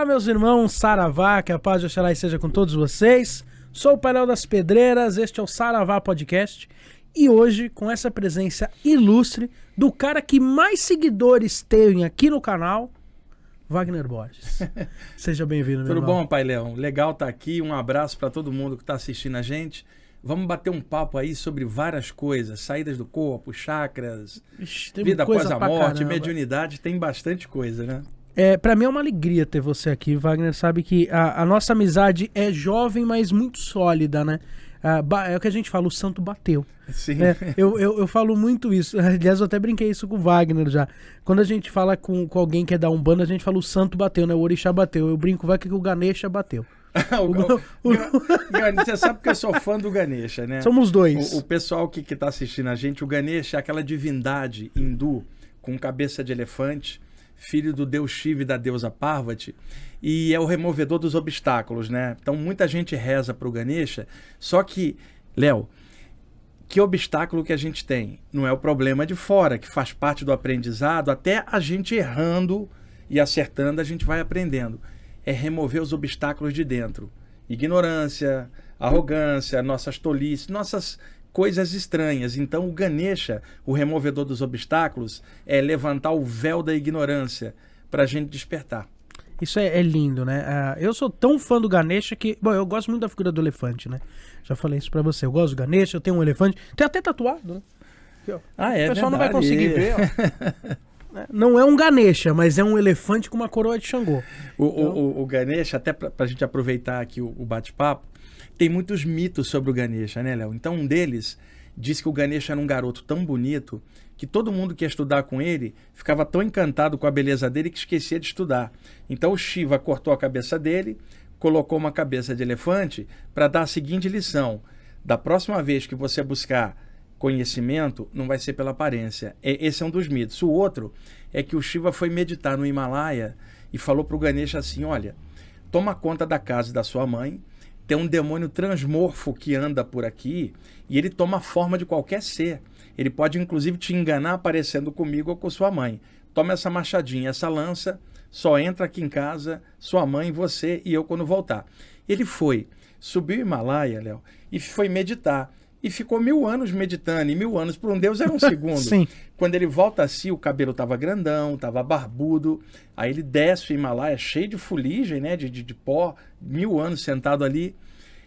Olá, meus irmãos, Saravá, que a paz de Oxalá esteja com todos vocês. Sou o Painel das Pedreiras, este é o Saravá Podcast. E hoje, com essa presença ilustre do cara que mais seguidores tem aqui no canal, Wagner Borges. Seja bem-vindo, meu Tudo irmão. bom, Pai Leão? Legal estar aqui. Um abraço para todo mundo que está assistindo a gente. Vamos bater um papo aí sobre várias coisas. Saídas do corpo, chakras, Ixi, tem vida após coisa a pra morte, caramba. mediunidade. Tem bastante coisa, né? Pra mim é uma alegria ter você aqui, Wagner. Sabe que a nossa amizade é jovem, mas muito sólida, né? É o que a gente fala, o santo bateu. Sim. Eu falo muito isso. Aliás, eu até brinquei isso com o Wagner já. Quando a gente fala com alguém que é da Umbanda, a gente fala o santo bateu, né? O orixá bateu. Eu brinco, vai que o Ganesha bateu. Você sabe que eu sou fã do Ganesha, né? Somos dois. O pessoal que está assistindo a gente, o Ganesha é aquela divindade hindu com cabeça de elefante, filho do deus Shiva e da deusa Parvati, e é o removedor dos obstáculos, né? Então muita gente reza para o Ganesha, só que, Léo, que obstáculo que a gente tem? Não é o problema de fora, que faz parte do aprendizado, até a gente errando e acertando, a gente vai aprendendo. É remover os obstáculos de dentro. Ignorância, arrogância, nossas tolices, nossas coisas estranhas. Então o Ganesha, o removedor dos obstáculos, é levantar o véu da ignorância para a gente despertar. Isso é lindo, né? Eu sou tão fã do Ganesha que... Bom, eu gosto muito da figura do elefante, né? Já falei isso pra você. Eu gosto do Ganesha, eu tenho um elefante. Tem até tatuado, né? Aqui, ó. É o pessoal verdade. não vai conseguir ver, ó. Não é um Ganesha, mas é um elefante com uma coroa de Xangô. O Ganesha, até para a gente aproveitar aqui o bate-papo, tem muitos mitos sobre o Ganesha, né, Léo? Então um deles diz que o Ganesha era um garoto tão bonito que todo mundo que ia estudar com ele ficava tão encantado com a beleza dele que esquecia de estudar. Então o Shiva cortou a cabeça dele, colocou uma cabeça de elefante para dar a seguinte lição: da próxima vez que você buscar conhecimento, não vai ser pela aparência. Esse é um dos mitos. O outro é que o Shiva foi meditar no Himalaia e falou para o Ganesha assim: olha, toma conta da casa da sua mãe, tem um demônio transmorfo que anda por aqui e ele toma a forma de qualquer ser. Ele pode inclusive te enganar aparecendo comigo ou com sua mãe. Toma essa machadinha, essa lança, só entra aqui em casa, sua mãe, você e eu quando voltar. Ele foi, subiu o Himalaia, Léo, e foi meditar. E ficou 1000 anos meditando, e 1000 anos para um Deus era um segundo. Sim. Quando ele volta assim, o cabelo estava grandão, estava barbudo, aí ele desce o Himalaia cheio de fuligem, né, de pó, 1000 anos sentado ali.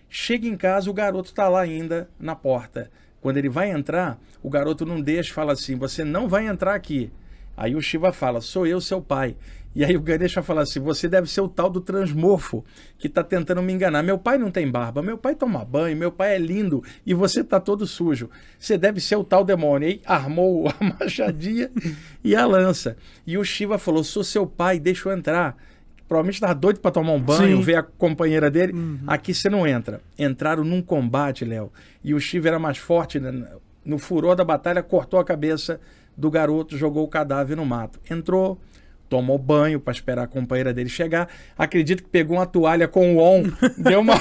Chega em casa, o garoto está lá ainda na porta. Quando ele vai entrar, o garoto não deixa, fala assim: você não vai entrar aqui. Aí o Shiva fala: sou eu, seu pai. E aí o Ganesha fala assim: você deve ser o tal do transmorfo que está tentando me enganar. Meu pai não tem barba, meu pai toma banho, meu pai é lindo e você está todo sujo. Você deve ser o tal demônio. E aí armou a machadinha e a lança. E o Shiva falou: sou seu pai, deixa eu entrar. Provavelmente estava doido para tomar um banho, Sim. ver a companheira dele. Aqui você não entra. Entraram num combate, Léo. E o Shiva era mais forte, né? No furor da batalha, cortou a cabeça do garoto, jogou o cadáver no mato. Entrou, tomou banho para esperar a companheira dele chegar. Acredito que pegou uma toalha com o on, deu uma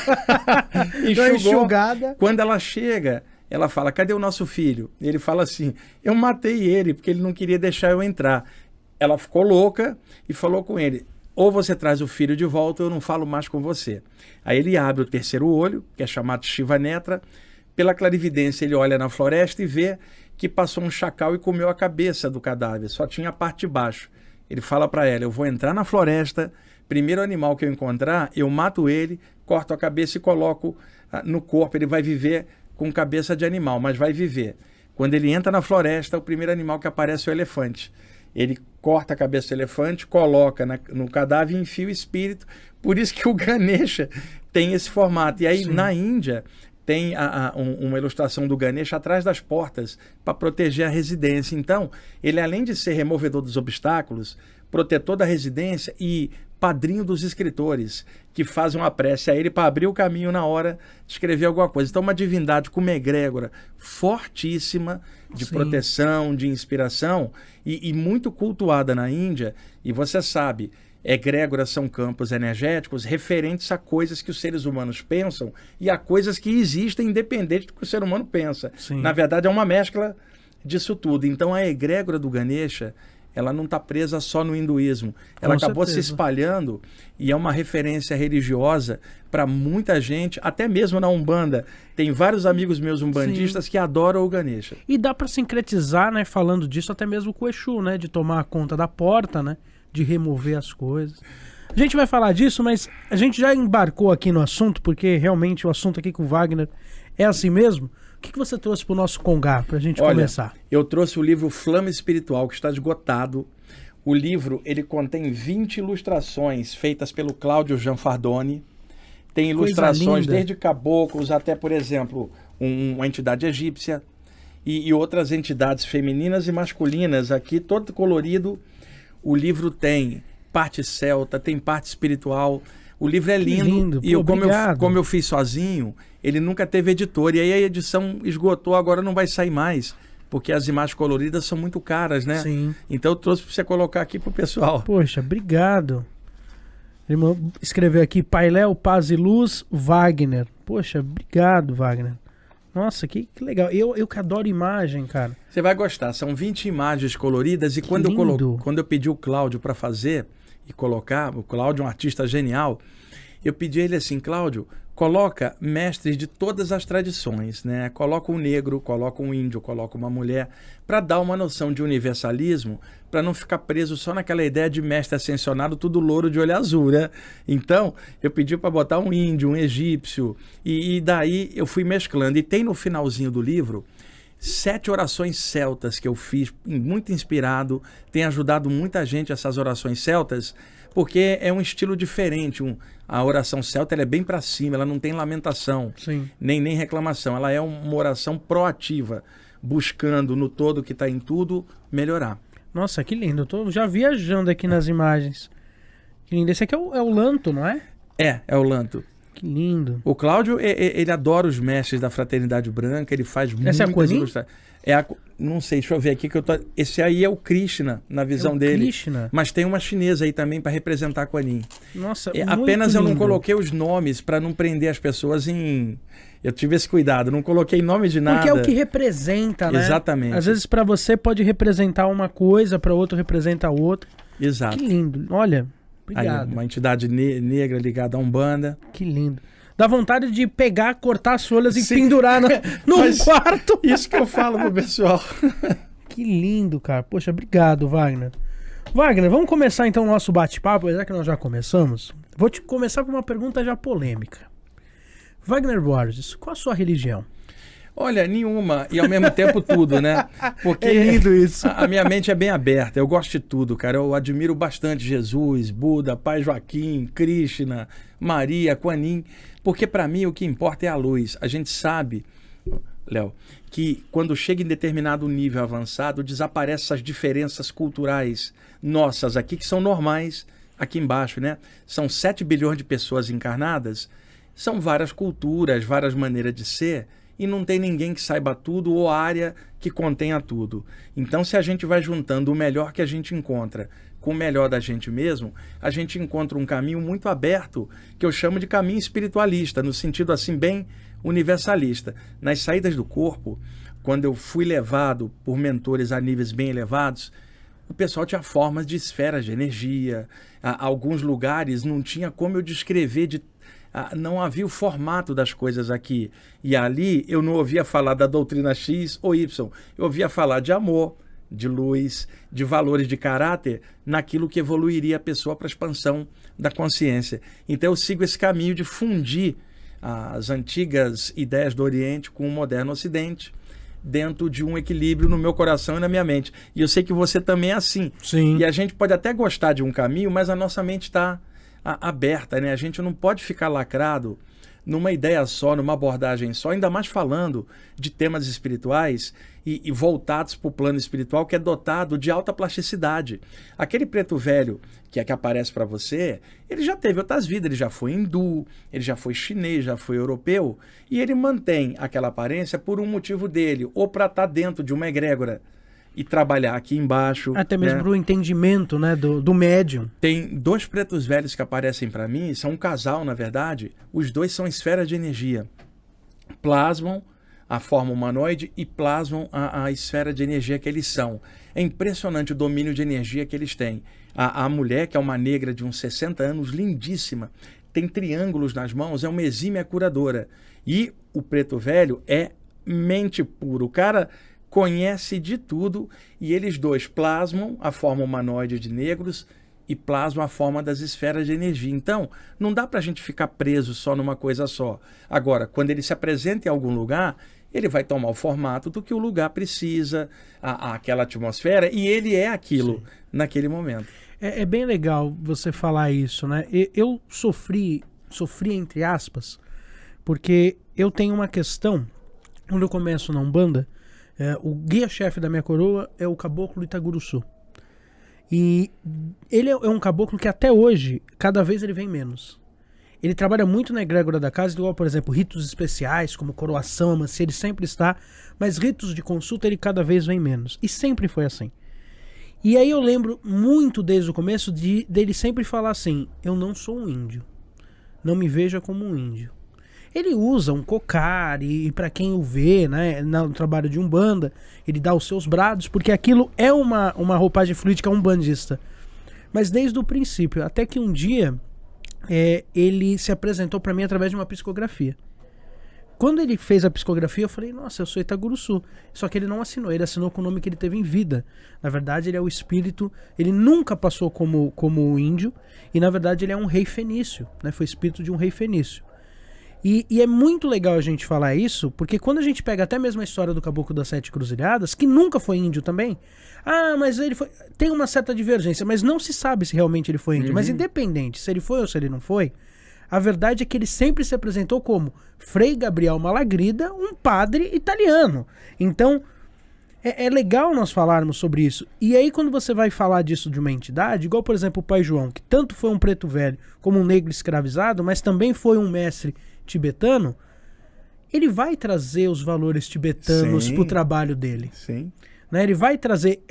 enxugada. Quando ela chega, ela fala: cadê o nosso filho? Ele fala assim: eu matei ele porque ele não queria deixar eu entrar. Ela ficou louca e falou com ele: ou você traz o filho de volta, ou eu não falo mais com você. Aí ele abre o terceiro olho, que é chamado Shiva Netra. Pela clarividência, ele olha na floresta e vê que passou um chacal e comeu a cabeça do cadáver, só tinha a parte de baixo. Ele fala para ela: eu vou entrar na floresta, primeiro animal que eu encontrar, eu mato ele, corto a cabeça e coloco no corpo. Ele vai viver com cabeça de animal, mas vai viver. Quando ele entra na floresta, o primeiro animal que aparece é o elefante. Ele corta a cabeça do elefante, coloca no cadáver e enfia o espírito. Por isso que o Ganesha tem esse formato. E aí, sim, na Índia, tem uma ilustração do Ganesha atrás das portas para proteger a residência. Então, ele, além de ser removedor dos obstáculos, protetor da residência e padrinho dos escritores, que fazem uma prece a ele para abrir o caminho na hora de escrever alguma coisa. Então, uma divindade com uma egrégora fortíssima de, sim, proteção, de inspiração e muito cultuada na Índia. E você sabe, egrégoras são campos energéticos referentes a coisas que os seres humanos pensam e a coisas que existem independente do que o ser humano pensa. Sim. Na verdade, é uma mescla disso tudo. Então, a egrégora do Ganesha ela não está presa só no hinduísmo. Ela acabou se espalhando e é uma referência religiosa para muita gente, até mesmo na Umbanda. Tem vários amigos meus umbandistas que adoram o Ganesha. E dá para sincretizar, né, falando disso, até mesmo com o Exu, né, de tomar conta da porta, né, de remover as coisas. A gente vai falar disso, mas a gente já embarcou aqui no assunto, porque realmente o assunto aqui com o Wagner é assim mesmo. O que você trouxe para o nosso Congá, para a gente começar? Eu trouxe o livro Flama Espiritual, que está esgotado. O livro, ele contém 20 ilustrações feitas pelo Cláudio Gianfardoni. Tem ilustrações desde caboclos até, por exemplo, uma entidade egípcia e outras entidades femininas e masculinas aqui, todo colorido. O livro tem parte celta, tem parte espiritual. O livro é lindo. E como eu fiz sozinho, ele nunca teve editor. E aí a edição esgotou, agora não vai sair mais. Porque as imagens coloridas são muito caras, né? Sim. Então eu trouxe para você colocar aqui pro pessoal. Poxa, obrigado. Ele escreveu aqui, Pailéu, Paz e Luz, Wagner. Poxa, obrigado, Wagner. Nossa, que legal. Eu que adoro imagem, cara. Você vai gostar. São 20 imagens coloridas. E quando eu pedi o Cláudio para fazer e colocar, o Cláudio é um artista genial, eu pedi a ele assim, Cláudio, coloca mestres de todas as tradições, né? Coloca um negro, coloca um índio, coloca uma mulher, para dar uma noção de universalismo, para não ficar preso só naquela ideia de mestre ascensionado, tudo louro de olho azul, né? Então, eu pedi para botar um índio, um egípcio, e daí eu fui mesclando. E tem no finalzinho do livro 7 orações celtas que eu fiz, muito inspirado, tem ajudado muita gente essas orações celtas, porque é um estilo diferente. A oração celta ela é bem para cima, ela não tem lamentação, nem reclamação, ela é uma oração proativa, buscando no todo que está em tudo melhorar. Nossa, que lindo, eu tô já viajando aqui nas imagens. Que lindo, esse aqui é o Lanto, não é? É o Lanto. Que lindo. O Cláudio, ele adora os mestres da Fraternidade Branca, ele faz muitas ilustrações. Não sei, deixa eu ver aqui que eu tô. Esse aí é o Krishna, na visão dele. Krishna. Mas tem uma chinesa aí também para representar a Kuan Yin. Nossa, apenas eu não coloquei os nomes para não prender as pessoas em. Eu tive esse cuidado, não coloquei nome de nada. Porque é o que representa, né? Exatamente. Às vezes para você pode representar uma coisa, para outro representa outra. Exato. Que lindo. Olha, obrigado. Aí, uma entidade negra ligada a Umbanda. Que lindo. Dá vontade de pegar, cortar as folhas e pendurar no quarto. Isso que eu falo pro pessoal. Que lindo, cara. Poxa, obrigado, Wagner. Wagner, vamos começar então o nosso bate-papo, já que nós já começamos. Vou te começar com uma pergunta já polêmica. Wagner Borges, qual a sua religião? Olha, nenhuma, e ao mesmo tempo tudo, né? Porque é lindo isso. A minha mente é bem aberta, eu gosto de tudo, cara. Eu admiro bastante Jesus, Buda, Pai Joaquim, Krishna, Maria, Kuan Yin, porque para mim o que importa é a luz. A gente sabe, Léo, que quando chega em determinado nível avançado, desaparecem essas diferenças culturais nossas aqui, que são normais aqui embaixo, né? São 7 bilhões de pessoas encarnadas, são várias culturas, várias maneiras de ser, e não tem ninguém que saiba tudo ou área que contenha tudo. Então, se a gente vai juntando o melhor que a gente encontra com o melhor da gente mesmo, a gente encontra um caminho muito aberto, que eu chamo de caminho espiritualista, no sentido assim bem universalista. Nas saídas do corpo, quando eu fui levado por mentores a níveis bem elevados, o pessoal tinha formas de esferas de energia. Alguns lugares não tinha como eu descrever não havia o formato das coisas aqui. E ali eu não ouvia falar da doutrina X ou Y. Eu ouvia falar de amor, de luz, de valores de caráter, naquilo que evoluiria a pessoa para a expansão da consciência. Então eu sigo esse caminho de fundir as antigas ideias do Oriente com o moderno Ocidente, dentro de um equilíbrio no meu coração e na minha mente. E eu sei que você também é assim. Sim. E a gente pode até gostar de um caminho, mas a nossa mente está aberta, né? A gente não pode ficar lacrado numa ideia só, numa abordagem só, ainda mais falando de temas espirituais e voltados para o plano espiritual, que é dotado de alta plasticidade. Aquele preto velho que aparece para você, ele já teve outras vidas, ele já foi hindu, ele já foi chinês, já foi europeu, e ele mantém aquela aparência por um motivo dele, ou para estar dentro de uma egrégora e trabalhar aqui embaixo. Até mesmo para o entendimento, né, do médium. Tem 2 pretos velhos que aparecem para mim, são um casal, na verdade. Os 2 são esferas de energia. Plasmam a forma humanoide e plasmam a esfera de energia que eles são. É impressionante o domínio de energia que eles têm. A mulher, que é uma negra de uns 60 anos, lindíssima, tem triângulos nas mãos, é uma exímia curadora. E o preto velho é mente pura. O cara conhece de tudo e eles dois plasmam a forma humanoide de negros e plasmam a forma das esferas de energia. Então, não dá para a gente ficar preso só numa coisa só. Agora, quando ele se apresenta em algum lugar, ele vai tomar o formato do que o lugar precisa, aquela atmosfera, e ele é aquilo naquele momento. É bem legal você falar isso, né? Eu sofri entre aspas, porque eu tenho uma questão, quando eu começo na Umbanda, o guia-chefe da minha coroa é o Caboclo Itaguruçu. E ele é um caboclo que até hoje, cada vez ele vem menos. Ele trabalha muito na egrégora da casa, igual, por exemplo, ritos especiais, como coroação, amancia, ele sempre está, mas ritos de consulta ele cada vez vem menos. E sempre foi assim. E aí eu lembro muito desde o começo dele sempre falar assim, eu não sou um índio, não me veja como um índio. Ele usa um cocar e para quem o vê, né, no trabalho de Umbanda, ele dá os seus brados, porque aquilo é uma roupagem fluídica umbandista. Mas desde o princípio, até que um dia ele se apresentou para mim através de uma psicografia. Quando ele fez a psicografia, eu falei, nossa, eu sou Itaguruçu. Só que ele não assinou, ele assinou com o nome que ele teve em vida. Na verdade, ele é o espírito, ele nunca passou como índio, e na verdade ele é um rei fenício, né? Foi espírito de um rei fenício. E é muito legal a gente falar isso, porque quando a gente pega até mesmo a história do Caboclo das Sete Cruzilhadas, que nunca foi índio também, mas ele foi, tem uma certa divergência, mas não se sabe se realmente ele foi índio. Mas independente se ele foi ou se ele não foi, a verdade é que ele sempre se apresentou como Frei Gabriel Malagrida, um padre italiano. Então, é legal nós falarmos sobre isso. E aí quando você vai falar disso de uma entidade, igual por exemplo o Pai João, que tanto foi um preto velho como um negro escravizado, mas também foi um mestre tibetano, ele vai trazer os valores tibetanos para o trabalho dele. Sim. Né? Ele vai trazer,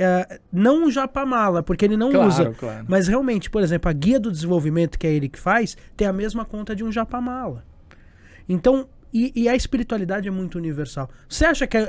não um japamala, porque ele não usa, mas realmente, por exemplo, a guia do desenvolvimento que é ele que faz, tem a mesma conta de um japamala. Então, e a espiritualidade é muito universal. Você acha que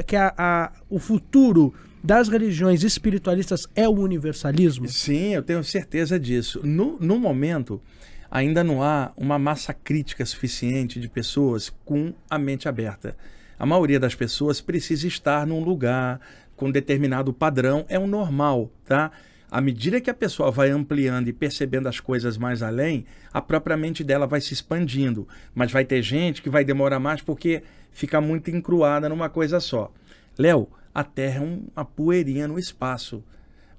o futuro das religiões espiritualistas é o universalismo? Sim, eu tenho certeza disso. No momento, ainda não há uma massa crítica suficiente de pessoas com a mente aberta. A maioria das pessoas precisa estar num lugar com determinado padrão, é o normal, tá? À medida que a pessoa vai ampliando e percebendo as coisas mais além, a própria mente dela vai se expandindo. Mas vai ter gente que vai demorar mais porque fica muito encruada numa coisa só. Léo, a Terra é uma poeirinha no espaço.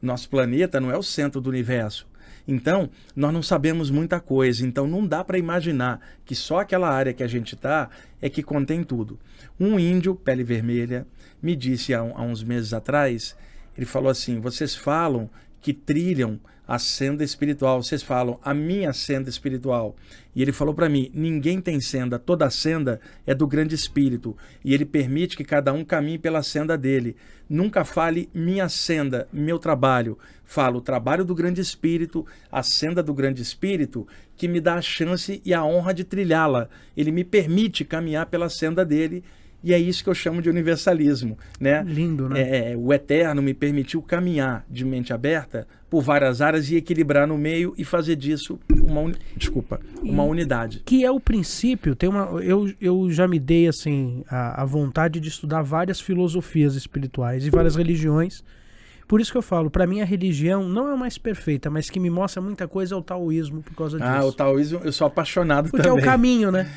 Nosso planeta não é o centro do universo. Então, nós não sabemos muita coisa. Então, não dá para imaginar que só aquela área que a gente está é que contém tudo. Um índio, pele vermelha, me disse há uns meses atrás, ele falou assim, vocês falam que trilham a senda espiritual, vocês falam a minha senda espiritual. E ele falou para mim, ninguém tem senda, toda a senda é do grande espírito. E ele permite que cada um caminhe pela senda dele. Nunca fale minha senda, meu trabalho. Falo o trabalho do grande espírito, a senda do grande espírito, que me dá a chance e a honra de trilhá-la. Ele me permite caminhar pela senda dele. E é isso que eu chamo de universalismo, né? Lindo, né? O Eterno me permitiu caminhar de mente aberta por várias áreas e equilibrar no meio e fazer disso uma unidade. Que é o princípio, eu já me dei assim a vontade de estudar várias filosofias espirituais e várias religiões. Por isso que eu falo, para mim a religião não é a mais perfeita, mas que me mostra muita coisa é o taoísmo por causa disso. O taoísmo, eu sou apaixonado porque também. Porque é o caminho, né?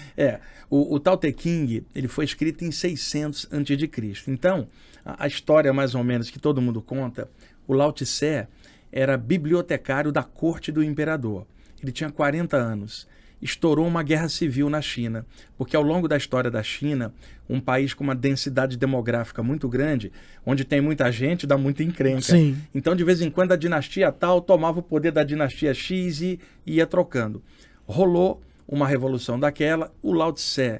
O Tao Te Ching, ele foi escrito em 600 a.C. Então, a história mais ou menos que todo mundo conta, o Lao Tse era bibliotecário da corte do imperador. Ele tinha 40 anos. Estourou uma guerra civil na China, porque ao longo da história da China, um país com uma densidade demográfica muito grande, onde tem muita gente, dá muita encrenca. Sim. Então, de vez em quando, a dinastia tal tomava o poder da dinastia X e ia trocando. Rolou uma revolução daquela, o Lao Tse,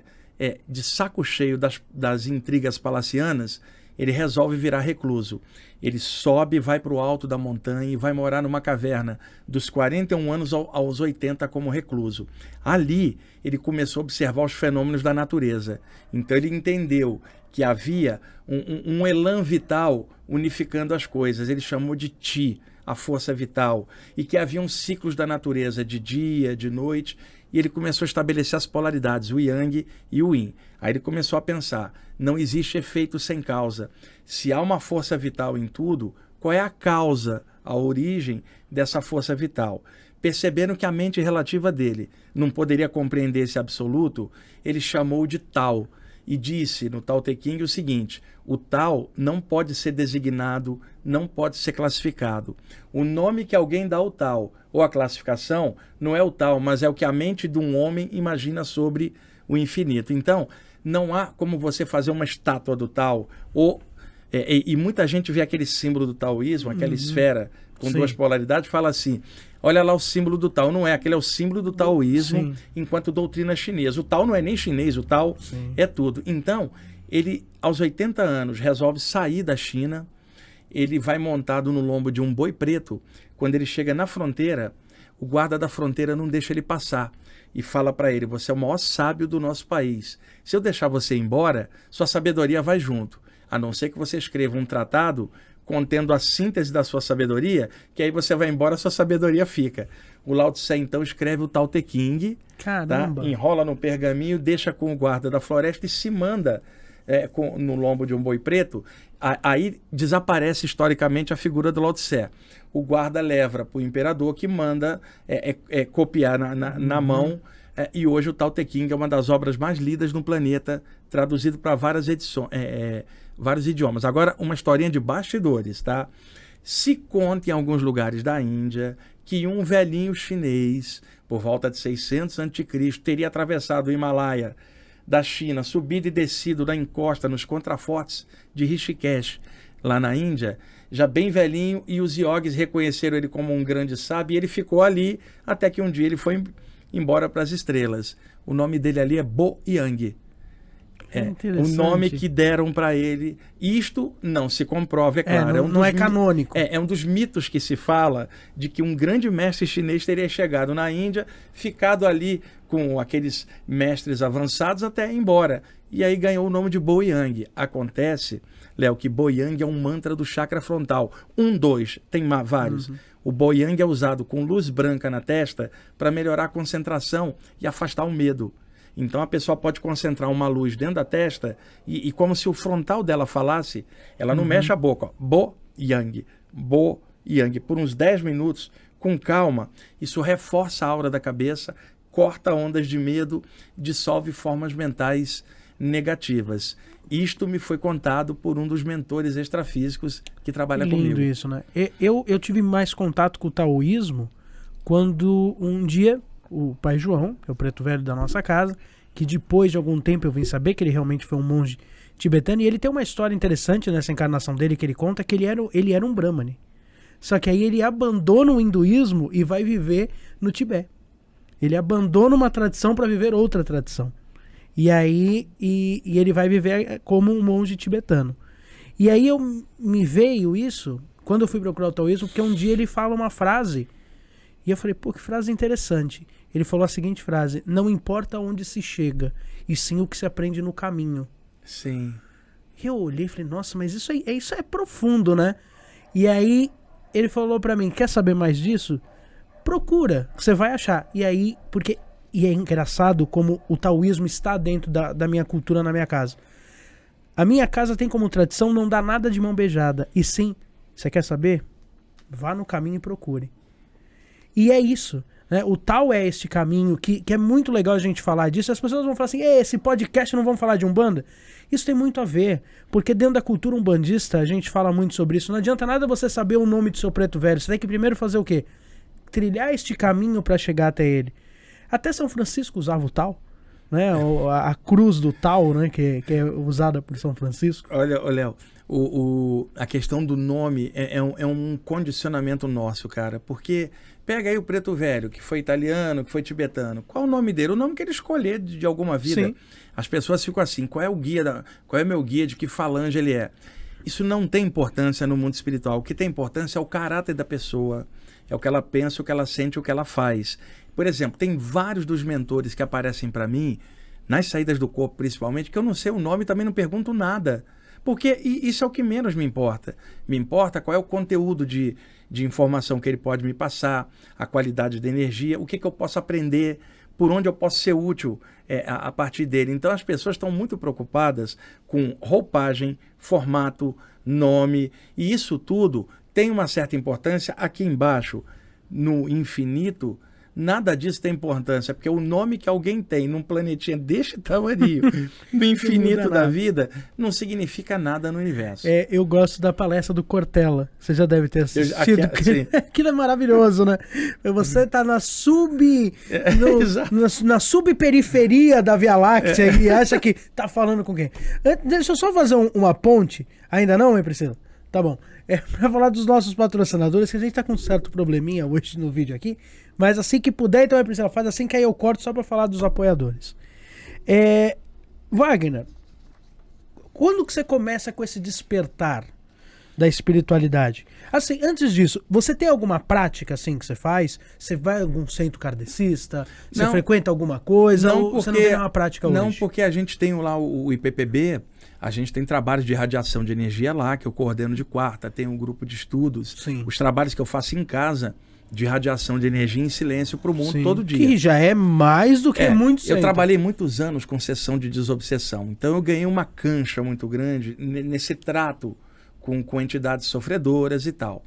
de saco cheio das intrigas palacianas, ele resolve virar recluso. Ele sobe, vai para o alto da montanha e vai morar numa caverna dos 41 anos aos 80 como recluso. Ali, ele começou a observar os fenômenos da natureza. Então, ele entendeu que havia um elan vital unificando as coisas. Ele chamou de Ti, a força vital, e que haviam ciclos da natureza de dia, de noite, e ele começou a estabelecer as polaridades, o Yang e o Yin. Aí ele começou a pensar, não existe efeito sem causa. Se há uma força vital em tudo, qual é a causa, a origem dessa força vital? Percebendo que a mente relativa dele não poderia compreender esse absoluto, ele chamou de Tao e disse no Tao Te Ching o seguinte: o Tao não pode ser designado, não pode ser classificado. O nome que alguém dá ao Tao, ou a classificação, não é o Tao, mas é o que a mente de um homem imagina sobre o infinito. Então, não há como você fazer uma estátua do Tao, e muita gente vê aquele símbolo do taoísmo, aquela esfera com Sim. duas polaridades, fala assim, olha lá o símbolo do Tao. Não é, aquele é o símbolo do taoísmo, Sim. enquanto doutrina chinesa. O Tao não é nem chinês, o Tao Sim. é tudo. Então, ele, aos 80 anos, resolve sair da China, ele vai montado no lombo de um boi preto. Quando ele chega na fronteira, o guarda da fronteira não deixa ele passar e fala para ele, você é o maior sábio do nosso país. Se eu deixar você ir embora, sua sabedoria vai junto. A não ser que você escreva um tratado contendo a síntese da sua sabedoria, que aí você vai embora, sua sabedoria fica. O Lao Tse, então, escreve o Tao Te Ching, Caramba. tá? Enrola no pergaminho, deixa com o guarda da floresta e se manda no lombo de um boi preto. Aí desaparece historicamente a figura do Lao Tse. O guarda leva para o imperador, que manda copiar na mão. E hoje o Tao Te Ching é uma das obras mais lidas no planeta, traduzido para várias edições, vários idiomas. Agora, uma historinha de bastidores, tá? Se conta em alguns lugares da Índia que um velhinho chinês, por volta de 600 a.C., teria atravessado o Himalaia da China, subido e descido na encosta, nos contrafortes de Rishikesh, lá na Índia, já bem velhinho, e os yogis reconheceram ele como um grande sábio, e ele ficou ali até que um dia ele foi embora para as estrelas. O nome dele ali é Bo Yang. O nome que deram para ele. Isto não se comprova, é claro. Não é canônico. É um dos mitos que se fala de que um grande mestre chinês teria chegado na Índia, ficado ali com aqueles mestres avançados até ir embora. E aí ganhou o nome de Bo Yang. Acontece, Léo, que Bo Yang é um mantra do chakra frontal. 1, 2, tem vários. O Bo Yang é usado com luz branca na testa para melhorar a concentração e afastar o medo. Então a pessoa pode concentrar uma luz dentro da testa e como se o frontal dela falasse, ela não mexe a boca. Ó. Bo Yang, Bo Yang, por uns 10 minutos, com calma. Isso reforça a aura da cabeça, corta ondas de medo, dissolve formas mentais negativas. Isto me foi contado por um dos mentores extrafísicos que trabalha Lindo comigo. Isso, né? Eu tive mais contato com o taoísmo quando um dia o pai João, que é o preto velho da nossa casa, que depois de algum tempo eu vim saber que ele realmente foi um monge tibetano, e ele tem uma história interessante nessa encarnação dele que ele conta, que ele era um brahmane. Só que aí ele abandona o hinduísmo e vai viver no Tibete. Ele abandona uma tradição para viver outra tradição. E aí ele vai viver como um monge tibetano. E aí me veio isso quando eu fui procurar o taoísmo, porque um dia ele fala uma frase e eu falei, pô, que frase interessante. Ele falou a seguinte frase: não importa onde se chega, e sim o que se aprende no caminho. Sim. E eu olhei e falei, nossa, mas isso é profundo, né? E aí ele falou pra mim, quer saber mais disso? Procura, você vai achar. E aí, e é engraçado como o taoísmo está dentro da minha cultura na minha casa. A minha casa tem como tradição não dar nada de mão beijada. E sim, você quer saber? Vá no caminho e procure. E é isso, né? O Tao é este caminho que é muito legal a gente falar disso. As pessoas vão falar assim, esse podcast não vamos falar de Umbanda? Isso tem muito a ver, porque dentro da cultura umbandista a gente fala muito sobre isso. Não adianta nada você saber o nome do seu preto velho. Você tem que primeiro fazer o quê? Trilhar este caminho para chegar até ele. Até São Francisco usava o Tao, né? A cruz do Tao, né? Que é usada por São Francisco. Olha, Léo, a questão do nome é um condicionamento nosso, cara, porque pega aí o preto velho, que foi italiano, que foi tibetano. Qual o nome dele? O nome que ele escolher de alguma vida. Sim. As pessoas ficam assim, qual é o meu guia, de que falange ele é? Isso não tem importância no mundo espiritual. O que tem importância é o caráter da pessoa, é o que ela pensa, o que ela sente, o que ela faz. Por exemplo, tem vários dos mentores que aparecem para mim nas saídas do corpo principalmente, que eu não sei o nome e também não pergunto nada. Porque isso é o que menos me importa. Me importa qual é o conteúdo de informação que ele pode me passar, a qualidade da energia, o que eu posso aprender, por onde eu posso ser útil a partir dele. Então as pessoas estão muito preocupadas com roupagem, formato, nome, e isso tudo tem uma certa importância. Aqui embaixo, no infinito, nada disso tem importância, porque o nome que alguém tem num planetinha deste tamanho, no infinito da vida, não significa nada no universo. Eu gosto da palestra do Cortella. Você já deve ter assistido. Aquilo é maravilhoso, né? Você tá na subperiferia da Via Láctea e acha que tá falando com quem? Deixa eu só fazer uma ponte. Ainda não, hein, Priscila? Tá bom. Pra falar dos nossos patrocinadores, que a gente tá com um certo probleminha hoje no vídeo aqui, mas assim que puder, então, Priscila, faz assim que aí eu corto só pra falar dos apoiadores. Wagner, quando que você começa com esse despertar da espiritualidade? Assim, antes disso, você tem alguma prática assim que você faz? Você vai a algum centro kardecista? Você frequenta alguma coisa? Não, ou você não tem nenhuma prática hoje? Não, porque a gente tem lá o IPPB, a gente tem trabalhos de radiação de energia lá, que eu coordeno de quarta, tem um grupo de estudos. Sim. Os trabalhos que eu faço em casa, de radiação de energia em silêncio para o mundo. Sim, todo dia. Que já é mais do que muito Eu trabalhei muitos anos com sessão de desobsessão, então eu ganhei uma cancha muito grande nesse trato com entidades sofredoras e tal.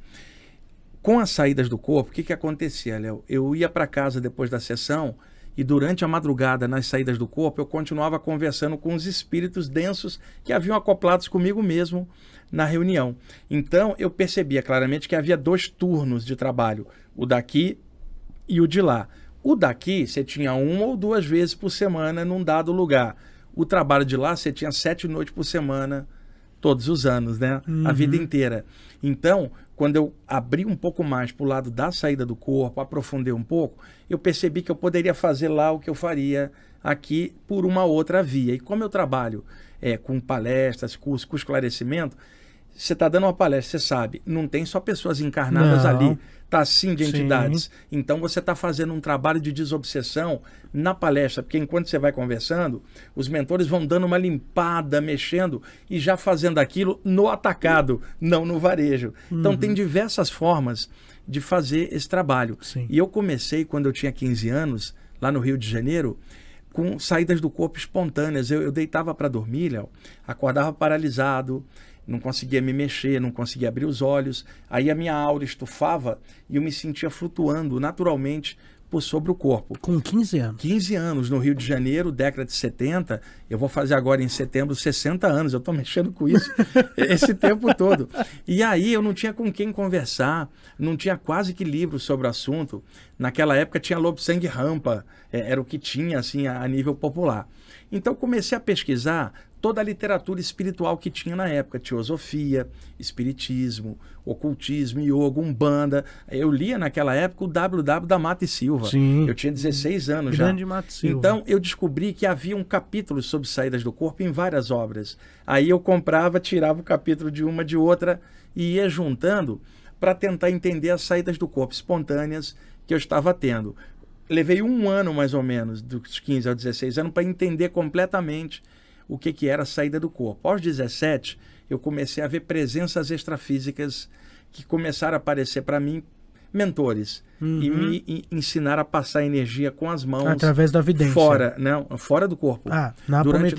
Com as saídas do corpo, o que acontecia, Léo? Eu ia para casa depois da sessão e durante a madrugada, nas saídas do corpo, eu continuava conversando com os espíritos densos que haviam acoplados comigo mesmo na reunião. Então, eu percebia claramente que havia 2 turnos de trabalho, o daqui e o de lá. O daqui, você tinha 1 ou 2 vezes por semana num dado lugar. O trabalho de lá, você tinha 7 noites por semana, todos os anos, né? A vida inteira. Então, quando eu abri um pouco mais para o lado da saída do corpo, aprofundei um pouco, eu percebi que eu poderia fazer lá o que eu faria aqui por uma outra via. E como eu trabalho com palestras, cursos, com esclarecimento, você está dando uma palestra, você sabe, não tem só pessoas encarnadas ali, tá assim de entidades. Sim. Então você está fazendo um trabalho de desobsessão na palestra, porque enquanto você vai conversando, os mentores vão dando uma limpada, mexendo e já fazendo aquilo no atacado, não no varejo. Então tem diversas formas de fazer esse trabalho. Sim. E eu comecei quando eu tinha 15 anos, lá no Rio de Janeiro, com saídas do corpo espontâneas. Eu deitava para dormir, Léo, acordava paralisado, não conseguia me mexer, não conseguia abrir os olhos. Aí a minha aura estufava e eu me sentia flutuando naturalmente por sobre o corpo. Com 15 anos? 15 anos, no Rio de Janeiro, década de 70. Eu vou fazer agora em setembro 60 anos. Eu estou mexendo com isso esse tempo todo. E aí eu não tinha com quem conversar, não tinha quase que livro sobre o assunto. Naquela época tinha Lobo Sangue Rampa, era o que tinha assim, a nível popular. Então comecei a pesquisar toda a literatura espiritual que tinha na época, teosofia, espiritismo, ocultismo, yoga, umbanda. Eu lia naquela época o WW da Mata e Silva. Sim. Eu tinha 16 anos Grande já. Mata e Silva. Então eu descobri que havia um capítulo sobre saídas do corpo em várias obras. Aí eu comprava, tirava o capítulo de uma de outra e ia juntando para tentar entender as saídas do corpo espontâneas que eu estava tendo. Levei 1 ano mais ou menos, dos 15 aos 16 anos, para entender completamente o que era a saída do corpo. Aos 17, eu comecei a ver presenças extrafísicas que começaram a aparecer para mim, mentores, e me ensinaram a passar energia com as mãos. Através da vidência. Fora do corpo.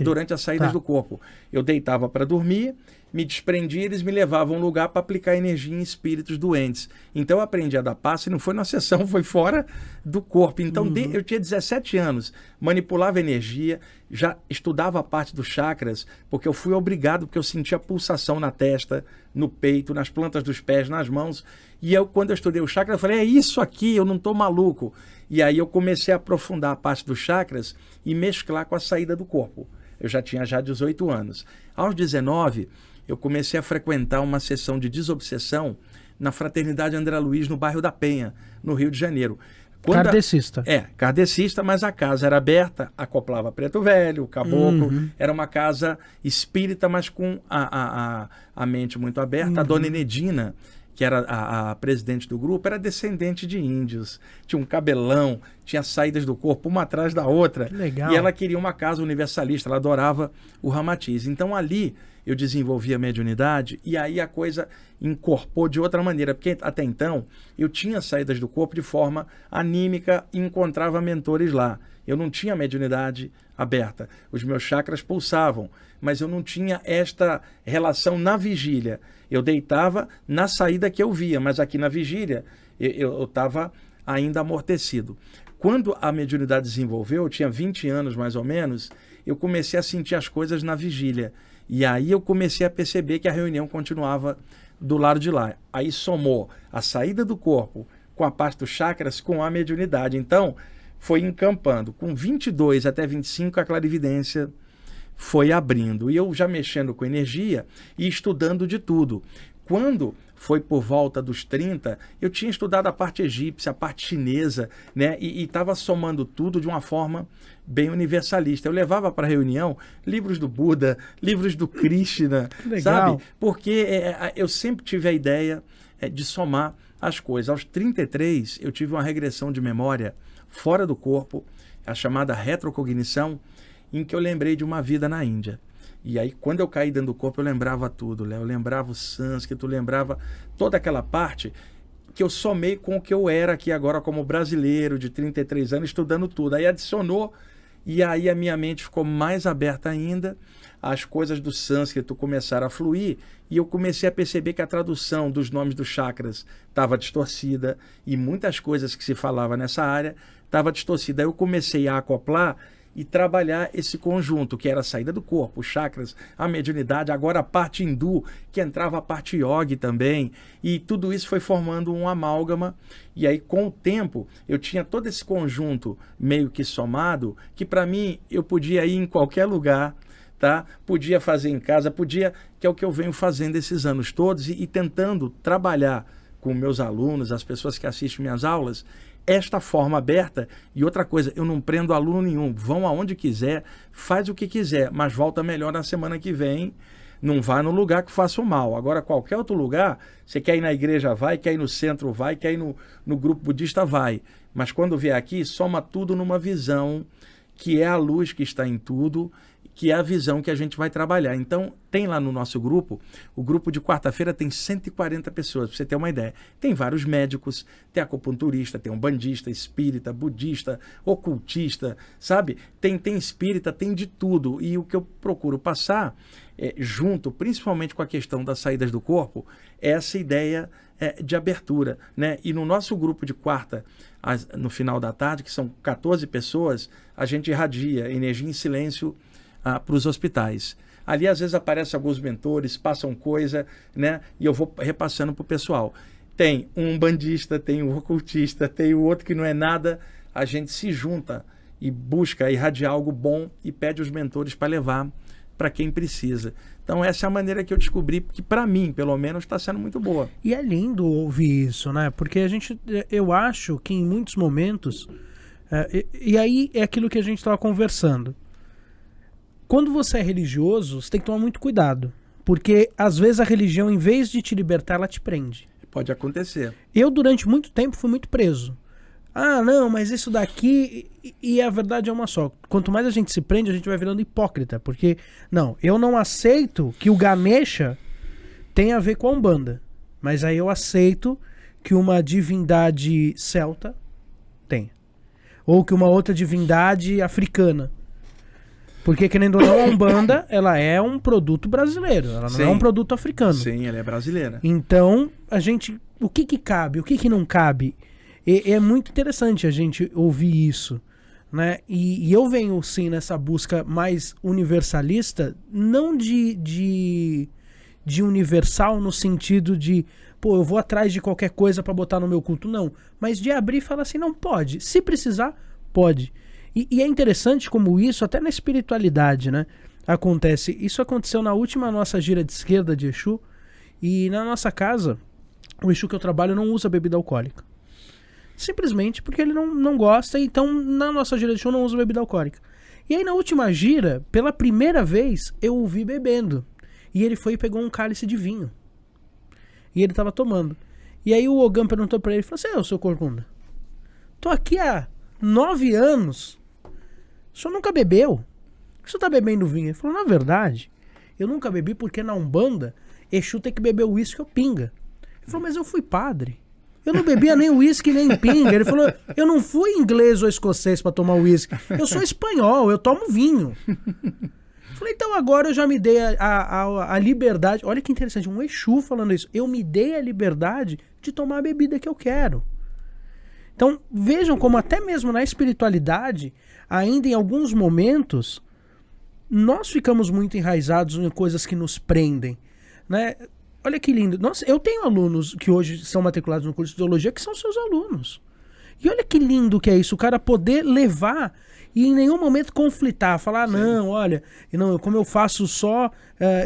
Durante as saídas do corpo. Eu deitava para dormir, me desprendia, eles me levavam a um lugar para aplicar energia em espíritos doentes. Então eu aprendi a dar passe, não foi na sessão, foi fora do corpo. Então eu tinha 17 anos, manipulava energia, já estudava a parte dos chakras, porque eu fui obrigado, porque eu sentia pulsação na testa, no peito, nas plantas dos pés, nas mãos. E quando eu estudei o chakra, eu falei, é isso aqui, eu não estou maluco. E aí eu comecei a aprofundar a parte dos chakras e mesclar com a saída do corpo. Eu já tinha 18 anos. Aos 19, eu comecei a frequentar uma sessão de desobsessão na Fraternidade André Luiz, no bairro da Penha, no Rio de Janeiro. Kardecista. Kardecista, mas a casa era aberta, acoplava Preto Velho, Caboclo. Era uma casa espírita, mas com a mente muito aberta. A dona Enedina, que era a presidente do grupo, era descendente de índios. Tinha um cabelão, tinha saídas do corpo uma atrás da outra. Legal. E ela queria uma casa universalista, ela adorava o Ramatiz. Então ali eu desenvolvi a mediunidade e aí a coisa incorporou de outra maneira, porque até então eu tinha saídas do corpo de forma anímica e encontrava mentores lá. Eu não tinha mediunidade aberta. Os meus chakras pulsavam, mas eu não tinha esta relação na vigília. Eu deitava na saída que eu via, mas aqui na vigília eu estava ainda amortecido. Quando a mediunidade desenvolveu, eu tinha 20 anos mais ou menos, eu comecei a sentir as coisas na vigília. E aí eu comecei a perceber que a reunião continuava do lado de lá. Aí somou a saída do corpo com a parte dos chakras com a mediunidade. Então, foi encampando. Com 22 até 25, a clarividência foi abrindo. E eu já mexendo com energia e estudando de tudo. Quando foi por volta dos 30, eu tinha estudado a parte egípcia, a parte chinesa, né? E estava somando tudo de uma forma bem universalista. Eu levava para a reunião livros do Buda, livros do Krishna, sabe? Porque eu sempre tive a ideia de somar as coisas. Aos 33, eu tive uma regressão de memória fora do corpo, a chamada retrocognição, em que eu lembrei de uma vida na Índia. E aí, quando eu caí dentro do corpo, eu lembrava tudo, Léo. Eu lembrava o sânscrito, eu lembrava toda aquela parte que eu somei com o que eu era aqui agora como brasileiro, de 33 anos, estudando tudo. Aí adicionou, e aí a minha mente ficou mais aberta ainda, as coisas do sânscrito começaram a fluir, e eu comecei a perceber que a tradução dos nomes dos chakras estava distorcida, e muitas coisas que se falava nessa área estava distorcida. Aí eu comecei a acoplar e trabalhar esse conjunto, que era a saída do corpo, os chakras, a mediunidade, agora a parte hindu, que entrava a parte yogi também, e tudo isso foi formando um amálgama, e aí com o tempo eu tinha todo esse conjunto meio que somado, que para mim eu podia ir em qualquer lugar, tá? Podia fazer em casa, podia, que é o que eu venho fazendo esses anos todos, e tentando trabalhar com meus alunos, as pessoas que assistem minhas aulas, esta forma aberta. E outra coisa, eu não prendo aluno nenhum, vão aonde quiser, faz o que quiser, mas volta melhor na semana que vem, não vá no lugar que faça o mal. Agora, qualquer outro lugar, você quer ir na igreja, vai, quer ir no centro, vai, quer ir no grupo budista, vai. Mas quando vier aqui, soma tudo numa visão, que é a luz que está em tudo, que é a visão que a gente vai trabalhar. Então, tem lá no nosso grupo, o grupo de quarta-feira tem 140 pessoas, para você ter uma ideia. Tem vários médicos, tem acupunturista, tem um bandista, espírita, budista, ocultista, sabe? Tem espírita, tem de tudo. E o que eu procuro passar, junto, principalmente com a questão das saídas do corpo, é essa ideia de abertura, né? E no nosso grupo de quarta, no final da tarde, que são 14 pessoas, a gente irradia energia em silêncio para os hospitais. Ali, às vezes, aparecem alguns mentores, passam coisa, né? E eu vou repassando para o pessoal. Tem um bandista, tem um ocultista, tem o outro que não é nada. A gente se junta e busca irradiar algo bom e pede os mentores para levar para quem precisa. Então, essa é a maneira que eu descobri, que para mim, pelo menos, está sendo muito boa. E é lindo ouvir isso, né? Porque eu acho que em muitos momentos, e aí é aquilo que a gente estava conversando. Quando você é religioso, você tem que tomar muito cuidado. Porque, às vezes, a religião, em vez de te libertar, ela te prende. Pode acontecer. Eu, durante muito tempo, fui muito preso. Ah, não, mas isso daqui... E a verdade é uma só. Quanto mais a gente se prende, a gente vai virando hipócrita. Porque, não, eu não aceito que o Ganesha tenha a ver com a Umbanda. Mas aí eu aceito que uma divindade celta tenha. Ou que uma outra divindade africana. Porque, querendo ou não, a Umbanda, ela é um produto brasileiro. Ela não é um produto africano. Sim, ela é brasileira. Então, a gente... O que cabe? O que não cabe? É muito interessante a gente ouvir isso, né? E eu venho, sim, nessa busca mais universalista, não de universal no sentido de... Pô, eu vou atrás de qualquer coisa para botar no meu culto. Não. Mas de abrir e falar assim, não, pode. Se precisar, pode. E é interessante como isso, até na espiritualidade, né, acontece. Isso aconteceu na última nossa gira de esquerda de Exu, e na nossa casa, o Exu que eu trabalho não usa bebida alcoólica. Simplesmente porque ele não gosta, então na nossa gira de Exu não usa bebida alcoólica. E aí na última gira, pela primeira vez, eu o vi bebendo. E ele foi e pegou um cálice de vinho. E ele tava tomando. E aí o Ogan perguntou pra ele, falou assim, ô, seu corcunda, tô aqui há 9 anos, o senhor nunca bebeu? Por que o senhor tá bebendo vinho? Ele falou, na verdade, eu nunca bebi porque na Umbanda, Exu tem que beber uísque ou pinga. Ele falou, mas eu fui padre. Eu não bebia nem uísque nem pinga. Ele falou, eu não fui inglês ou escocês pra tomar uísque. Eu sou espanhol, eu tomo vinho. Eu falei, então agora eu já me dei a liberdade. Olha que interessante, um Exu falando isso. Eu me dei a liberdade de tomar a bebida que eu quero. Então vejam como até mesmo na espiritualidade, ainda em alguns momentos, nós ficamos muito enraizados em coisas que nos prendem, né? Olha que lindo. Nossa, eu tenho alunos que hoje são matriculados no curso de teologia que são seus alunos. E olha que lindo que é isso, o cara poder levar e em nenhum momento conflitar, falar, não, olha, não, como eu faço só,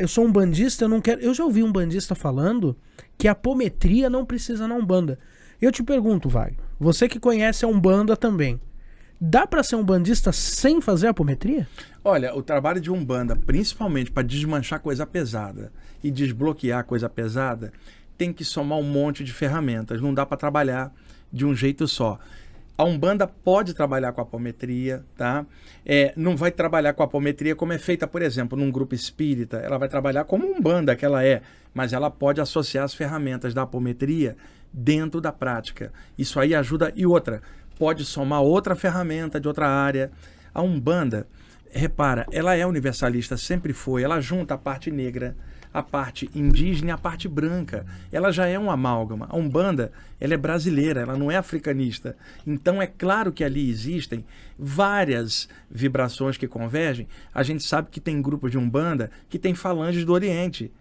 eu sou um bandista, eu não quero... Eu já ouvi um bandista falando que a apometria não precisa na Umbanda. Eu te pergunto, Wagner, você que conhece a Umbanda também, dá para ser um bandista sem fazer apometria? Olha, o trabalho de Umbanda, principalmente para desmanchar coisa pesada e desbloquear coisa pesada, tem que somar um monte de ferramentas. Não dá para trabalhar de um jeito só. A Umbanda pode trabalhar com a apometria, tá? Não vai trabalhar com a apometria como é feita, por exemplo, num grupo espírita. Ela vai trabalhar como Umbanda que ela é, mas ela pode associar as ferramentas da apometria dentro da prática. Isso aí ajuda. E outra, pode somar outra ferramenta de outra área. A Umbanda, repara, ela é universalista, sempre foi. Ela junta a parte negra, a parte indígena e a parte branca. Ela já é um amálgama. A Umbanda, ela é brasileira, ela não é africanista. Então é claro que ali existem várias vibrações que convergem. A gente sabe que tem grupos de Umbanda que tem falanges do Oriente.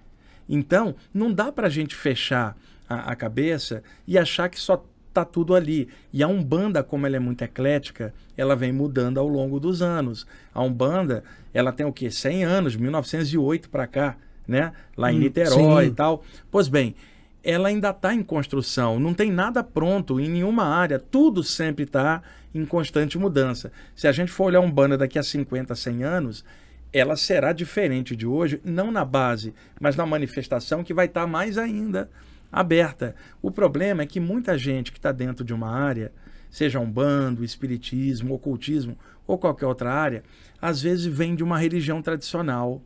Então não dá pra gente fechar a cabeça e achar que só tá tudo ali. E a Umbanda, como ela é muito eclética, ela vem mudando ao longo dos anos. A Umbanda, ela tem o quê? 100 anos, 1908 para cá, né? Lá em Niterói e tal. Pois bem, ela ainda está em construção, não tem nada pronto em nenhuma área, tudo sempre está em constante mudança. Se a gente for olhar a Umbanda daqui a 50, 100 anos, ela será diferente de hoje, não na base, mas na manifestação que vai estar mais ainda aberta. O problema é que muita gente que está dentro de uma área, seja Umbanda, espiritismo, ocultismo ou qualquer outra área, às vezes vem de uma religião tradicional,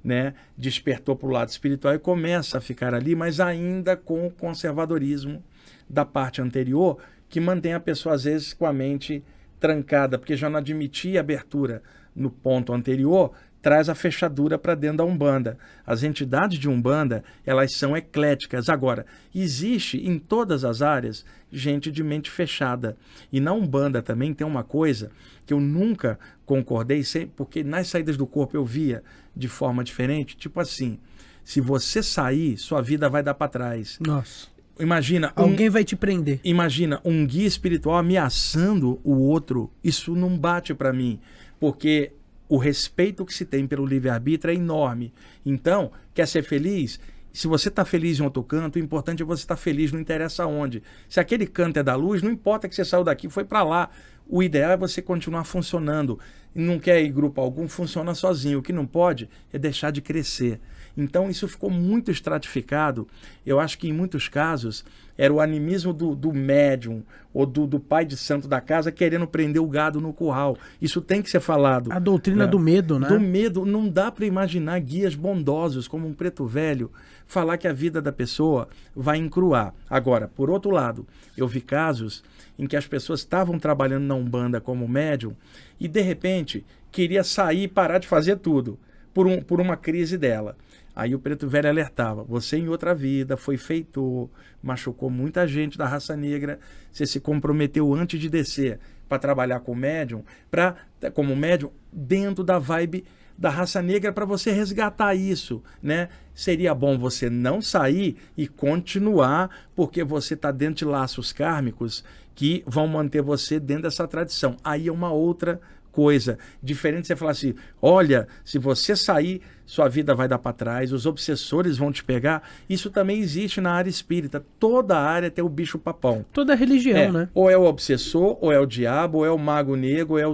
né? Despertou para o lado espiritual e começa a ficar ali, mas ainda com o conservadorismo da parte anterior, que mantém a pessoa às vezes com a mente trancada, porque já não admitia abertura no ponto anterior, traz a fechadura para dentro da Umbanda. As entidades de Umbanda, elas são ecléticas. Agora, existe em todas as áreas gente de mente fechada. E na Umbanda também tem uma coisa que eu nunca concordei, porque nas saídas do corpo eu via de forma diferente, tipo assim, se você sair, sua vida vai dar para trás. Nossa. Imagina... Alguém vai te prender. Imagina um guia espiritual ameaçando o outro. Isso não bate para mim, porque o respeito que se tem pelo livre-arbítrio é enorme. Então, quer ser feliz? Se você está feliz em outro canto, o importante é você estar feliz, não interessa onde. Se aquele canto é da luz, não importa que você saiu daqui e foi para lá. O ideal é você continuar funcionando. Não quer ir grupo algum, funciona sozinho. O que não pode é deixar de crescer. Então isso ficou muito estratificado. Eu acho que em muitos casos era o animismo do médium ou do pai de santo da casa querendo prender o gado no curral. Isso tem que ser falado. A doutrina do medo, né? Do medo. Não dá para imaginar guias bondosos como um preto velho falar que a vida da pessoa vai encruar. Agora, por outro lado, eu vi casos em que as pessoas estavam trabalhando na Umbanda como médium e de repente queria sair e parar de fazer tudo por uma crise dela. Aí o preto velho alertava, você em outra vida foi feitor, machucou muita gente da raça negra, você se comprometeu antes de descer para trabalhar como médium dentro da vibe da raça negra para você resgatar isso, né? Seria bom você não sair e continuar, porque você está dentro de laços kármicos que vão manter você dentro dessa tradição. Aí é uma outra coisa. Diferente de você falar assim, olha, se você sair, sua vida vai dar para trás, os obsessores vão te pegar. Isso também existe na área espírita. Toda área tem o bicho papão. Toda religião, né? Ou é o obsessor, ou é o diabo, ou é o mago negro, ou é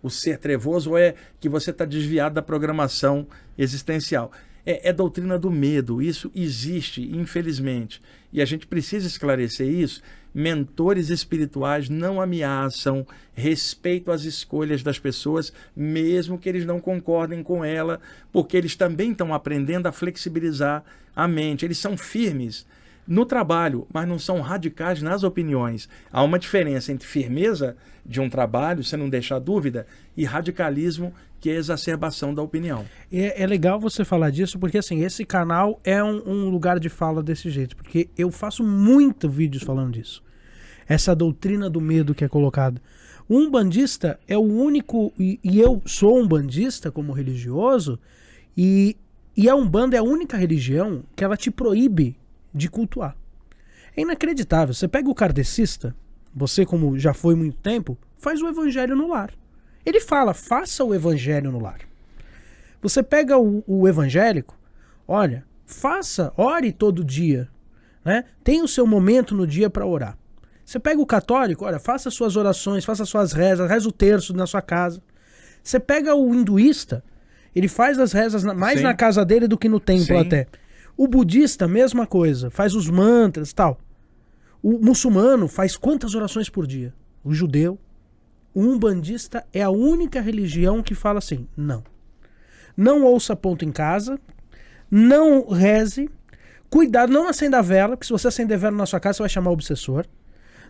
o ser trevoso, ou é que você está desviado da programação existencial. é doutrina do medo. Isso existe, infelizmente. E a gente precisa esclarecer isso. Mentores espirituais não ameaçam, respeitam as escolhas das pessoas, mesmo que eles não concordem com ela, porque eles também estão aprendendo a flexibilizar a mente. Eles são firmes no trabalho, mas não são radicais nas opiniões. Há uma diferença entre firmeza de um trabalho, você não deixar dúvida, e radicalismo, que é a exacerbação da opinião. É legal você falar disso, porque assim, esse canal é um lugar de fala desse jeito, porque eu faço muitos vídeos falando disso. Essa doutrina do medo que é colocada. O umbandista é o único, e eu sou umbandista como religioso, e a Umbanda é a única religião que ela te proíbe de cultuar. É inacreditável. Você pega o kardecista, você como já foi muito tempo, faz o evangelho no lar. Ele fala, faça o evangelho no lar. Você pega o evangélico, olha, ore todo dia, né? Tem o seu momento no dia para orar. Você pega o católico, olha, faça suas orações, faça suas rezas, reza o terço na sua casa. Você pega o hinduísta, ele faz as rezas mais na casa dele do que no templo até. O budista, mesma coisa, faz os mantras e tal. O muçulmano faz quantas orações por dia? O judeu. O umbandista é a única religião que fala assim, não ouça ponto em casa, não reze, cuidado, não acenda a vela, porque se você acender vela na sua casa, você vai chamar o obsessor.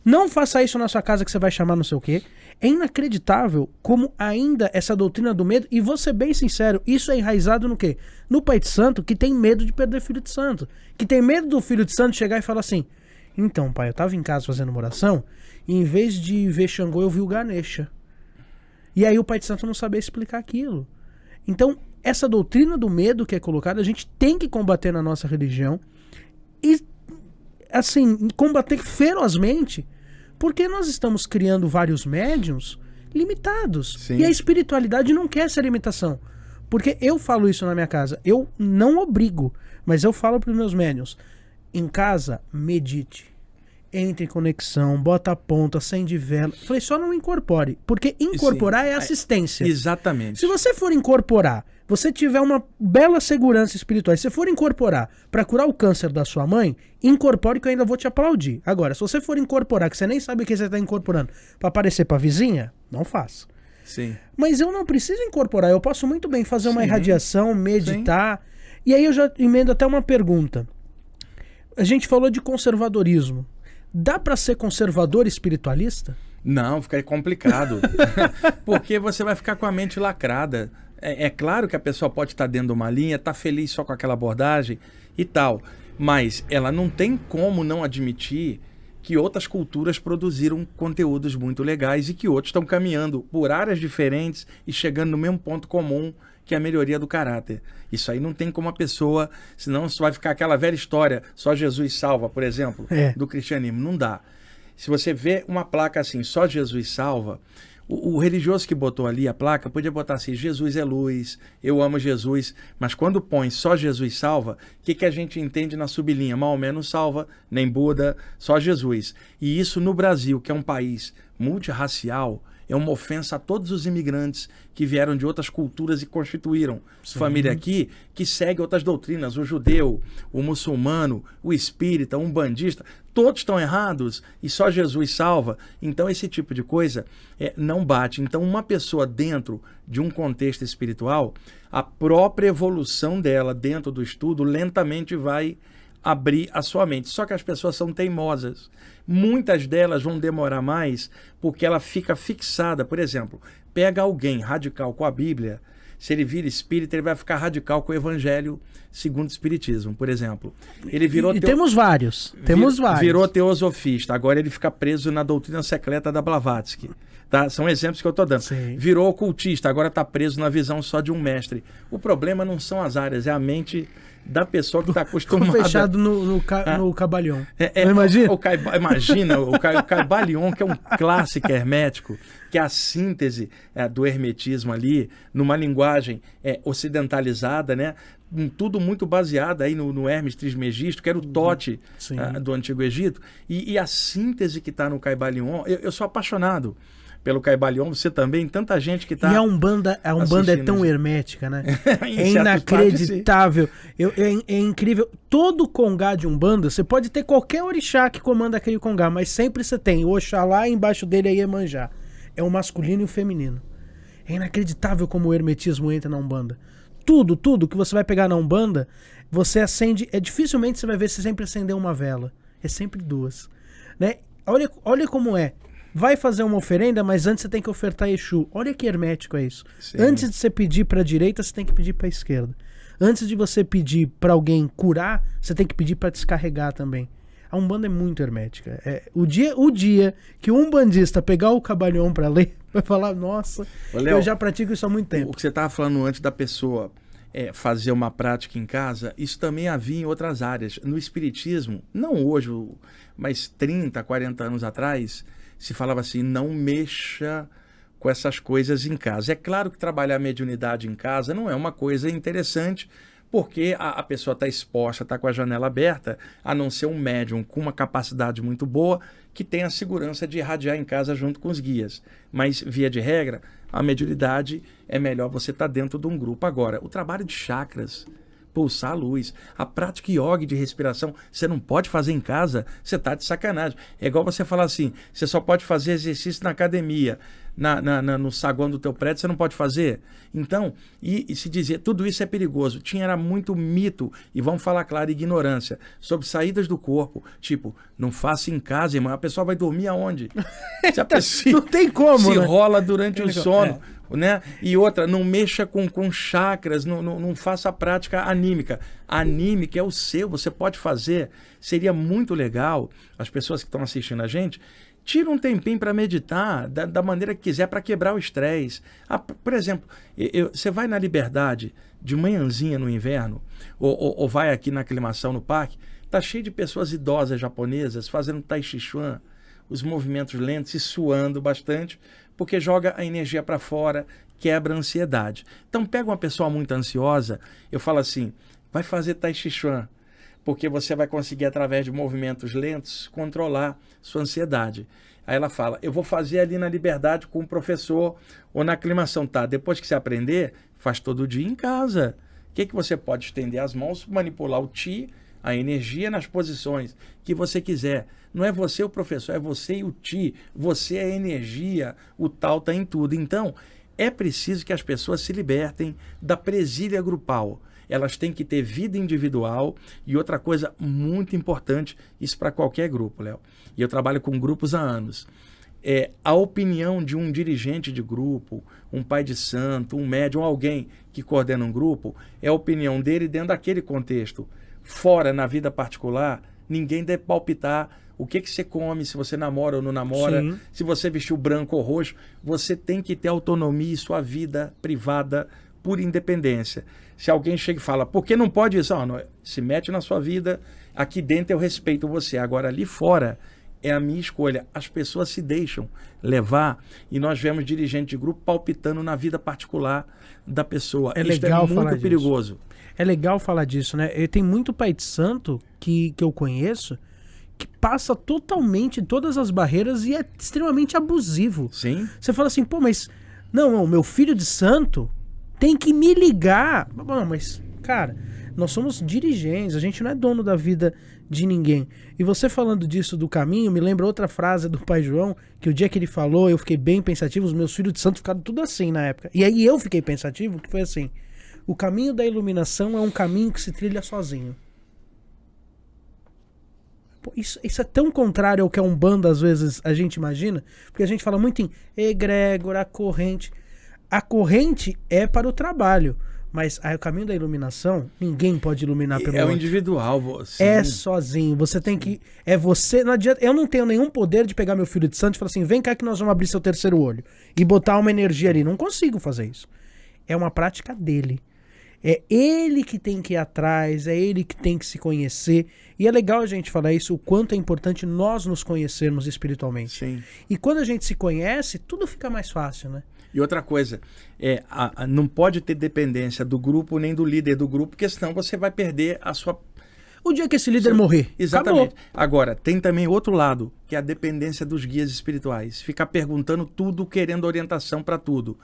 Não faça isso na sua casa que você vai chamar não sei o quê. É inacreditável como ainda essa doutrina do medo, e vou ser bem sincero, isso é enraizado no quê? No pai de santo que tem medo de perder filho de santo. Que tem medo do filho de santo chegar e falar assim, então pai, eu tava em casa fazendo uma oração, e em vez de ver Xangô eu vi o Ganesha. E aí o pai de santo não sabia explicar aquilo. Então essa doutrina do medo que é colocada, a gente tem que combater na nossa religião, e assim, combater ferozmente, porque nós estamos criando vários médiuns limitados. Sim. E a espiritualidade não quer essa limitação. Porque eu falo isso na minha casa, eu não obrigo, mas eu falo para os meus médiuns, em casa, medite, entre em conexão, bota a ponta, acende vela. Falei, só não incorpore, porque incorporar é assistência. Exatamente. Se você for incorporar, você tiver uma bela segurança espiritual, se você for incorporar para curar o câncer da sua mãe, incorpore que eu ainda vou te aplaudir. Agora, se você for incorporar, que você nem sabe o que você está incorporando, para aparecer para a vizinha, não faça. Sim. Mas eu não preciso incorporar, eu posso muito bem fazer uma irradiação, meditar. E aí eu já emendo até uma pergunta. A gente falou de conservadorismo. Dá para ser conservador espiritualista? Não, fica complicado. Porque você vai ficar com a mente lacrada. É claro que a pessoa pode estar dentro de uma linha, estar feliz só com aquela abordagem e tal. Mas ela não tem como não admitir que outras culturas produziram conteúdos muito legais e que outros estão caminhando por áreas diferentes e chegando no mesmo ponto comum, que é a melhoria do caráter. Isso aí não tem como a pessoa, senão vai ficar aquela velha história, só Jesus salva, por exemplo, do cristianismo. Não dá. Se você vê uma placa assim, só Jesus salva, o religioso que botou ali a placa podia botar assim, Jesus é luz, eu amo Jesus, mas quando põe só Jesus salva, o que a gente entende na sublinha? Maomé não salva, nem Buda, só Jesus. E isso no Brasil, que é um país multirracial, é uma ofensa a todos os imigrantes que vieram de outras culturas e constituíram família aqui, que segue outras doutrinas, o judeu, o muçulmano, o espírita, o umbandista, todos estão errados e só Jesus salva. Então esse tipo de coisa não bate. Então uma pessoa dentro de um contexto espiritual, a própria evolução dela dentro do estudo lentamente vai abrir a sua mente. Só que as pessoas são teimosas. Muitas delas vão demorar mais porque ela fica fixada. Por exemplo, pega alguém radical com a Bíblia, se ele vira espírita, ele vai ficar radical com o Evangelho segundo o Espiritismo, por exemplo. Ele virou temos vários. Virou teosofista. Agora ele fica preso na doutrina secreta da Blavatsky. Tá? São exemplos que eu estou dando. Sim. Virou ocultista, agora está preso na visão só de um mestre. O problema não são as áreas, é a mente da pessoa que está acostumada. Fechado no Caibalion. Imagina? Imagina o Caibalion, que é um clássico hermético, que é a síntese do hermetismo ali, numa linguagem ocidentalizada, né? Tudo muito baseado aí no Hermes Trismegisto, que era o Tote do Antigo Egito. E a síntese que está no Caibalion, eu sou apaixonado pelo Caibalion, você também, tanta gente que está E a Umbanda é tão hermética, né? Em É certas inacreditável. É incrível. Todo congá de Umbanda, você pode ter qualquer orixá que comanda aquele congá, mas sempre você tem o Oxalá e embaixo dele é Iemanjá. É o masculino e o feminino. É inacreditável como o hermetismo entra na Umbanda. Tudo que você vai pegar na Umbanda, você acende... dificilmente você vai ver se sempre acender uma vela. É sempre duas. Né? Olha como é. Vai fazer uma oferenda, mas antes você tem que ofertar Exu. Olha que hermético é isso. Sim. Antes de você pedir para a direita, você tem que pedir para a esquerda. Antes de você pedir para alguém curar, você tem que pedir para descarregar também. A Umbanda é muito hermética. O dia que um umbandista pegar o Caibalion para ler, vai falar, nossa, Léo, eu já pratico isso há muito tempo. O que você estava falando antes da pessoa fazer uma prática em casa, isso também havia em outras áreas. No espiritismo, não hoje, mas 30, 40 anos atrás, se falava assim, não mexa com essas coisas em casa. É claro que trabalhar a mediunidade em casa não é uma coisa interessante, porque a pessoa está exposta, está com a janela aberta, a não ser um médium com uma capacidade muito boa, que tem a segurança de irradiar em casa junto com os guias. Mas, via de regra, a mediunidade é melhor você estar dentro de um grupo. Agora, o trabalho de chakras, pulsar a luz, a prática yoga de respiração, você não pode fazer em casa, você está de sacanagem. É igual você falar assim, você só pode fazer exercício na academia, no saguão do teu prédio, você não pode fazer. Então, e se dizer, tudo isso é perigoso. Era muito mito, e vamos falar claro, ignorância, sobre saídas do corpo. Tipo, não faça em casa, irmão, a pessoa vai dormir aonde? Se a pessoa não tem como, se né? rola durante o sono. Né? E outra, não mexa com chakras, não faça a prática anímica. A anímica é o seu, você pode fazer. Seria muito legal, as pessoas que estão assistindo a gente, tira um tempinho para meditar da maneira que quiser, para quebrar o estresse. Por exemplo, você vai na Liberdade de manhãzinha no inverno, ou vai aqui na Aclimação no parque, tá cheio de pessoas idosas japonesas fazendo Tai Chi Chuan, os movimentos lentos e suando bastante, porque joga a energia para fora, quebra a ansiedade. Então pega uma pessoa muito ansiosa, eu falo assim, vai fazer Tai Chi Chuan, porque você vai conseguir, através de movimentos lentos, controlar sua ansiedade. Aí ela fala, eu vou fazer ali na Liberdade com o professor ou na Aclimação. Tá, depois que você aprender, faz todo dia em casa. O que você pode estender as mãos, manipular o Chi, a energia nas posições que você quiser. Não é você o professor, é você e o Chi. Você é a energia, o tal está em tudo. Então, é preciso que as pessoas se libertem da presilha grupal. Elas têm que ter vida individual. E outra coisa muito importante, isso para qualquer grupo, Léo. E eu trabalho com grupos há anos. A opinião de um dirigente de grupo, um pai de santo, um médium, alguém que coordena um grupo, é a opinião dele dentro daquele contexto. Fora, na vida particular, ninguém deve palpitar o que você come, se você namora ou não namora, sim, se você vestiu branco ou roxo. Você tem que ter autonomia e sua vida privada por independência. Se alguém chega e fala, por que não pode isso? Não, se mete na sua vida, aqui dentro eu respeito você, agora ali fora é a minha escolha. As pessoas se deixam levar e nós vemos dirigente de grupo palpitando na vida particular da pessoa. Isso é muito perigoso. É legal falar disso, né? Tem muito pai de santo que eu conheço que passa totalmente todas as barreiras e é extremamente abusivo. Sim. Você fala assim, pô, mas não, meu filho de santo tem que me ligar. Não, mas, cara, nós somos dirigentes, a gente não é dono da vida de ninguém. E você falando disso do caminho, me lembra outra frase do Pai João, que o dia que ele falou, eu fiquei bem pensativo, os meus filhos de santo ficaram tudo assim na época. E aí eu fiquei pensativo, que foi assim, o caminho da iluminação é um caminho que se trilha sozinho. Pô, isso é tão contrário ao que a Umbanda às vezes a gente imagina, porque a gente fala muito em egrégora, corrente. A corrente é para o trabalho, mas o caminho da iluminação, ninguém pode iluminar pelo outro. É o individual. Você. É sozinho. Você tem que... É você... Não adianta, eu não tenho nenhum poder de pegar meu filho de santo e falar assim, vem cá que nós vamos abrir seu terceiro olho e botar uma energia ali. Não consigo fazer isso. É uma prática dele. É ele que tem que ir atrás, é ele que tem que se conhecer. E é legal a gente falar isso, o quanto é importante nós nos conhecermos espiritualmente. Sim. E quando a gente se conhece, tudo fica mais fácil, né? E outra coisa, não pode ter dependência do grupo nem do líder do grupo, porque senão você vai perder O dia que esse líder morrer, exatamente. acabou. Agora, tem também outro lado, que é a dependência dos guias espirituais. Ficar perguntando tudo, querendo orientação para tudo.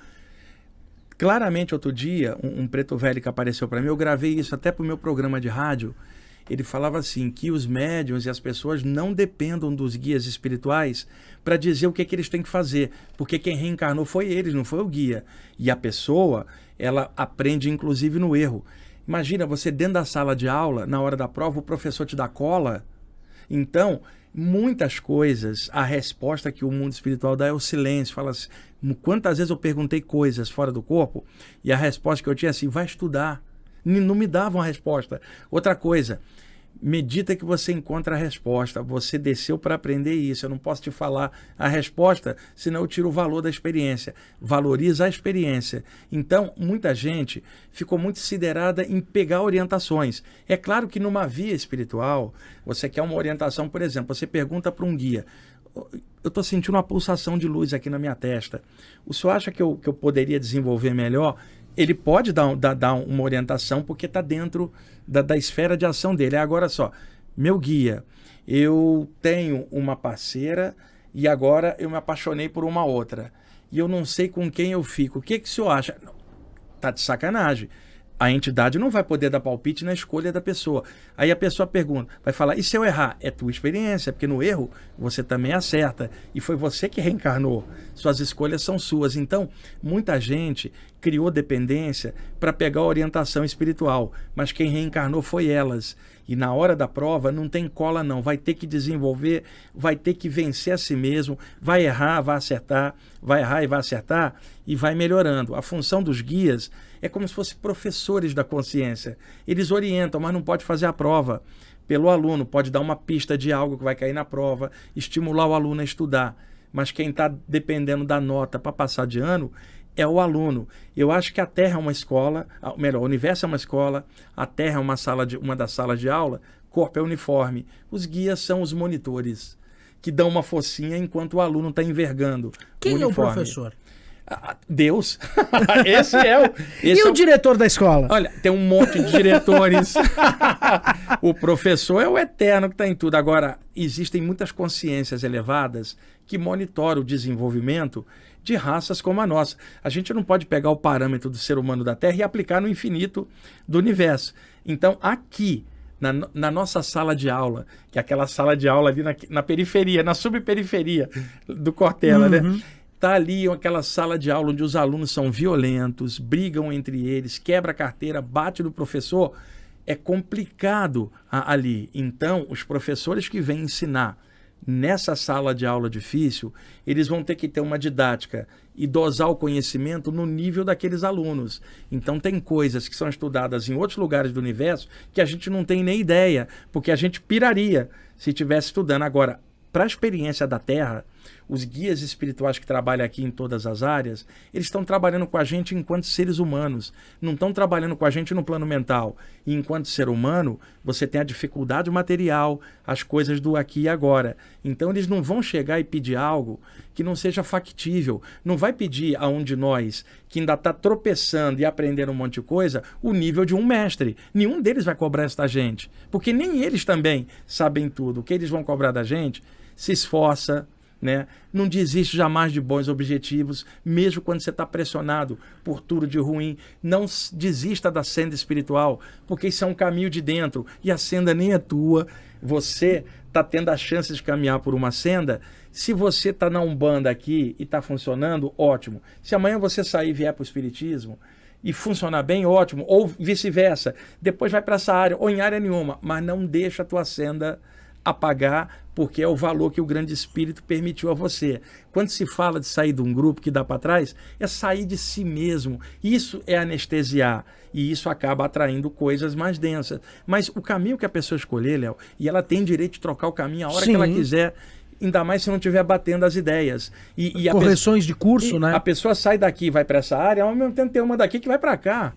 Claramente, outro dia, um preto velho que apareceu para mim, eu gravei isso até para o meu programa de rádio, ele falava assim, que os médiuns e as pessoas não dependam dos guias espirituais para dizer o que eles têm que fazer, porque quem reencarnou foi eles, não foi o guia. E a pessoa, ela aprende inclusive no erro. Imagina, você dentro da sala de aula, na hora da prova, o professor te dá cola. Então, muitas coisas, a resposta que o mundo espiritual dá é o silêncio. Fala assim, quantas vezes eu perguntei coisas fora do corpo e a resposta que eu tinha é assim, vai estudar. Não me davam a resposta. Outra coisa, medita que você encontra a resposta. Você desceu para aprender isso. Eu não posso te falar a resposta, senão eu tiro o valor da experiência. Valoriza a experiência. Então, muita gente ficou muito siderada em pegar orientações. É claro que numa via espiritual, você quer uma orientação, por exemplo, você pergunta para um guia, eu estou sentindo uma pulsação de luz aqui na minha testa. O senhor acha que eu poderia desenvolver melhor? Ele pode dar uma orientação porque está dentro da esfera de ação dele. Agora só, meu guia, eu tenho uma parceira e agora eu me apaixonei por uma outra. E eu não sei com quem eu fico. O que o senhor acha? Tá de sacanagem. A entidade não vai poder dar palpite na escolha da pessoa. Aí a pessoa pergunta, vai falar, e se eu errar? É tua experiência, porque no erro você também acerta. E foi você que reencarnou. Suas escolhas são suas. Então, muita gente criou dependência para pegar a orientação espiritual. Mas quem reencarnou foi elas. E na hora da prova não tem cola não. Vai ter que desenvolver, vai ter que vencer a si mesmo. Vai errar, vai acertar. Vai errar e vai acertar. E vai melhorando. A função dos guias é como se fossem professores da consciência. Eles orientam, mas não pode fazer a prova pelo aluno. Pode dar uma pista de algo que vai cair na prova, estimular o aluno a estudar. Mas quem está dependendo da nota para passar de ano é o aluno. Eu acho que a Terra é uma escola, melhor, o universo é uma escola, a Terra é uma das salas de aula, corpo é uniforme. Os guias são os monitores, que dão uma focinha enquanto o aluno está envergando. Quem é o professor? Deus. Esse é o... E o diretor da escola? Olha, tem um monte de diretores. O professor é o eterno que está em tudo. Agora, existem muitas consciências elevadas que monitoram o desenvolvimento de raças como a nossa. A gente não pode pegar o parâmetro do ser humano da Terra e aplicar no infinito do universo. Então, aqui, na nossa sala de aula, que é aquela sala de aula ali na periferia, na subperiferia do Cortella, né? Está ali aquela sala de aula onde os alunos são violentos, brigam entre eles, quebra a carteira, bate no professor. É complicado ali. Então, os professores que vêm ensinar nessa sala de aula difícil, eles vão ter que ter uma didática e dosar o conhecimento no nível daqueles alunos. Então, tem coisas que são estudadas em outros lugares do universo que a gente não tem nem ideia, porque a gente piraria se estivesse estudando. Agora, para a experiência da Terra, os guias espirituais que trabalham aqui em todas as áreas, eles estão trabalhando com a gente enquanto seres humanos, não estão trabalhando com a gente no plano mental. E enquanto ser humano, você tem a dificuldade material, as coisas do aqui e agora. Então eles não vão chegar e pedir algo que não seja factível. Não vai pedir a um de nós, que ainda está tropeçando e aprendendo um monte de coisa, o nível de um mestre. Nenhum deles vai cobrar isso da gente, porque nem eles também sabem tudo. O que eles vão cobrar da gente? Se esforça, né? Não desiste jamais de bons objetivos, mesmo quando você está pressionado por tudo de ruim. Não desista da senda espiritual, porque isso é um caminho de dentro e a senda nem é tua. Você está tendo a chance de caminhar por uma senda. Se você está na Umbanda aqui e está funcionando, ótimo. Se amanhã você sair e vier para o Espiritismo e funcionar bem, ótimo. Ou vice-versa, depois vai para essa área ou em área nenhuma, mas não deixa a tua senda apagar, porque é o valor que o grande espírito permitiu a você. Quando se fala de sair de um grupo que dá para trás, é sair de si mesmo. Isso é anestesiar e isso acaba atraindo coisas mais densas. Mas o caminho que a pessoa escolher, Léo, e ela tem direito de trocar o caminho a hora que ela quiser, ainda mais se não estiver batendo as ideias. E correções de curso, né? A pessoa sai daqui e vai para essa área, ao mesmo tempo tem uma daqui que vai para cá.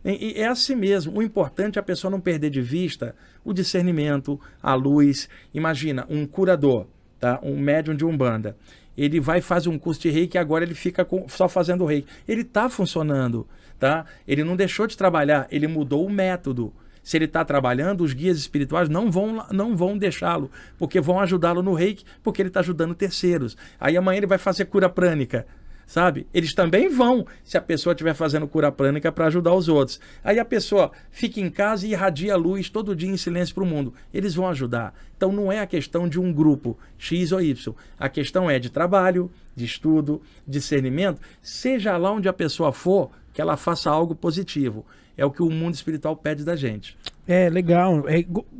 E é assim mesmo. O importante é a pessoa não perder de vista o discernimento, a luz. Imagina, um curador, tá? Um médium de Umbanda. Ele vai fazer um curso de reiki e agora ele fica só fazendo reiki. Ele está funcionando, tá? Ele não deixou de trabalhar, ele mudou o método. Se ele está trabalhando, os guias espirituais não vão deixá-lo, porque vão ajudá-lo no reiki, porque ele está ajudando terceiros. Aí amanhã ele vai fazer cura prânica, sabe? Eles também vão, se a pessoa estiver fazendo cura prânica para ajudar os outros. Aí a pessoa fica em casa e irradia a luz todo dia em silêncio para o mundo. Eles vão ajudar. Então não é a questão de um grupo X ou Y. A questão é de trabalho, de estudo, discernimento. Seja lá onde a pessoa for, que ela faça algo positivo. É o que o mundo espiritual pede da gente. É, legal.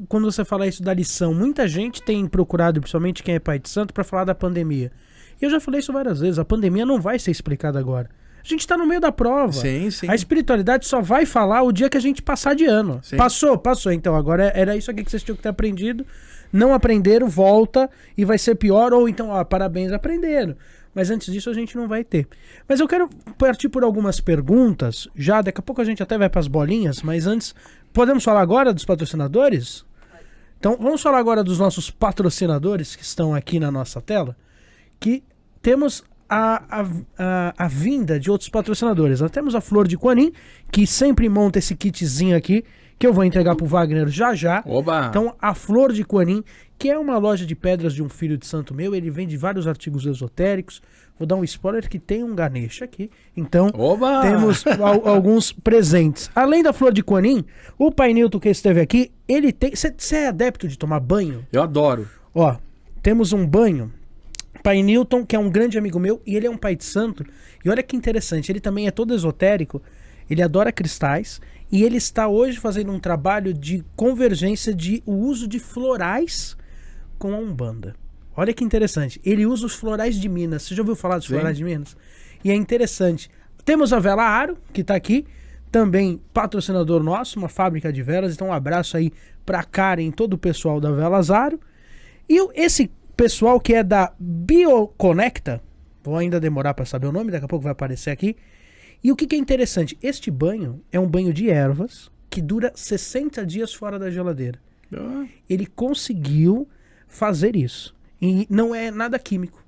Quando você fala isso da lição, muita gente tem procurado, principalmente quem é pai de santo, para falar da pandemia. E eu já falei isso várias vezes, a pandemia não vai ser explicada agora. A gente está no meio da prova. Sim, sim. A espiritualidade só vai falar o dia que a gente passar de ano. Sim. Passou. Então agora era isso aqui que vocês tinham que ter aprendido. Não aprenderam, volta e vai ser pior. Ou então, parabéns, aprenderam. Mas antes disso a gente não vai ter. Mas eu quero partir por algumas perguntas. Já, daqui a pouco a gente até vai para as bolinhas. Mas antes, podemos falar agora dos patrocinadores? Então vamos falar agora dos nossos patrocinadores que estão aqui na nossa tela. Que temos a vinda de outros patrocinadores. Nós temos a Flor de Quanim, que sempre monta esse kitzinho aqui, que eu vou entregar pro Wagner já. Oba! Então, a Flor de Quanim, que é uma loja de pedras de um filho de santo meu, ele vende vários artigos esotéricos. Vou dar um spoiler que tem um Ganesha aqui. Então, Oba! Temos alguns presentes. Além da Flor de Quanim, o Pai Newton que esteve aqui, ele tem... Você é adepto de tomar banho? Eu adoro. Ó, temos um banho... Pai Newton, que é um grande amigo meu, e ele é um pai de santo. E olha que interessante, ele também é todo esotérico, ele adora cristais, e ele está hoje fazendo um trabalho de convergência de o uso de florais com a Umbanda. Olha que interessante, ele usa os florais de Minas. Você já ouviu falar dos florais de Minas? E é interessante. Temos a Vela Aro, que está aqui, também patrocinador nosso, uma fábrica de velas. Então um abraço aí para Karen e todo o pessoal da Velas Aro. E esse pessoal que é da Bioconecta, vou ainda demorar para saber o nome, daqui a pouco vai aparecer aqui. E o que é interessante, este banho é um banho de ervas que dura 60 dias fora da geladeira. Ele conseguiu fazer isso. E não é nada químico.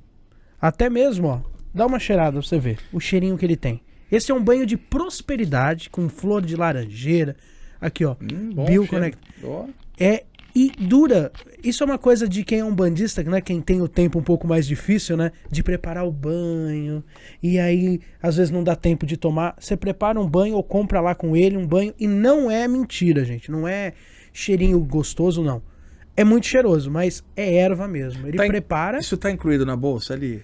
Até mesmo, ó, dá uma cheirada pra você ver o cheirinho que ele tem. Esse é um banho de prosperidade com flor de laranjeira. Aqui, ó, Bioconecta. E dura, isso é uma coisa de quem é um bandista, né? Quem tem o tempo um pouco mais difícil, né? De preparar o banho. E aí, às vezes não dá tempo de tomar. Você prepara um banho ou compra lá com ele um banho. E não é mentira, gente. Não é cheirinho gostoso, não. É muito cheiroso, mas é erva mesmo. Ele prepara... Isso tá incluído na bolsa ali?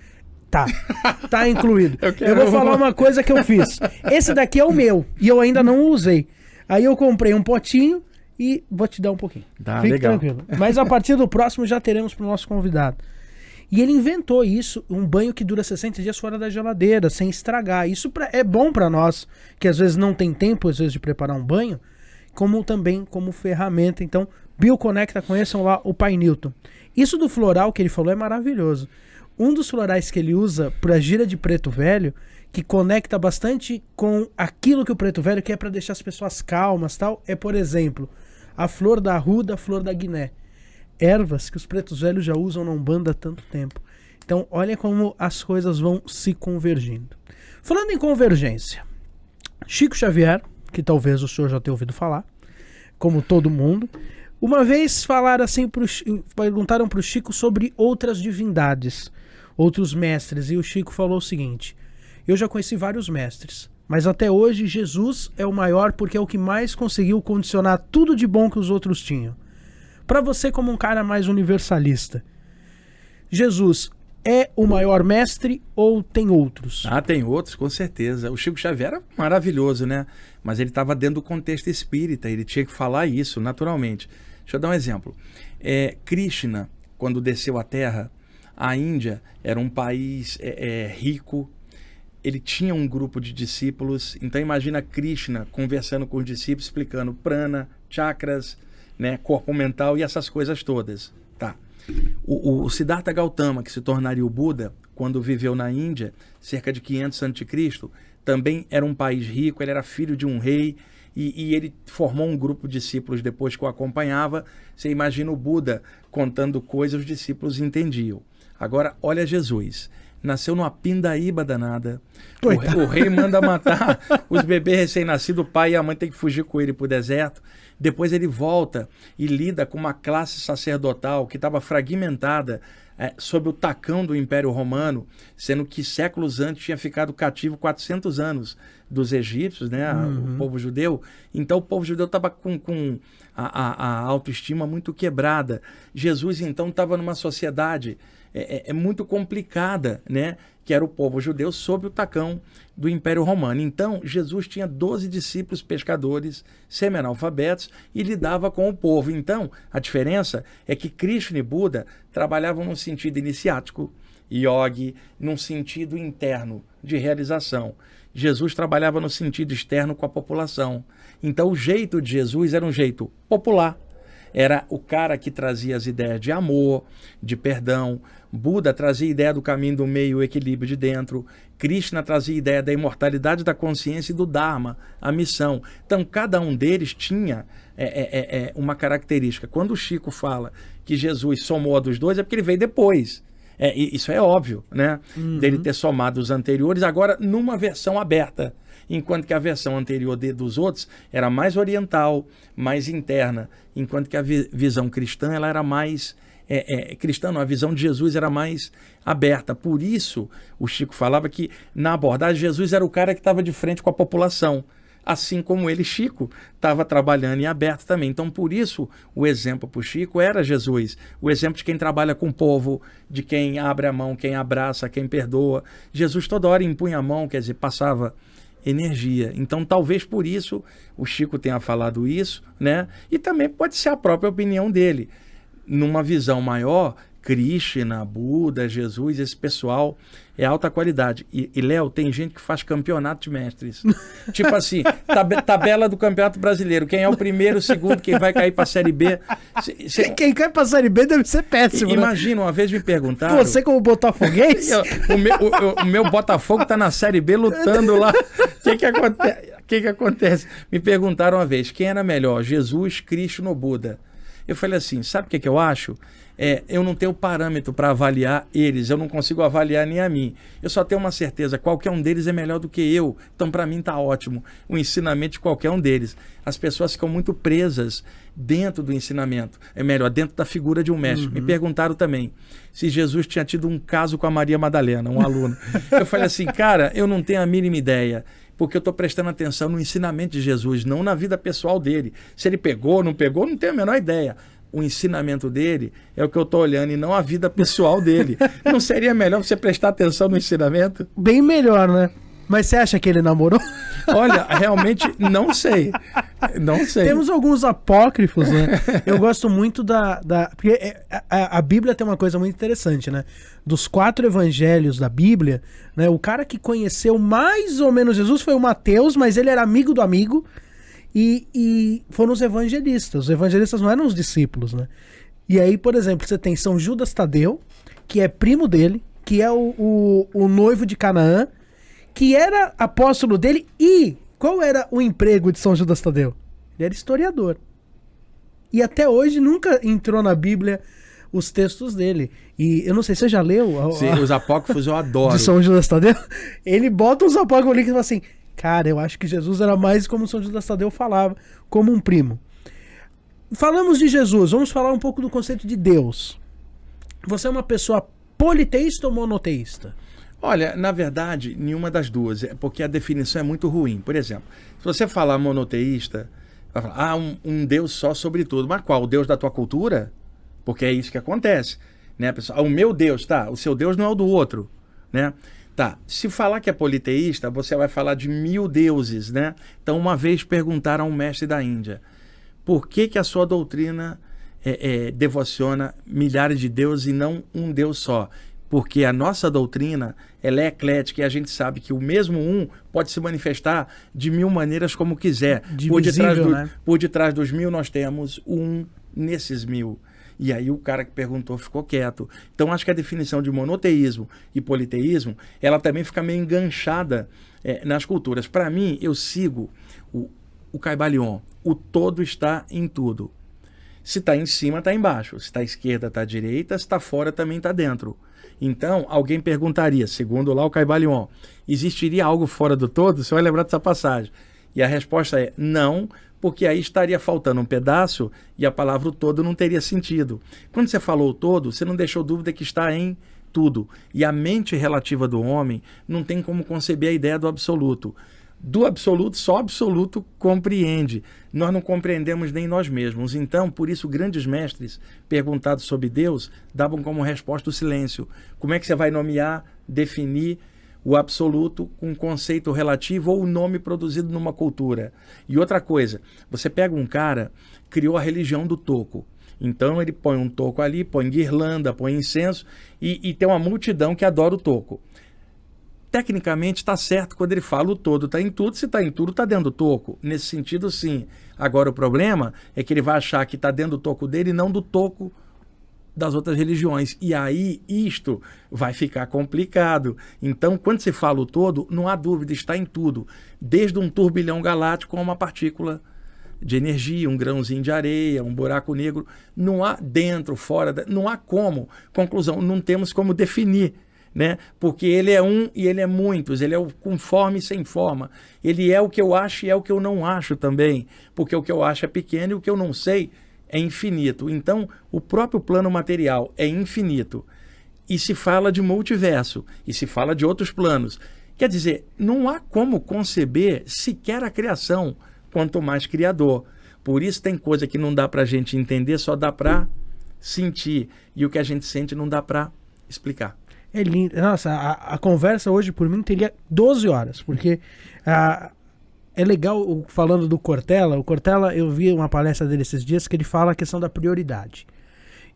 Tá incluído. Eu vou falar uma coisa que eu fiz. Esse daqui é o meu. E eu ainda não usei. Aí eu comprei um potinho. E vou te dar um pouquinho. Fique legal. Tranquilo. Mas a partir do próximo já teremos para o nosso convidado. E ele inventou isso, um banho que dura 60 dias fora da geladeira, sem estragar. Isso é bom para nós, que às vezes não tem tempo, às vezes, de preparar um banho, como também como ferramenta. Então, Bioconecta, conheçam lá o Pai Newton. Isso do floral que ele falou é maravilhoso. Um dos florais que ele usa para gira de preto velho, que conecta bastante com aquilo que o preto velho quer para deixar as pessoas calmas, tal, é, por exemplo, a flor da arruda, a flor da guiné. Ervas que os pretos velhos já usam na Umbanda há tanto tempo. Então, olha como as coisas vão se convergindo. Falando em convergência, Chico Xavier, que talvez o senhor já tenha ouvido falar, como todo mundo, uma vez falaram assim, perguntaram para o Chico sobre outras divindades, outros mestres, e o Chico falou o seguinte: eu já conheci vários mestres, mas até hoje Jesus é o maior porque é o que mais conseguiu condicionar tudo de bom que os outros tinham. Para você, como um cara mais universalista, Jesus é o maior mestre ou tem outros? Tem outros, com certeza. O Chico Xavier era maravilhoso, né? Mas ele estava dentro do contexto espírita, ele tinha que falar isso naturalmente. Deixa eu dar um exemplo. Krishna, quando desceu à Terra, a Índia era um país rico, ele tinha um grupo de discípulos. Então imagina Krishna conversando com os discípulos, explicando prana, chakras, né, corpo mental e essas coisas todas. Tá. O Siddhartha Gautama, que se tornaria o Buda, quando viveu na Índia, cerca de 500 a.C., também era um país rico, ele era filho de um rei, e ele formou um grupo de discípulos depois que o acompanhava. Você imagina o Buda contando coisas, os discípulos entendiam. Agora, olha Jesus. Nasceu numa pindaíba danada. O rei manda matar os bebês recém-nascidos, o pai e a mãe tem que fugir com ele pro deserto. Depois ele volta e lida com uma classe sacerdotal que estava fragmentada sob o tacão do Império Romano, sendo que séculos antes tinha ficado cativo 400 anos dos egípcios, né, o povo judeu. Então o povo judeu estava com a autoestima muito quebrada. Jesus então estava numa sociedade muito complicada, né, que era o povo judeu sob o tacão do Império Romano. Então, Jesus tinha 12 discípulos pescadores semi-analfabetos e lidava com o povo. Então, a diferença é que Krishna e Buda trabalhavam num sentido iniciático, yogi, num sentido interno de realização. Jesus trabalhava no sentido externo com a população. Então, o jeito de Jesus era um jeito popular. Era o cara que trazia as ideias de amor, de perdão. Buda trazia a ideia do caminho do meio, o equilíbrio de dentro. Krishna trazia a ideia da imortalidade da consciência e do Dharma, a missão. Então, cada um deles tinha uma característica. Quando o Chico fala que Jesus somou a dos dois, é porque ele veio depois. Isso é óbvio, né? Dele ter somado os anteriores, agora numa versão aberta. Enquanto que a versão anterior dos outros era mais oriental, mais interna, enquanto que a visão cristã ela era mais cristã, não, a visão de Jesus era mais aberta. Por isso, o Chico falava que na abordagem Jesus era o cara que estava de frente com a população, assim como ele, Chico, estava trabalhando em aberto também. Então, por isso, o exemplo para o Chico era Jesus, o exemplo de quem trabalha com o povo, de quem abre a mão, quem abraça, quem perdoa. Jesus toda hora impunha a mão, quer dizer, passava energia. Então, talvez por isso o Chico tenha falado isso, né? E também pode ser a própria opinião dele. Numa visão maior, Krishna, Buda, Jesus, esse pessoal é alta qualidade. E Léo, tem gente que faz campeonato de mestres. Tipo assim, tabela do Campeonato Brasileiro. Quem é o primeiro, o segundo, quem vai cair para a Série B. Quem cai para a Série B deve ser péssimo. Imagina, uma vez me perguntaram... Você como botafoguense? o meu Botafogo está na Série B lutando lá. O que acontece? Me perguntaram uma vez, quem era melhor, Jesus, Krishna ou Buda? Eu falei assim, sabe o que eu acho? Eu não tenho parâmetro para avaliar eles, eu não consigo avaliar nem a mim. Eu só tenho uma certeza, qualquer um deles é melhor do que eu. Então, para mim, está ótimo o ensinamento de qualquer um deles. As pessoas ficam muito presas dentro do ensinamento, dentro da figura de um mestre. Me perguntaram também se Jesus tinha tido um caso com a Maria Madalena, um aluno. Eu falei assim, cara, eu não tenho a mínima ideia, porque eu estou prestando atenção no ensinamento de Jesus, não na vida pessoal dele. Se ele pegou, não tenho a menor ideia. O ensinamento dele é o que eu estou olhando e não a vida pessoal dele. Não seria melhor você prestar atenção no ensinamento? Bem melhor, né? Mas você acha que ele namorou? Olha, realmente não sei. Não sei. Temos alguns apócrifos, né? Eu gosto muito porque a Bíblia tem uma coisa muito interessante, né? Dos 4 evangelhos da Bíblia, né? O cara que conheceu mais ou menos Jesus foi o Mateus, mas ele era amigo do amigo. E foram os evangelistas. Os evangelistas não eram os discípulos, né? E aí, por exemplo, você tem São Judas Tadeu, que é primo dele, que é o noivo de Canaã, que era apóstolo dele. E qual era o emprego de São Judas Tadeu? Ele era historiador. E até hoje nunca entrou na Bíblia os textos dele. E eu não sei, você já leu? Sim, os apócrifos eu adoro. De São Judas Tadeu? Ele bota os apócrifos ali que fala assim... Cara, eu acho que Jesus era mais como São Judas Tadeu falava, como um primo. Falamos de Jesus, vamos falar um pouco do conceito de Deus. Você é uma pessoa politeísta ou monoteísta? Olha, na verdade, nenhuma das duas, porque a definição é muito ruim. Por exemplo, se você falar monoteísta, vai falar, um Deus só sobre tudo. Mas qual? O Deus da tua cultura? Porque é isso que acontece, né, pessoal? O meu Deus, tá? O seu Deus não é o do outro, né? Tá, se falar que é politeísta, você vai falar de 1000 deuses, né? Então, uma vez perguntaram a um mestre da Índia, por que a sua doutrina devociona milhares de deuses e não um Deus só? Porque a nossa doutrina, ela é eclética e a gente sabe que o mesmo um pode se manifestar de 1000 maneiras como quiser. Por detrás dos 1000 nós temos um nesses 1000. E aí o cara que perguntou ficou quieto. Então acho que a definição de monoteísmo e politeísmo, ela também fica meio enganchada nas culturas. Para mim, eu sigo o Caibalion. O todo está em tudo. Se está em cima, está embaixo. Se está à esquerda, está à direita. Se está fora, também está dentro. Então, alguém perguntaria, segundo lá o Caibalion, existiria algo fora do todo? Você vai lembrar dessa passagem. E a resposta é não, porque aí estaria faltando um pedaço e a palavra o todo não teria sentido. Quando você falou o todo, você não deixou dúvida que está em tudo. E a mente relativa do homem não tem como conceber a ideia do absoluto. Do absoluto, só o absoluto compreende. Nós não compreendemos nem nós mesmos. Então, por isso, grandes mestres, perguntados sobre Deus, davam como resposta o silêncio. Como é que você vai nomear, definir o absoluto com um conceito relativo ou o nome produzido numa cultura? E outra coisa, você pega um cara, criou a religião do toco. Então ele põe um toco ali, põe guirlanda, põe incenso e tem uma multidão que adora o toco. Tecnicamente está certo quando ele fala o todo está em tudo, se está em tudo está dentro do toco. Nesse sentido, sim. Agora o problema é que ele vai achar que está dentro do toco dele e não do toco das outras religiões. E aí isto vai ficar complicado. Então, quando se fala o todo, não há dúvida, está em tudo. Desde um turbilhão galáctico a uma partícula de energia, um grãozinho de areia, um buraco negro. Não há dentro, fora, não há como. Conclusão, não temos como definir, né? Porque ele é um e ele é muitos, ele é o com forma e sem forma. Ele é o que eu acho e é o que eu não acho também. Porque o que eu acho é pequeno e o que eu não sei é infinito. Então, o próprio plano material é infinito. E se fala de multiverso, e se fala de outros planos. Quer dizer, não há como conceber sequer a criação, quanto mais criador. Por isso tem coisa que não dá para a gente entender, só dá para sentir. E o que a gente sente não dá para explicar. É lindo. Nossa, a conversa hoje por mim teria 12 horas, porque é legal falando do Cortella. O Cortella, eu vi uma palestra dele esses dias que ele fala a questão da prioridade.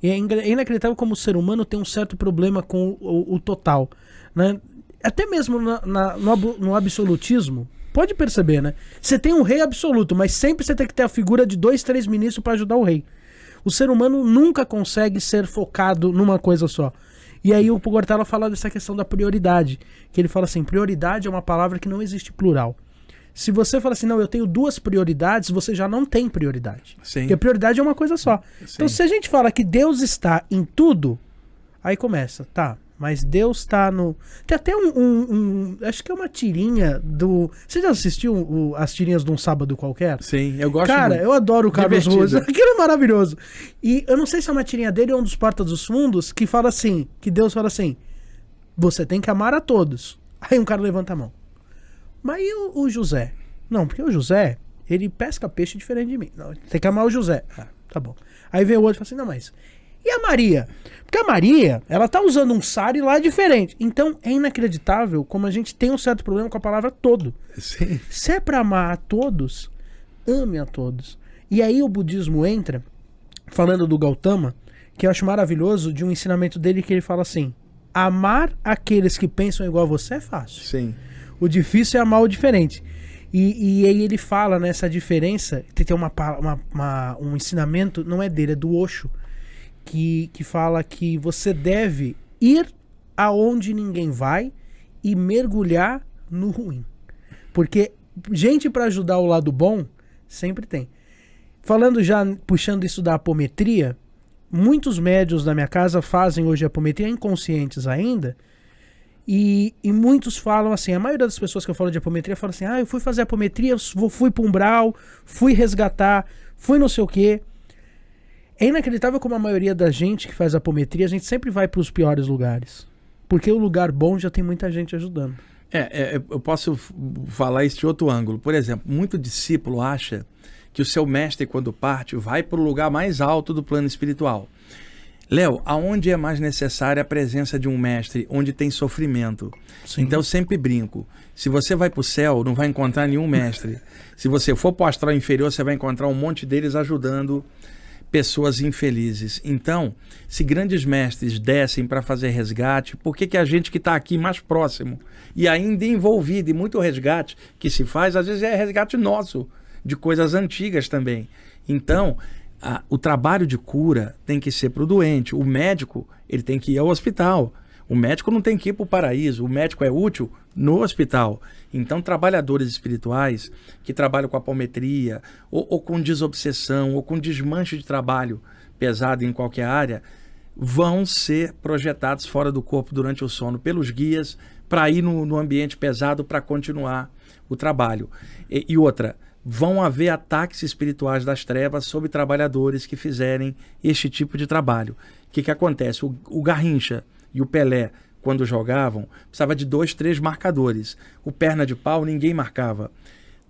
E é inacreditável como o ser humano tem um certo problema com o total, né? Até mesmo no absolutismo. Pode perceber, né? Você tem um rei absoluto, mas sempre você tem que ter a figura de 2, 3 ministros para ajudar o rei. O ser humano nunca consegue ser focado numa coisa só. E aí o Cortella fala dessa questão da prioridade. Que ele fala assim, prioridade é uma palavra que não existe plural. Se você fala assim, não, eu tenho 2 prioridades, você já não tem prioridade. Sim. Porque prioridade é uma coisa só. Sim. Então se a gente fala que Deus está em tudo, aí começa, tá... Mas Deus tá no... Tem até acho que é uma tirinha do... Você já assistiu as tirinhas de um sábado qualquer? Sim, eu gosto Cara, muito. eu adoro o Carlos Divertido. Rosa. Aquilo é maravilhoso. E eu não sei se é uma tirinha dele ou um dos Portas dos Fundos que fala assim, que Deus fala assim, você tem que amar a todos. Aí um cara levanta a mão. Mas e o José? Não, porque o José, ele pesca peixe diferente de mim. Não, tem que amar o José. Ah, tá bom. Aí vem o outro e fala assim, não, mas... E a Maria? Porque a Maria, ela tá usando um sari lá diferente. Então, é inacreditável como a gente tem um certo problema com a palavra todo. Sim. Se é pra amar a todos, ame a todos. E aí o budismo entra, falando do Gautama, que eu acho maravilhoso, de um ensinamento dele que ele fala assim, amar aqueles que pensam igual a você é fácil. Sim. O difícil é amar o diferente. E aí ele fala nessa diferença, tem um ensinamento, não é dele, é do Osho, que fala que você deve ir aonde ninguém vai e mergulhar no ruim. Porque gente para ajudar o lado bom, sempre tem. Falando já, puxando isso da apometria, muitos médiuns da minha casa fazem hoje apometria, inconscientes ainda, e muitos falam assim, a maioria das pessoas que eu falo de apometria falam assim, eu fui fazer apometria, fui para umbral, fui resgatar, fui não sei o quê. É inacreditável como a maioria da gente que faz apometria, a gente sempre vai para os piores lugares. Porque o lugar bom já tem muita gente ajudando. Eu posso falar este outro ângulo. Por exemplo, muito discípulo acha que o seu mestre, quando parte, vai para o lugar mais alto do plano espiritual. Léo, aonde é mais necessária a presença de um mestre, onde tem sofrimento? Sim. Então eu sempre brinco. Se você vai para o céu, não vai encontrar nenhum mestre. Se você for para o astral inferior, você vai encontrar um monte deles ajudando pessoas infelizes. Então, se grandes mestres descem para fazer resgate, por que a gente que está aqui mais próximo e ainda envolvido em muito resgate que se faz, às vezes é resgate nosso, de coisas antigas também. Então, o trabalho de cura tem que ser para o doente. O médico, ele tem que ir ao hospital. O médico não tem que ir para o paraíso. O médico é útil no hospital. Então, trabalhadores espirituais que trabalham com apometria, ou com desobsessão, ou com desmanche de trabalho pesado em qualquer área, vão ser projetados fora do corpo durante o sono pelos guias para ir no ambiente pesado para continuar o trabalho. E outra, vão haver ataques espirituais das trevas sobre trabalhadores que fizerem este tipo de trabalho. O que acontece? O Garrincha e o Pelé, quando jogavam, precisava de 2, 3 marcadores. O perna de pau ninguém marcava.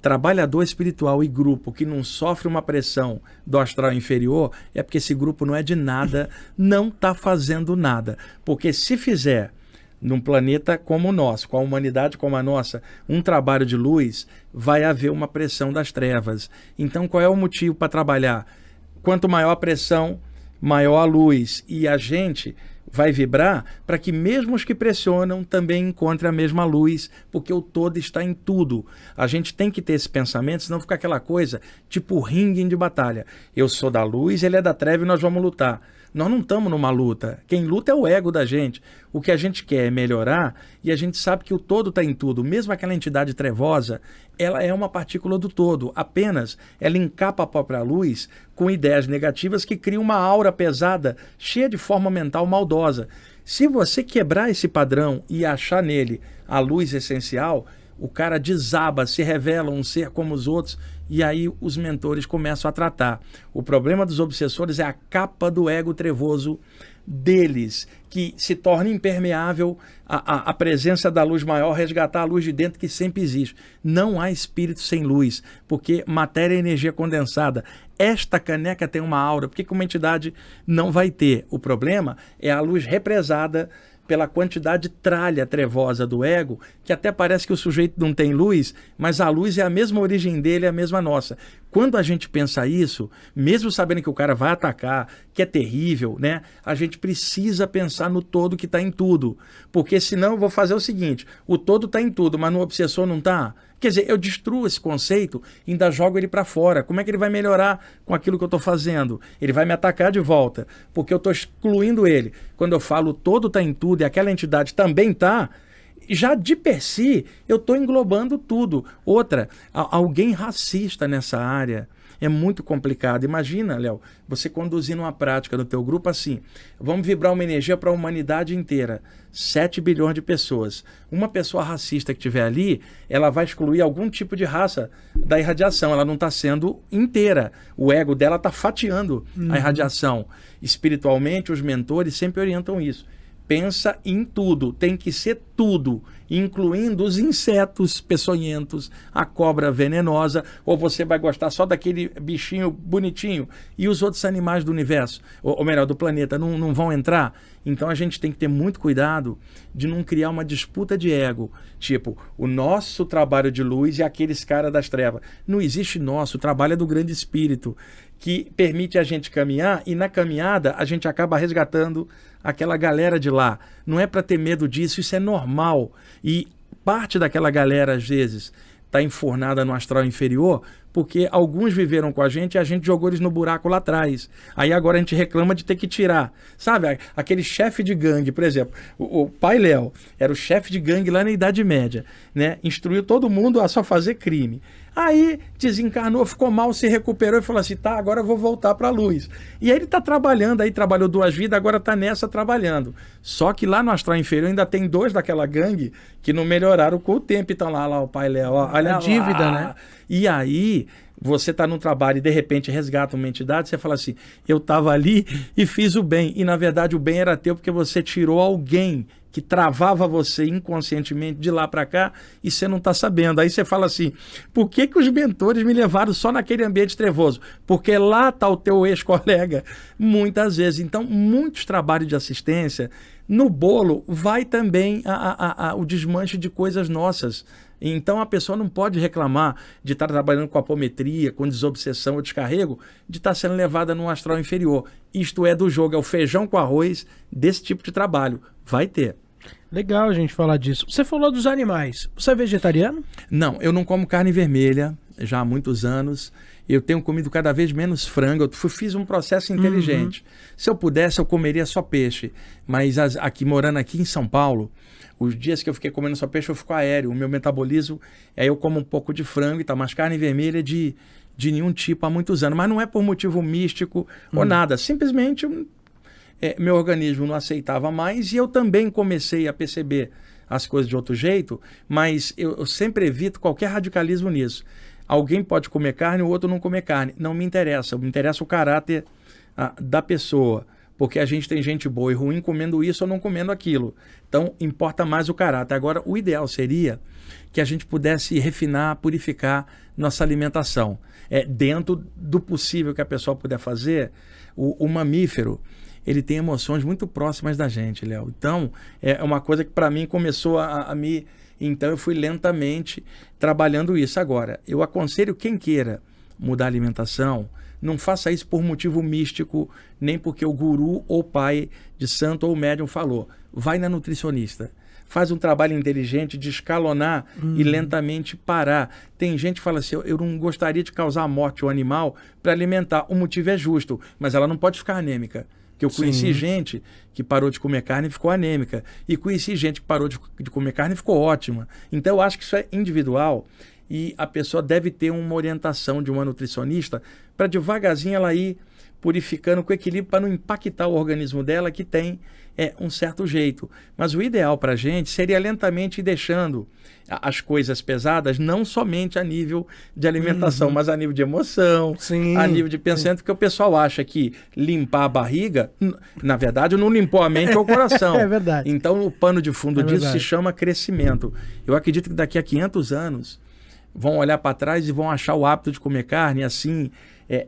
Trabalhador espiritual e grupo que não sofre uma pressão do astral inferior é porque esse grupo não é de nada, não está fazendo nada. Porque se fizer num planeta como o nosso, com a humanidade como a nossa, um trabalho de luz, vai haver uma pressão das trevas. Então qual é o motivo para trabalhar? Quanto maior a pressão, maior a luz. E a gente vai vibrar para que mesmo os que pressionam também encontrem a mesma luz, porque o todo está em tudo. A gente tem que ter esse pensamento, senão fica aquela coisa tipo ringue de batalha. Eu sou da luz, ele é da treva e nós vamos lutar. Nós não estamos numa luta. Quem luta é o ego da gente. O que a gente quer é melhorar e a gente sabe que o todo está em tudo. Mesmo aquela entidade trevosa, ela é uma partícula do todo. Apenas ela encapa a própria luz com ideias negativas que criam uma aura pesada, cheia de forma mental maldosa. Se você quebrar esse padrão e achar nele a luz essencial, o cara desaba, se revela um ser como os outros e aí os mentores começam a tratar. O problema dos obsessores é a capa do ego trevoso deles, que se torna impermeável à presença da luz maior, resgatar a luz de dentro que sempre existe. Não há espírito sem luz, porque matéria é energia condensada. Esta caneca tem uma aura, por que uma entidade não vai ter? O problema é a luz represada pela quantidade de tralha trevosa do ego, que até parece que o sujeito não tem luz, mas a luz é a mesma origem dele, é a mesma nossa. Quando a gente pensa isso, mesmo sabendo que o cara vai atacar, que é terrível, né? A gente precisa pensar no todo que está em tudo. Porque senão eu vou fazer o seguinte, o todo está em tudo, mas no obsessor não está. Quer dizer, eu destruo esse conceito e ainda jogo ele para fora. Como é que ele vai melhorar com aquilo que eu estou fazendo? Ele vai me atacar de volta, porque eu estou excluindo ele. Quando eu falo todo está em tudo e aquela entidade também está, já de per si eu estou englobando tudo. Outra, alguém racista nessa área é muito complicado. Imagina, Léo, você conduzindo uma prática no teu grupo assim, vamos vibrar uma energia para a humanidade inteira, 7 bilhões de pessoas. Uma pessoa racista que estiver ali, ela vai excluir algum tipo de raça da irradiação, ela não está sendo inteira. O ego dela está fatiando a irradiação. Espiritualmente, os mentores sempre orientam isso. Pensa em tudo, tem que ser tudo, incluindo os insetos peçonhentos, a cobra venenosa, ou você vai gostar só daquele bichinho bonitinho e os outros animais do universo, ou melhor, do planeta, não vão entrar? Então a gente tem que ter muito cuidado de não criar uma disputa de ego, tipo, o nosso trabalho de luz e aqueles caras das trevas. Não existe nosso, o trabalho é do grande espírito, que permite a gente caminhar e na caminhada a gente acaba resgatando aquela galera de lá. Não é para ter medo disso, isso é normal. E parte daquela galera, às vezes, está enfurnada no astral inferior porque alguns viveram com a gente e a gente jogou eles no buraco lá atrás. Aí agora a gente reclama de ter que tirar. Sabe, aquele chefe de gangue, por exemplo, o pai Léo era o chefe de gangue lá na Idade Média, né? Instruiu todo mundo a só fazer crime. Aí desencarnou, ficou mal, se recuperou e falou assim, tá, agora eu vou voltar para a luz. E aí ele está trabalhando, aí trabalhou 2 vidas, agora está nessa trabalhando. Só que lá no astral inferior ainda tem 2 daquela gangue que não melhoraram com o tempo. Então lá o pai Léo, olha a dívida, né? E aí você está num trabalho e de repente resgata uma entidade, você fala assim, eu estava ali e fiz o bem. E na verdade o bem era teu porque você tirou alguém que travava você inconscientemente de lá para cá e você não está sabendo. Aí você fala assim, por que os mentores me levaram só naquele ambiente trevoso? Porque lá está o teu ex-colega. Muitas vezes. Então, muitos trabalhos de assistência, no bolo vai também o desmanche de coisas nossas. Então a pessoa não pode reclamar de estar trabalhando com apometria, com desobsessão ou descarrego, de estar sendo levada num astral inferior. Isto é do jogo, é o feijão com arroz desse tipo de trabalho. Vai ter. Legal a gente falar disso. Você falou dos animais. Você é vegetariano? Não, eu não como carne vermelha já há muitos anos. Eu tenho comido cada vez menos frango. Eu fiz um processo inteligente. Se eu pudesse, eu comeria só peixe. Mas morando aqui em São Paulo, os dias que eu fiquei comendo só peixe, eu fico aéreo. O meu metabolismo, aí eu como um pouco de frango e tal, mas carne vermelha de nenhum tipo há muitos anos. Mas não é por motivo místico ou nada. Simplesmente meu organismo não aceitava mais e eu também comecei a perceber as coisas de outro jeito, mas eu sempre evito qualquer radicalismo nisso. Alguém pode comer carne, o outro não comer carne. Não me interessa. Me interessa o caráter da pessoa. Porque a gente tem gente boa e ruim comendo isso ou não comendo aquilo. Então, importa mais o caráter. Agora, o ideal seria que a gente pudesse refinar, purificar nossa alimentação. Dentro do possível que a pessoa puder fazer, o mamífero, ele tem emoções muito próximas da gente, Léo. Então, é uma coisa que para mim começou a me... Então, eu fui lentamente trabalhando isso. Agora, eu aconselho quem queira mudar a alimentação, não faça isso por motivo místico, nem porque o guru ou pai de santo ou médium falou. Vai na nutricionista. Faz um trabalho inteligente de escalonar e lentamente parar. Tem gente que fala assim, eu não gostaria de causar morte ao animal para alimentar. O motivo é justo, mas ela não pode ficar anêmica. Que eu conheci gente que parou de comer carne e ficou anêmica. E conheci gente que parou de comer carne e ficou ótima. Então eu acho que isso é individual e a pessoa deve ter uma orientação de uma nutricionista para devagarzinho ela ir purificando com equilíbrio para não impactar o organismo dela, que tem um certo jeito. Mas o ideal para a gente seria lentamente ir deixando as coisas pesadas, não somente a nível de alimentação, mas a nível de emoção, a nível de pensamento, porque o pessoal acha que limpar a barriga, na verdade, não limpou a mente ou o coração. É verdade. Então, o pano de fundo disso se chama crescimento. Eu acredito que daqui a 500 anos vão olhar para trás e vão achar o hábito de comer carne assim,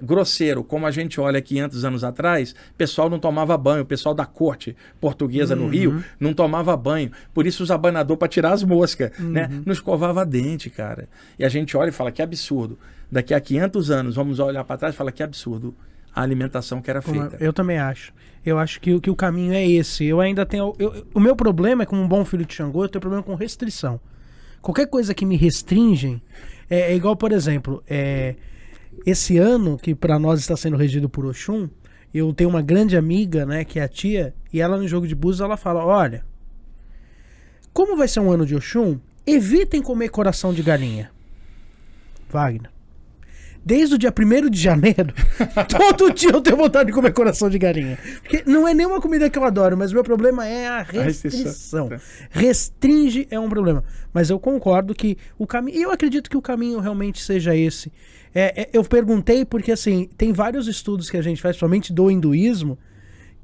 grosseiro, como a gente olha 500 anos atrás, o pessoal não tomava banho, o pessoal da corte portuguesa no Rio não tomava banho, por isso usa abanador para tirar as moscas, né? Não escovava dente, cara. E a gente olha e fala que absurdo. Daqui a 500 anos vamos olhar para trás e falar que absurdo a alimentação que era feita. Eu também acho. Eu acho que o caminho é esse. Eu ainda tenho... o meu problema é, como um bom filho de Xangô, eu tenho problema com restrição. Qualquer coisa que me restringem é igual, por exemplo, esse ano, que para nós está sendo regido por Oxum, eu tenho uma grande amiga, né, que é a tia, e ela no jogo de búzios, ela fala, olha, como vai ser um ano de Oxum, evitem comer coração de galinha. Wagner. Desde o dia 1º de janeiro, todo dia eu tenho vontade de comer coração de galinha. Porque não é nenhuma comida que eu adoro, mas o meu problema é a restrição. Restringe é um problema. Mas eu concordo que o caminho... Eu acredito que o caminho realmente seja esse. Eu perguntei porque, assim, tem vários estudos que a gente faz, somente do hinduísmo,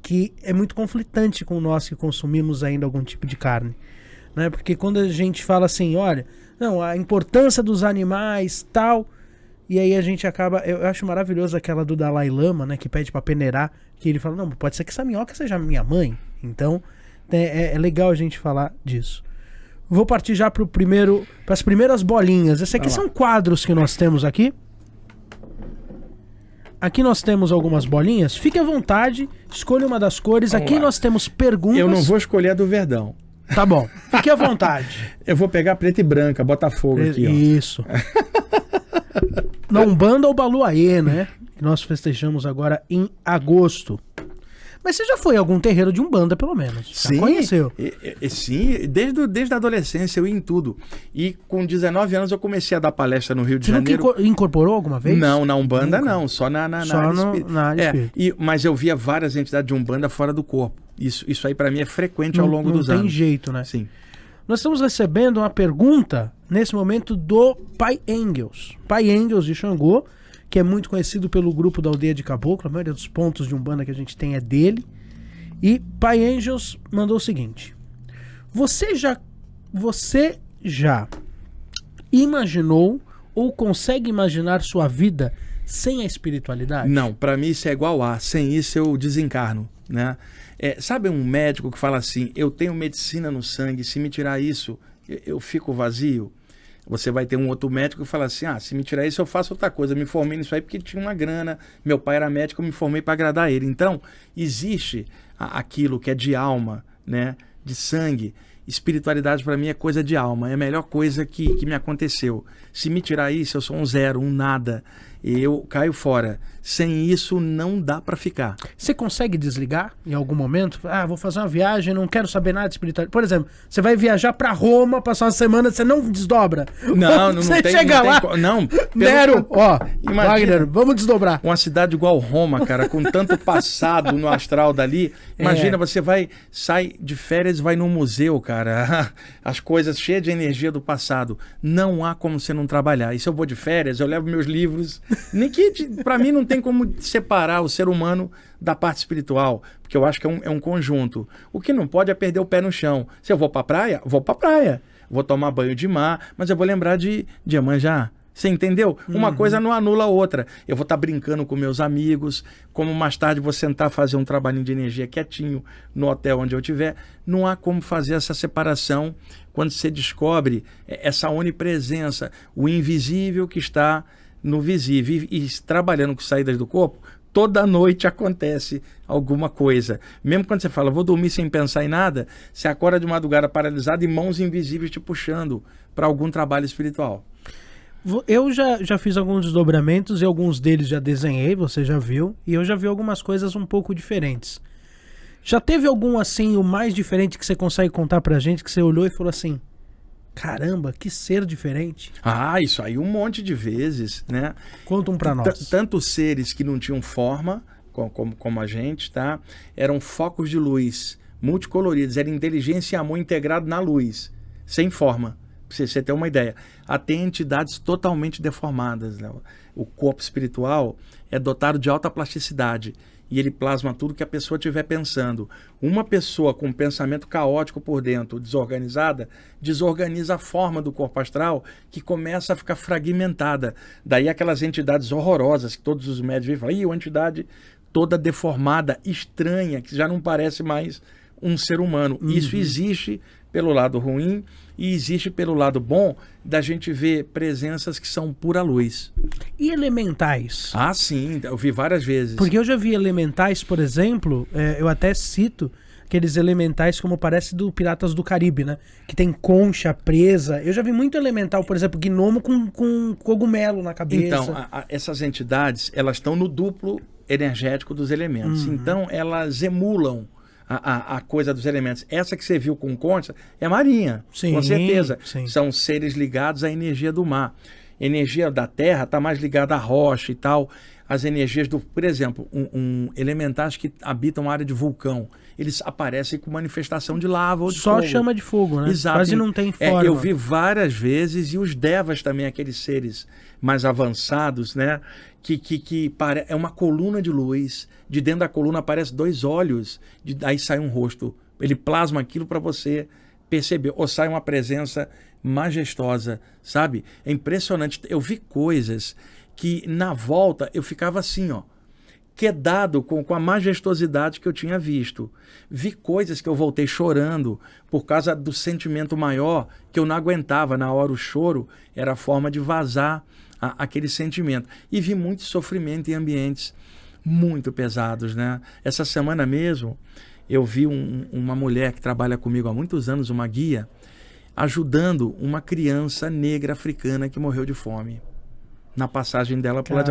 que é muito conflitante com nós que consumimos ainda algum tipo de carne. Né? Porque quando a gente fala assim, olha, não, a importância dos animais, tal... E aí a gente acaba... Eu acho maravilhoso aquela do Dalai Lama, né? Que pede pra peneirar. Que ele fala, não, pode ser que essa minhoca seja minha mãe. Então, é legal a gente falar disso. Vou partir já para as primeiras bolinhas. Esse aqui são quadros que nós temos aqui. Aqui nós temos algumas bolinhas. Fique à vontade, escolha uma das cores. Vamos aqui lá. Nós temos perguntas. Eu não vou escolher a do Verdão. Tá bom, fique à vontade. Eu vou pegar preta e branca, Botafogo aqui, ó. Isso. Na Umbanda ou Baluaê, né? Que nós festejamos agora em agosto. Mas você já foi a algum terreiro de Umbanda, pelo menos? Sim, já conheceu? Sim, desde a adolescência eu ia em tudo. E com 19 anos eu comecei a dar palestra no Rio de Janeiro. Você nunca incorporou alguma vez? Não, na Umbanda não, só na área espírita. Mas eu via várias entidades de Umbanda fora do corpo. Isso aí para mim é frequente ao longo dos anos. Não tem jeito, né? Sim. Nós estamos recebendo uma pergunta, nesse momento, do Pai Engels. Pai Engels de Xangô, que é muito conhecido pelo grupo da Aldeia de Caboclo. A maioria dos pontos de Umbanda que a gente tem é dele. E Pai Engels mandou o seguinte. Você já imaginou ou consegue imaginar sua vida sem a espiritualidade? Não, para mim isso é igual a. Sem isso eu desencarno, né? Sabe um médico que fala assim, eu tenho medicina no sangue, se me tirar isso, eu fico vazio? Você vai ter um outro médico que fala assim, se me tirar isso eu faço outra coisa, eu me formei nisso aí porque tinha uma grana, meu pai era médico, eu me formei para agradar ele. Então, existe aquilo que é de alma, né, de sangue. Espiritualidade para mim é coisa de alma, é a melhor coisa que me aconteceu. Se me tirar isso, eu sou um zero, um nada, eu caio fora. Sem isso não dá para ficar. Você consegue desligar em algum momento? Vou fazer uma viagem, não quero saber nada de espiritualidade. Por exemplo, você vai viajar para Roma, passar uma semana, você não desdobra. Não você tem. Chega lá, não. Nero, Wagner, vamos desdobrar. Uma cidade igual Roma, cara, com tanto passado no astral dali. Imagina, você sai de férias e vai num museu, cara. cara, as coisas cheias de energia do passado, não há como você não trabalhar. E se eu vou de férias, eu levo meus livros, nem que para mim não tem como separar o ser humano da parte espiritual, porque eu acho que é um conjunto. O que não pode é perder o pé no chão. Se eu vou pra praia, vou pra praia. Vou tomar banho de mar, mas eu vou lembrar de Iemanjá. Você entendeu? Uma coisa não anula a outra. Eu vou estar brincando com meus amigos, como mais tarde vou sentar fazer um trabalhinho de energia quietinho no hotel onde eu estiver. Não há como fazer essa separação quando você descobre essa onipresença, o invisível que está no visível. E trabalhando com saídas do corpo, toda noite acontece alguma coisa. Mesmo quando você fala, vou dormir sem pensar em nada, você acorda de madrugada paralisado e mãos invisíveis te puxando para algum trabalho espiritual. Eu já fiz alguns desdobramentos e alguns deles já desenhei, você já viu, e eu já vi algumas coisas um pouco diferentes. Já teve algum, assim, o mais diferente que você consegue contar pra gente, que você olhou e falou assim, caramba, que ser diferente? Ah, isso aí um monte de vezes, né? Conta um pra nós. Tanto seres que não tinham forma, como a gente, tá? Eram focos de luz multicoloridos, era inteligência e amor integrado na luz, sem forma. Pra você ter uma ideia, até entidades totalmente deformadas, né? O corpo espiritual é dotado de alta plasticidade e ele plasma tudo que a pessoa estiver pensando. Uma pessoa com um pensamento caótico por dentro, desorganizada, desorganiza a forma do corpo astral, que começa a ficar fragmentada. Daí aquelas entidades horrorosas que todos os médios falam, uma entidade toda deformada, estranha, que já não parece mais um ser humano. Isso existe pelo lado ruim e existe pelo lado bom da gente ver presenças que são pura luz. E elementais? Ah, sim, eu vi várias vezes. Porque eu já vi elementais, por exemplo, eu até cito aqueles elementais como parece do Piratas do Caribe, né? Que tem concha presa. Eu já vi muito elemental, por exemplo, gnomo com cogumelo na cabeça. Então, essas entidades, elas estão no duplo energético dos elementos. Então, elas emulam a coisa dos elementos. Essa que você viu com concha é marinha, sim, com certeza. Sim. São seres ligados à energia do mar. A energia da terra está mais ligada à rocha e tal. As energias do... Por exemplo, elementais que habitam a área de vulcão, eles aparecem com manifestação de lava ou de só fogo. chama de fogo, né? Exato. Quase não tem forma. Eu vi várias vezes, e os devas também, aqueles seres mais avançados, né? Que é uma coluna de luz, de dentro da coluna aparecem 2 olhos, aí sai um rosto. Ele plasma aquilo para você perceber, ou sai uma presença majestosa, sabe? É impressionante. Eu vi coisas que na volta eu ficava assim, ó, quedado com a majestosidade que eu tinha visto. Vi coisas que eu voltei chorando por causa do sentimento maior que eu não aguentava. Na hora o choro era a forma de vazar aquele sentimento. E vi muito sofrimento em ambientes muito pesados, né? Essa semana mesmo eu vi uma mulher que trabalha comigo há muitos anos, uma guia, ajudando uma criança negra africana que morreu de fome na passagem dela por lá.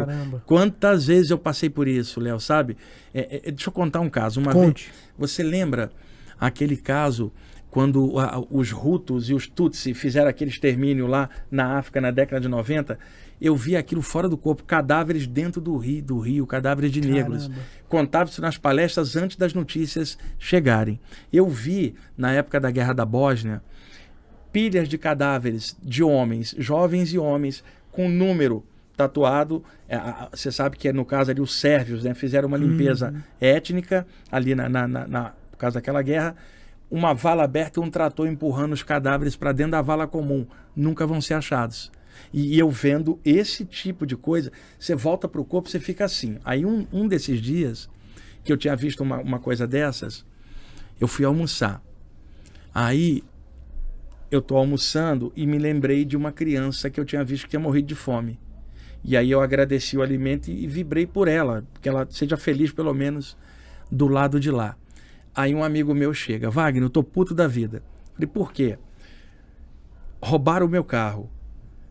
Quantas vezes eu passei por isso, Léo, sabe? Deixa eu contar um caso. Conte. Vez, você lembra aquele caso quando os Hutus e os Tutsi fizeram aquele extermínio lá na África na década de 90? Eu vi aquilo fora do corpo, cadáveres dentro do rio, cadáveres de negros. Contava isso nas palestras antes das notícias chegarem. Eu vi, na época da Guerra da Bósnia, pilhas de cadáveres de homens, jovens e homens, com número tatuado. Você sabe que no caso ali os sérvios, né, fizeram uma limpeza étnica ali por causa daquela guerra. Uma vala aberta e um trator empurrando os cadáveres para dentro da vala comum. Nunca vão ser achados. E eu vendo esse tipo de coisa, você volta para o corpo, você fica assim. Aí um desses dias que eu tinha visto uma coisa dessas, eu fui almoçar. Aí eu tô almoçando e me lembrei de uma criança que eu tinha visto que tinha morrido de fome. E aí eu agradeci o alimento e vibrei por ela, que ela seja feliz pelo menos do lado de lá. Aí um amigo meu chega, Wagner, eu tô puto da vida. Falei, por quê? Roubaram o meu carro,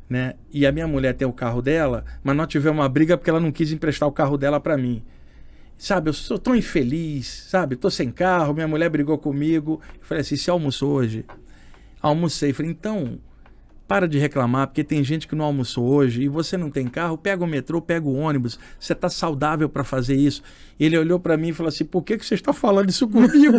né? E a minha mulher tem o carro dela, mas nós tivemos uma briga porque ela não quis emprestar o carro dela para mim. Sabe, eu sou tão infeliz, sabe? Tô sem carro, minha mulher brigou comigo. Eu falei assim, você almoçou hoje? Almocei. Falei, então, para de reclamar, porque tem gente que não almoçou hoje e você não tem carro, pega o metrô, pega o ônibus, você está saudável para fazer isso. Ele olhou para mim e falou assim, por que você está falando isso comigo?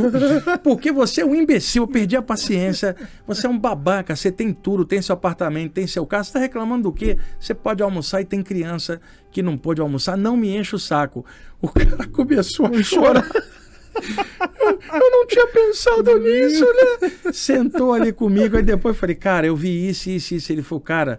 Porque você é um imbecil, eu perdi a paciência, você é um babaca, você tem tudo, tem seu apartamento, tem seu carro, você está reclamando do quê? Você pode almoçar e tem criança que não pôde almoçar, não me enche o saco. O cara começou a chorar. Eu não tinha pensado nisso, né? Sentou ali comigo, aí depois eu falei, cara, eu vi isso. Ele falou, cara,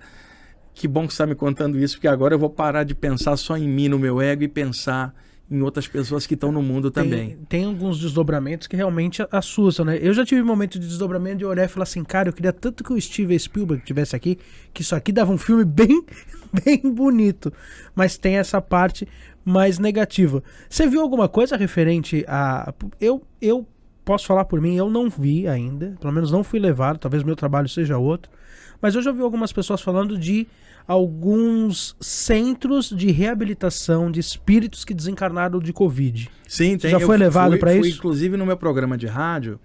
que bom que você está me contando isso, porque agora eu vou parar de pensar só em mim, no meu ego, e pensar em outras pessoas que estão no mundo também. Tem alguns desdobramentos que realmente assustam, né? Eu já tive momentos de desdobramento de olhar e falar assim, cara, eu queria tanto que o Steven Spielberg estivesse aqui, que isso aqui dava um filme bem bonito. Mas tem essa parte mais negativa. Você viu alguma coisa referente a... Eu posso falar por mim, eu não vi ainda, pelo menos não fui levado, talvez meu trabalho seja outro, mas eu já vi algumas pessoas falando de alguns centros de reabilitação de espíritos que desencarnaram de Covid. Sim, tem. Você já foi levado para isso? Inclusive no meu programa de rádio,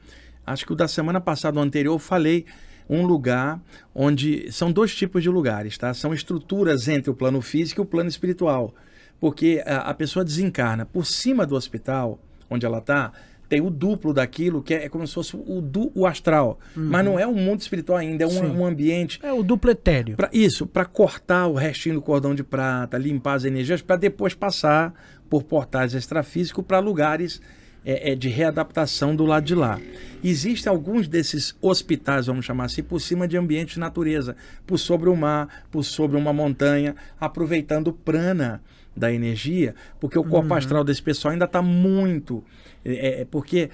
acho que o da semana passada, o anterior, eu falei um lugar onde... São dois tipos de lugares, tá? São estruturas entre o plano físico e o plano espiritual. Porque a pessoa desencarna por cima do hospital, onde ela está, tem o duplo daquilo, que é como se fosse o astral. Uhum. Mas não é um mundo espiritual ainda, é um ambiente... É o duplo etéreo. Para cortar o restinho do cordão de prata, limpar as energias, para depois passar por portais extrafísicos para lugares de readaptação do lado de lá. Existem alguns desses hospitais, vamos chamar assim, por cima de ambientes de natureza, por sobre o mar, por sobre uma montanha, aproveitando o prana da energia, porque o corpo astral desse pessoal ainda está muito... porque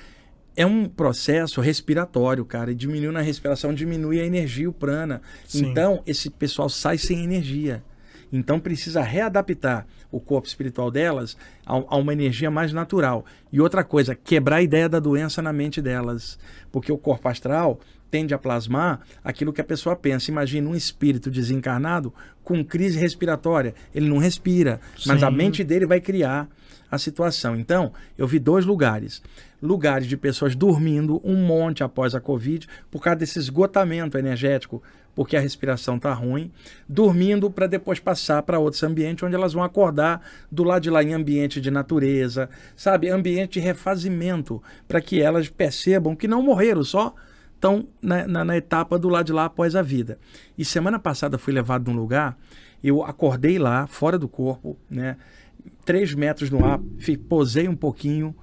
é um processo respiratório, cara, e diminuindo a respiração, diminui a energia, o prana. Sim. Então, esse pessoal sai sem energia. Então, precisa readaptar o corpo espiritual delas a uma energia mais natural. E outra coisa, quebrar a ideia da doença na mente delas. Porque o corpo astral tende a plasmar aquilo que a pessoa pensa. Imagina um espírito desencarnado com crise respiratória. Ele não respira, mas a mente dele vai criar a situação. Então, eu vi dois lugares. Lugares de pessoas dormindo um monte após a Covid, por causa desse esgotamento energético, porque a respiração está ruim, dormindo para depois passar para outros ambientes, onde elas vão acordar do lado de lá em ambiente de natureza, sabe? Ambiente de refazimento, para que elas percebam que não morreram, só estão na etapa do lado de lá após a vida. E semana passada fui levado num lugar, eu acordei lá, fora do corpo, né? 3 metros no ar, posei um pouquinho,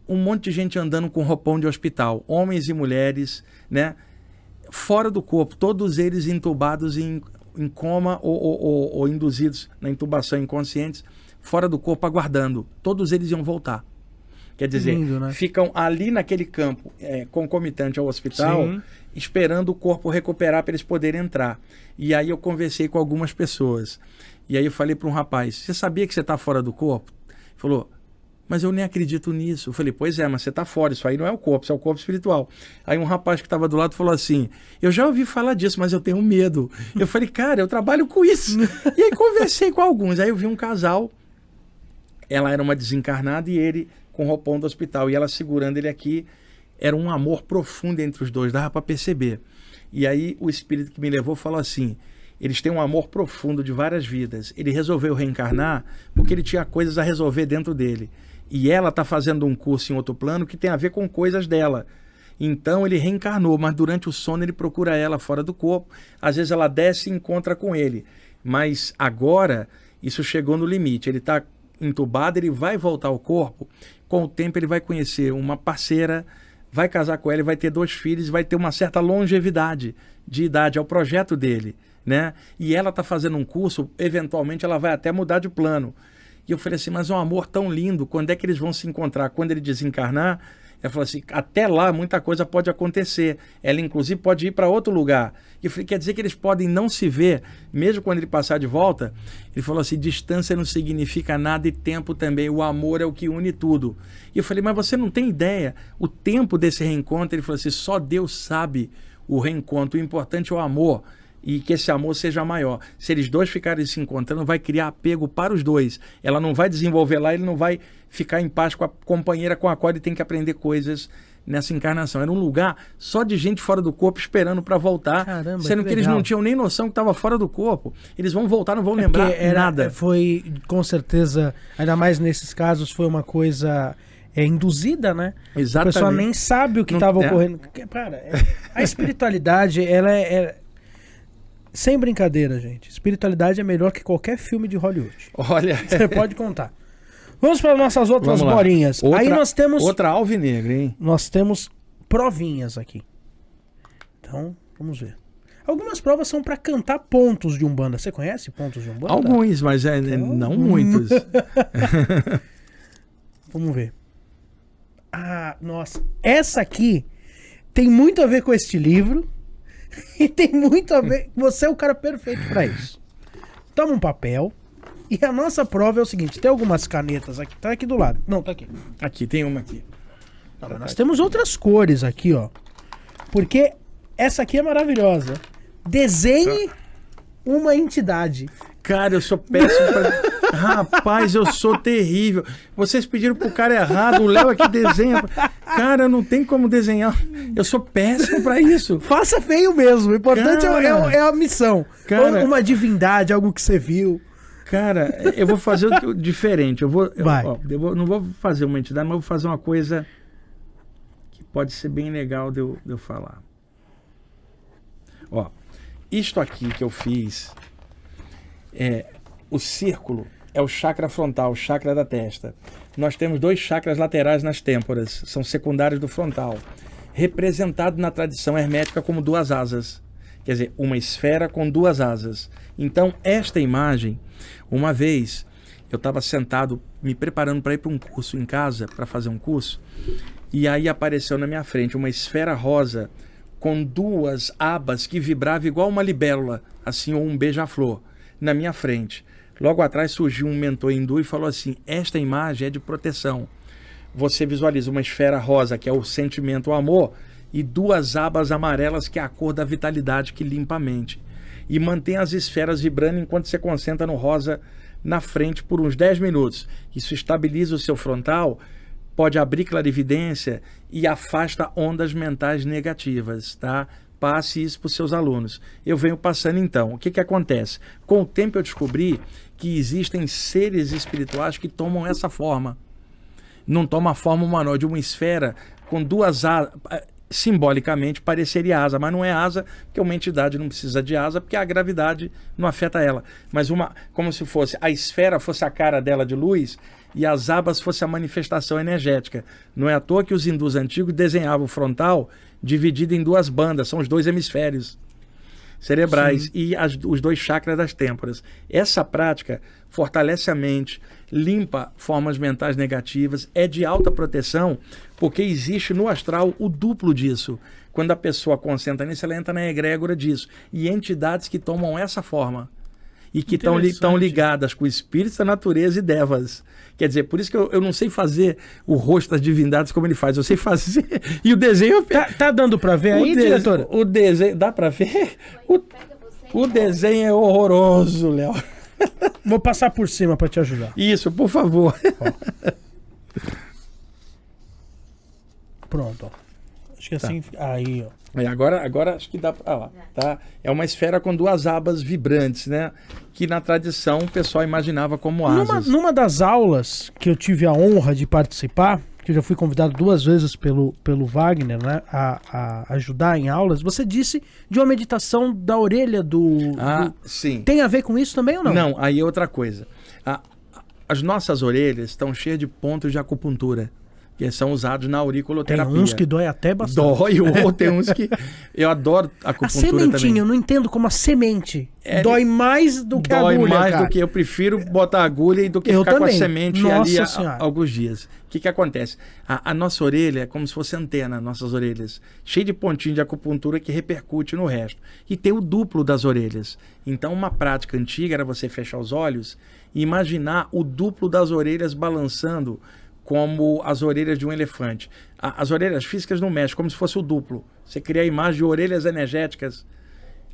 um monte de gente andando com roupão de hospital, homens e mulheres, né? Fora do corpo, todos eles entubados em coma ou induzidos na intubação, inconscientes, fora do corpo aguardando. Todos eles iam voltar. Quer dizer, lindo, né? Ficam ali naquele campo concomitante ao hospital, sim, esperando o corpo recuperar para eles poderem entrar. E aí eu conversei com algumas pessoas. E aí eu falei para um rapaz, você sabia que você está fora do corpo? Ele falou, mas eu nem acredito nisso. Eu falei, pois é, mas você está fora, isso aí não é o corpo, isso é o corpo espiritual. Aí um rapaz que estava do lado falou assim, eu já ouvi falar disso, mas eu tenho medo. Eu falei, cara, eu trabalho com isso. E aí conversei com alguns, aí eu vi um casal, ela era uma desencarnada e ele com o roupão do hospital, e ela segurando ele aqui, era um amor profundo entre os dois, dava para perceber. E aí o espírito que me levou falou assim, eles têm um amor profundo de várias vidas, ele resolveu reencarnar porque ele tinha coisas a resolver dentro dele, e ela está fazendo um curso em outro plano que tem a ver com coisas dela. Então ele reencarnou, mas durante o sono ele procura ela fora do corpo, às vezes ela desce e encontra com ele, mas agora isso chegou no limite, ele está entubado, ele vai voltar ao corpo, com o tempo ele vai conhecer uma parceira, vai casar com ela, vai ter 2 filhos, vai ter uma certa longevidade de idade, é o projeto dele, né? E ela está fazendo um curso, eventualmente ela vai até mudar de plano. E eu falei assim, mas é um amor tão lindo, quando é que eles vão se encontrar? Quando ele desencarnar? Ela falou assim, até lá muita coisa pode acontecer. Ela inclusive pode ir para outro lugar. E eu falei, quer dizer que eles podem não se ver, mesmo quando ele passar de volta? Ele falou assim, distância não significa nada e tempo também. O amor é o que une tudo. E eu falei, mas você não tem ideia o tempo desse reencontro? Ele falou assim, só Deus sabe o reencontro. O importante é o amor. E que esse amor seja maior. Se eles dois ficarem se encontrando, vai criar apego para os dois. Ela não vai desenvolver lá, ele não vai ficar em paz com a companheira com a qual ele tem que aprender coisas nessa encarnação. Era um lugar só de gente fora do corpo esperando para voltar. Caramba, sendo que eles não tinham nem noção que estava fora do corpo. Eles vão voltar, não vão lembrar nada. Foi, com certeza, ainda mais nesses casos, foi uma coisa induzida, né? Exatamente. A pessoa nem sabe o que estava ocorrendo. Cara, a espiritualidade, ela é... Sem brincadeira, gente. Espiritualidade é melhor que qualquer filme de Hollywood. Olha... Você pode contar. Vamos para nossas outras bolinhas. Aí nós temos... Outra alvinegra, hein? Nós temos provinhas aqui. Então, vamos ver. Algumas provas são para cantar pontos de Umbanda. Você conhece pontos de Umbanda? Alguns, mas não muitos. Vamos ver. Ah, nossa. Essa aqui tem muito a ver com este livro e tem muito a ver... Você é o cara perfeito para isso. Toma um papel. E a nossa prova é o seguinte, tem algumas canetas aqui, tá aqui do lado. Não, tá aqui. Aqui, tem uma aqui. Não, nós temos outras cores aqui, ó. Porque essa aqui é maravilhosa. Desenhe uma entidade. Cara, eu sou péssimo pra... Rapaz, eu sou terrível. Vocês pediram pro cara errado, o Léo aqui desenha. Cara, não tem como desenhar. Eu sou péssimo pra isso. Faça feio mesmo. O importante é a missão. Cara, uma divindade, algo que você viu. Cara, eu vou fazer diferente. Eu não vou fazer uma entidade, mas vou fazer uma coisa que pode ser bem legal de eu falar. Ó, isto aqui que eu fiz, o círculo é o chakra frontal, o chakra da testa. Nós temos 2 chakras laterais nas têmporas, são secundários do frontal, representado na tradição hermética como 2 asas. Quer dizer, uma esfera com 2 asas. Então, esta imagem, uma vez, eu estava sentado, me preparando para ir para um curso em casa, para fazer um curso, e aí apareceu na minha frente uma esfera rosa com 2 abas que vibrava igual uma libélula, assim, ou um beija-flor, na minha frente. Logo atrás surgiu um mentor hindu e falou assim, esta imagem é de proteção. Você visualiza uma esfera rosa, que é o sentimento, o amor, e 2 abas amarelas, que é a cor da vitalidade que limpa a mente. E mantém as esferas vibrando enquanto você concentra no rosa na frente por uns 10 minutos. Isso estabiliza o seu frontal, pode abrir clarividência e afasta ondas mentais negativas, tá? Passe isso para os seus alunos. Eu venho passando então. O que acontece? Com o tempo eu descobri que existem seres espirituais que tomam essa forma. Não toma a forma humanoide, de uma esfera com 2 asas. Simbolicamente pareceria asa, mas não é asa, porque uma entidade não precisa de asa, porque a gravidade não afeta ela. Mas como se fosse a esfera fosse a cara dela de luz e as abas fosse a manifestação energética. Não é à toa que os hindus antigos desenhavam o frontal dividido em 2 bandas, são os 2 hemisférios cerebrais. Sim. E os 2 chakras das têmporas. Essa prática fortalece a mente, limpa formas mentais negativas, é de alta proteção, porque existe no astral o duplo disso. Quando a pessoa concentra nisso, ela entra na egrégora disso. E entidades que tomam essa forma e que estão ligadas com espíritos da natureza e devas. Quer dizer, por isso que eu não sei fazer o rosto das divindades como ele faz. Eu sei fazer. E o desenho... Tá dando pra ver aí, diretora? O desenho... Dá pra ver? O desenho é horroroso, Léo. Vou passar por cima pra te ajudar. Isso, por favor. Ó. Pronto, ó. Acho que assim... Aí, ó. Agora acho que dá pra... lá, tá? É uma esfera com 2 abas vibrantes, né? Que na tradição o pessoal imaginava como asas. Numa das aulas que eu tive a honra de participar, que eu já fui convidado 2 vezes pelo Wagner, né, a ajudar em aulas, você disse de uma meditação da orelha do... sim. Tem a ver com isso também ou não? Não, aí é outra coisa. As nossas orelhas estão cheias de pontos de acupuntura, que são usados na auriculoterapia. Tem uns que dói até bastante. Dói, ou tem uns que... Eu adoro acupuntura também. A sementinha, eu não entendo como a semente dói mais do que a agulha, dói mais cara. do que... Eu prefiro botar a agulha do que ficar com a semente ali alguns dias. O que acontece? A nossa orelha é como se fosse antena, nossas orelhas. Cheia de pontinhos de acupuntura que repercute no resto. E tem o duplo das orelhas. Então, uma prática antiga era você fechar os olhos e imaginar o duplo das orelhas balançando como as orelhas de um elefante. As orelhas físicas não mexem, como se fosse o duplo. Você cria a imagem de orelhas energéticas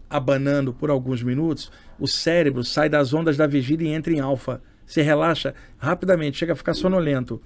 abanando por alguns minutos, o cérebro sai das ondas da vigília e entra em alfa. Você relaxa rapidamente, chega a ficar sonolento.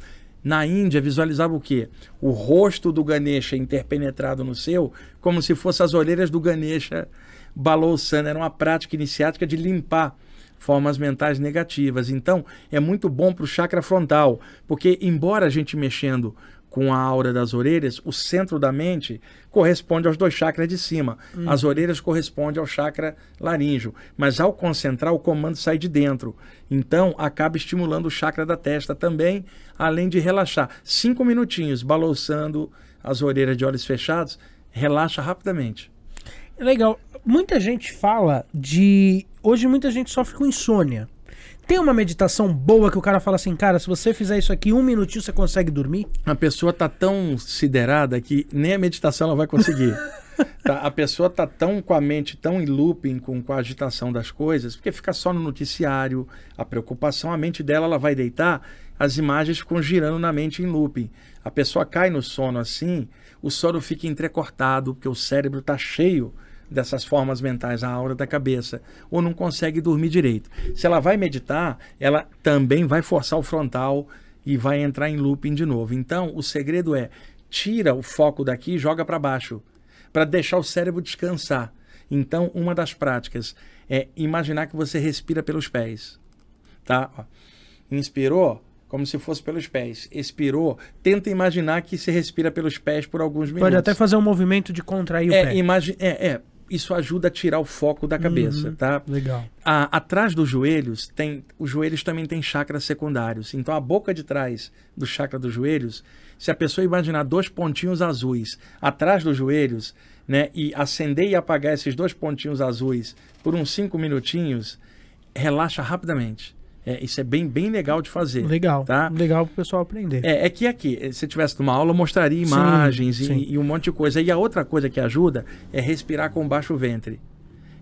Na Índia, visualizava o quê? O rosto do Ganesha interpenetrado no seu, como se fossem as orelhas do Ganesha balouçando. Era uma prática iniciática de limpar formas mentais negativas. Então, é muito bom para o chakra frontal, porque embora a gente mexendo com a aura das orelhas, o centro da mente corresponde aos 2 chakras de cima. As orelhas correspondem ao chakra laríngeo. Mas ao concentrar, o comando sai de dentro. Então, acaba estimulando o chakra da testa também, além de relaxar. 5 minutinhos, balouçando as orelhas de olhos fechados, relaxa rapidamente. Legal. Muita gente fala de... Hoje muita gente sofre com insônia. Tem uma meditação boa que o cara fala assim, cara, se você fizer isso aqui 1 minutinho, você consegue dormir? A pessoa tá tão siderada que nem a meditação ela vai conseguir. A pessoa tá tão com a mente tão em looping com a agitação das coisas, porque fica só no noticiário, a preocupação, a mente dela ela vai deitar, as imagens ficam girando na mente em looping. A pessoa cai no sono assim, o sono fica entrecortado, porque o cérebro tá cheio dessas formas mentais, a aura da cabeça, ou não consegue dormir direito. Se ela vai meditar, ela também vai forçar o frontal e vai entrar em looping de novo. Então, o segredo é, tira o foco daqui e joga para baixo, para deixar o cérebro descansar. Então, uma das práticas é imaginar que você respira pelos pés. Tá? Ó. Inspirou, como se fosse pelos pés. Expirou, tenta imaginar que se respira pelos pés por alguns minutos. Pode até fazer um movimento de contrair o pé. Isso ajuda a tirar o foco da cabeça, tá? Legal. Atrás dos joelhos, os joelhos também têm chakras secundários. Então, a boca de trás do chakra dos joelhos, se a pessoa imaginar 2 pontinhos azuis atrás dos joelhos, né, e acender e apagar esses 2 pontinhos azuis por uns 5 minutinhos, relaxa rapidamente. Isso é bem legal de fazer. Legal, tá? Legal para o pessoal aprender. É que aqui, se tivesse numa aula, eu mostraria imagens e um monte de coisa. E a outra coisa que ajuda é respirar com baixo ventre.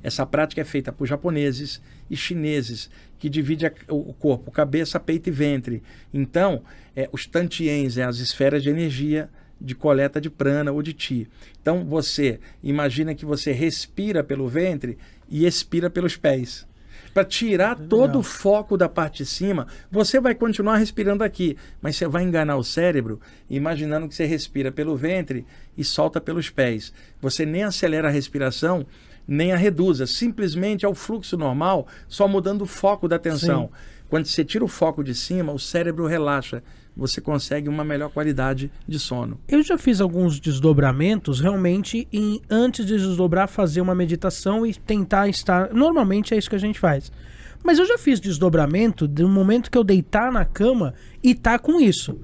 Essa prática é feita por japoneses e chineses, que dividem o corpo, cabeça, peito e ventre. Então, os tantiens, as esferas de energia de coleta de prana ou de chi. Então, você imagina que você respira pelo ventre e expira pelos pés. Para tirar todo o foco da parte de cima, você vai continuar respirando aqui, mas você vai enganar o cérebro imaginando que você respira pelo ventre e solta pelos pés. Você nem acelera a respiração, nem a reduza. Simplesmente é o fluxo normal, só mudando o foco da atenção. Sim. Quando você tira o foco de cima, o cérebro relaxa. Você consegue uma melhor qualidade de sono. Eu já fiz alguns desdobramentos, realmente, antes de desdobrar, fazer uma meditação e tentar estar... Normalmente é isso que a gente faz. Mas eu já fiz desdobramento do momento que eu deitar na cama e tá com isso.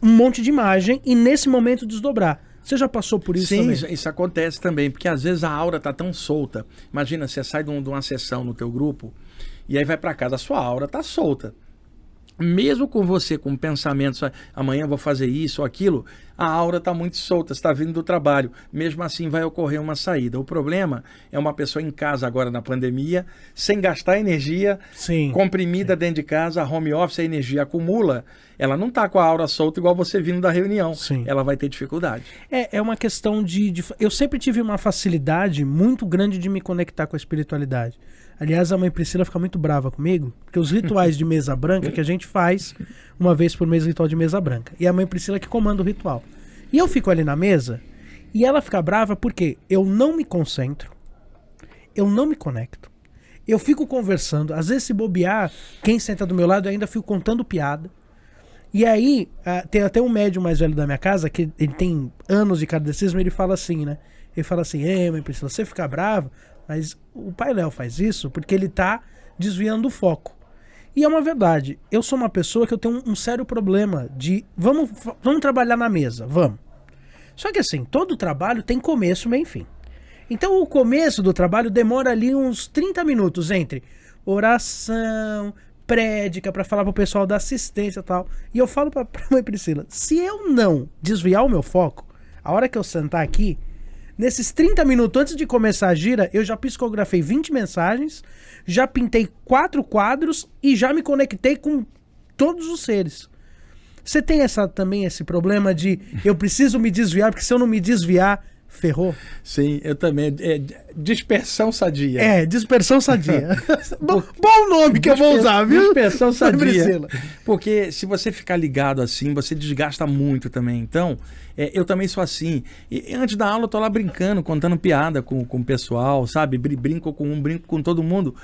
Um monte de imagem e nesse momento desdobrar. Você já passou por isso também? Sim, isso acontece também, porque às vezes a aura tá tão solta. Imagina, você sai de uma sessão no teu grupo e aí vai para casa, a sua aura tá solta. Mesmo com você, com pensamentos, amanhã eu vou fazer isso ou aquilo, a aura está muito solta, está vindo do trabalho. Mesmo assim vai ocorrer uma saída. O problema é uma pessoa em casa agora na pandemia, sem gastar energia, comprimida dentro de casa, a home office, a energia acumula, ela não está com a aura solta igual você vindo da reunião. Sim. Ela vai ter dificuldade. É uma questão de... Eu sempre tive uma facilidade muito grande de me conectar com a espiritualidade. Aliás, a mãe Priscila fica muito brava comigo, porque os rituais de mesa branca que a gente faz uma vez por mês, ritual de mesa branca. E a mãe Priscila que comanda o ritual. E eu fico ali na mesa e ela fica brava porque eu não me concentro, eu não me conecto. Eu fico conversando, às vezes se bobear, quem senta do meu lado eu ainda fico contando piada. E aí, tem até um médium mais velho da minha casa, que ele tem anos de kardecismo, ele fala assim, né? Ele fala assim, mãe Priscila, você fica brava, mas o Pai Léo faz isso porque ele tá desviando o foco. E é uma verdade. Eu sou uma pessoa que eu tenho um sério problema de... Vamos trabalhar na mesa, vamos. Só que assim, todo trabalho tem começo, meio e fim. Então o começo do trabalho demora ali uns 30 minutos entre oração, prédica, para falar pro pessoal da assistência e tal. E eu falo pra mãe Priscila, se eu não desviar o meu foco, a hora que eu sentar aqui, nesses 30 minutos antes de começar a gira, eu já psicografei 20 mensagens, já pintei 4 quadros e já me conectei com todos os seres. Você tem também esse problema de eu preciso me desviar, porque se eu não me desviar, Ferrou? Sim, eu também. Dispersão sadia. Dispersão sadia. Bom nome que eu vou usar, viu? Dispersão sadia. Priscila. Porque se você ficar ligado assim, você desgasta muito também. Então, eu também sou assim. E antes da aula eu tô lá brincando, contando piada com o pessoal, sabe? Brinco com um, brinco com todo mundo.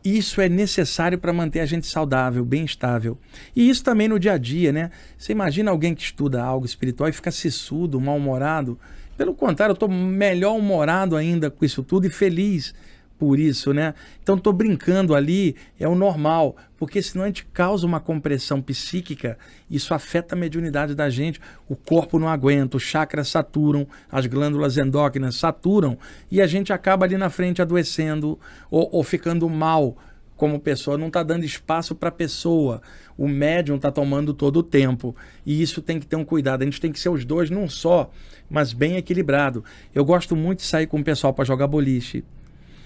Isso é necessário para manter a gente saudável, bem estável. E isso também no dia a dia, né? Você imagina alguém que estuda algo espiritual e fica sissudo, mal-humorado. Pelo contrário, eu estou melhor humorado ainda com isso tudo e feliz por isso, né? Então estou brincando ali, é o normal, porque senão a gente causa uma compressão psíquica, isso afeta a mediunidade da gente, o corpo não aguenta, os chakras saturam, as glândulas endócrinas saturam e a gente acaba ali na frente adoecendo ou ficando mal como pessoa, não está dando espaço para a pessoa, o médium está tomando todo o tempo e isso tem que ter um cuidado, a gente tem que ser os dois, não só, mas bem equilibrado. Eu gosto muito de sair com o pessoal para jogar boliche.